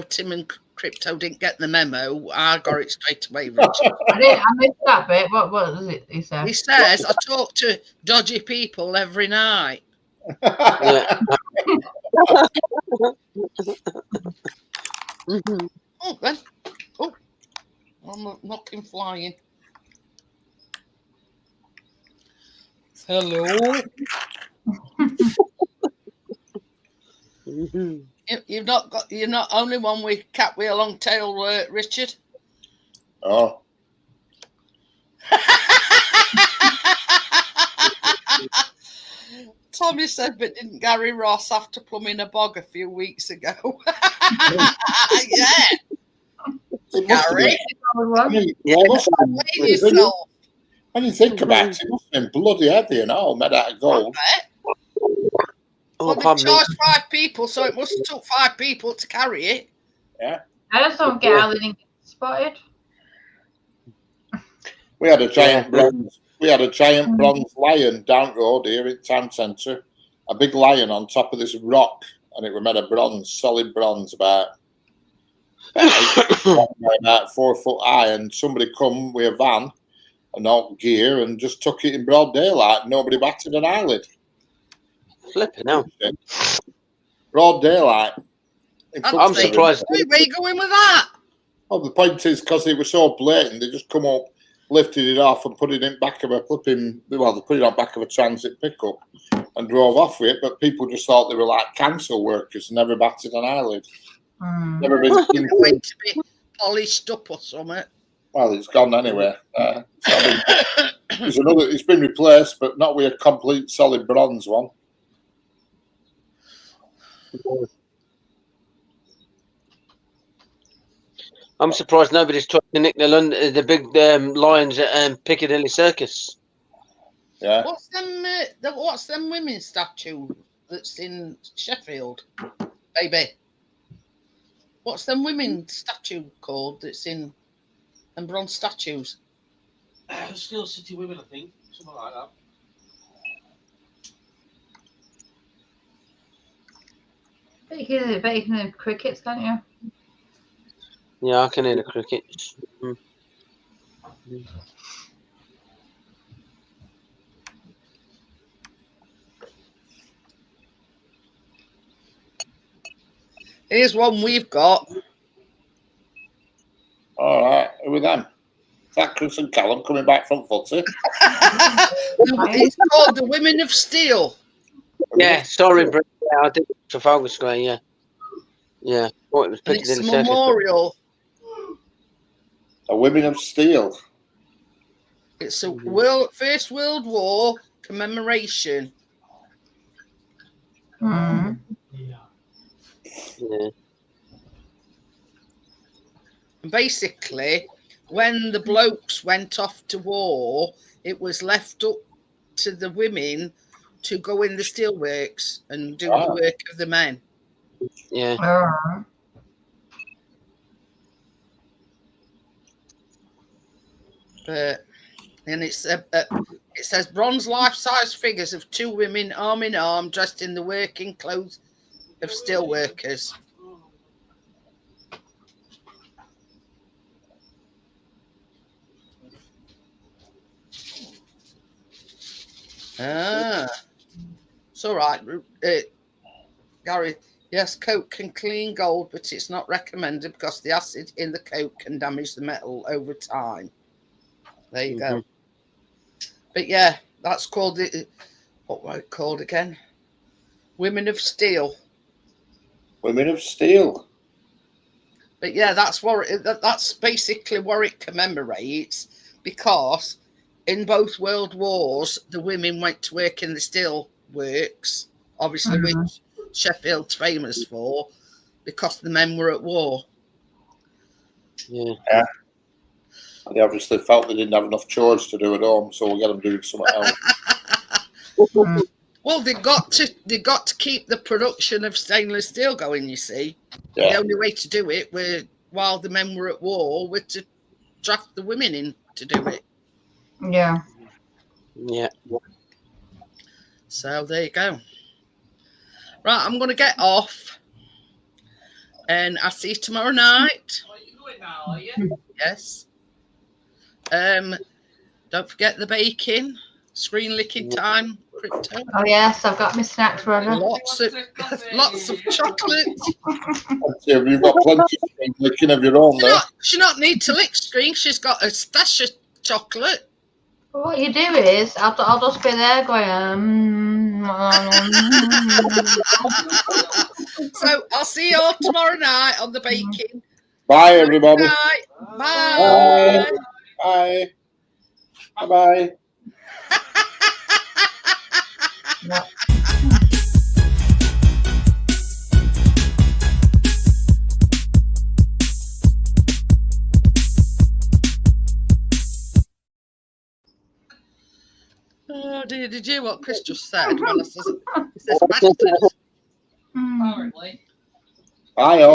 Tim and Crypto didn't get the memo, I got it straight away, Richard. I missed that bit. What was it he said? He says, I talk to dodgy people every night. Yeah. Oh, then. Oh, I'm knocking flying. Hello. You're not only one with cat with a long tail, Richard. Oh. Tommy said, but didn't Gary Ross have to plumb in a bog a few weeks ago? Yeah. Gary. Yourself. When you think about it, it must have been bloody heavy and all, made out of gold. Well, they charged 5 people, so it must have took 5 people to carry it. Yeah. I just don't get how they didn't get spotted. We had a giant bronze. We had a giant bronze lion down road here in town centre. A big lion on top of this rock, and it was made of bronze, solid bronze, about 4 foot high. And somebody come with a van and all gear and just took it in broad daylight. Nobody batted an eyelid. Flipping out. Broad daylight. I'm surprised. Where are you going with that? Well, the point is, because it was so blatant, they just come up, lifted it off and put it in back of a flipping, well, they put it on back of a transit pickup and drove off with it, but people just thought they were like council workers, never batted an eyelid. Never been wait to be polished up or something. Well, it's gone anyway. It's been replaced, but not with a complete solid bronze one. I'm surprised nobody's tried to nick the big lions at Piccadilly Circus. Yeah. What's them women's statue that's in Sheffield, baby? What's them women's statue called that's in them bronze statues? Steel City Women, I think, something like that. Bet you can hear crickets, can't you? Yeah, I can hear the crickets. Here's one we've got. All right, who with them? Is that Chris and Callum coming back from footy? It's called the Women of Steel. Yeah, sorry, Brett. Yeah, I did Trafalgar Square. Yeah, yeah. Oh, it was Piccadilly It's a Circus. memorial. A Women of Steel. It's a First World War commemoration. Yeah. Basically, when the blokes went off to war, it was left up to the women to go in the steelworks and do the work of the men. Yeah. And it says bronze life-size figures of 2 women arm in arm dressed in the working clothes of steelworkers. It's all right, Gary. Yes, coke can clean gold, but it's not recommended because the acid in the coke can damage the metal over time. There you go. But yeah, that's called what was it called again? Women of Steel. Women of Steel. But yeah, that's basically what it commemorates, because in both world wars, the women went to work in the steel works, obviously, which Sheffield's famous for, because the men were at war. Yeah. They obviously felt they didn't have enough chores to do at home, so we'll get them doing something else. Well, they got to keep the production of stainless steel going, you see. Yeah. The only way to do it while the men were at war were to draft the women in to do it. Yeah. Yeah. So there you go. Right, I'm going to get off. And I'll see you tomorrow night. Yes. Don't forget the baking, screen licking time, Crypto. Oh yes, I've got my snacks ready. Lots of chocolate. You've got plenty of screen licking of your own there. She not need to lick screen. She's got a stash of chocolate. Well, what you do is, I'll just be there going. So I'll see you all tomorrow night on the baking. Bye, everybody. Bye. Bye. Bye. Bye. No. Oh dear, did you hear what Chris just said? Well, he says bastard. Mm. Bye, all.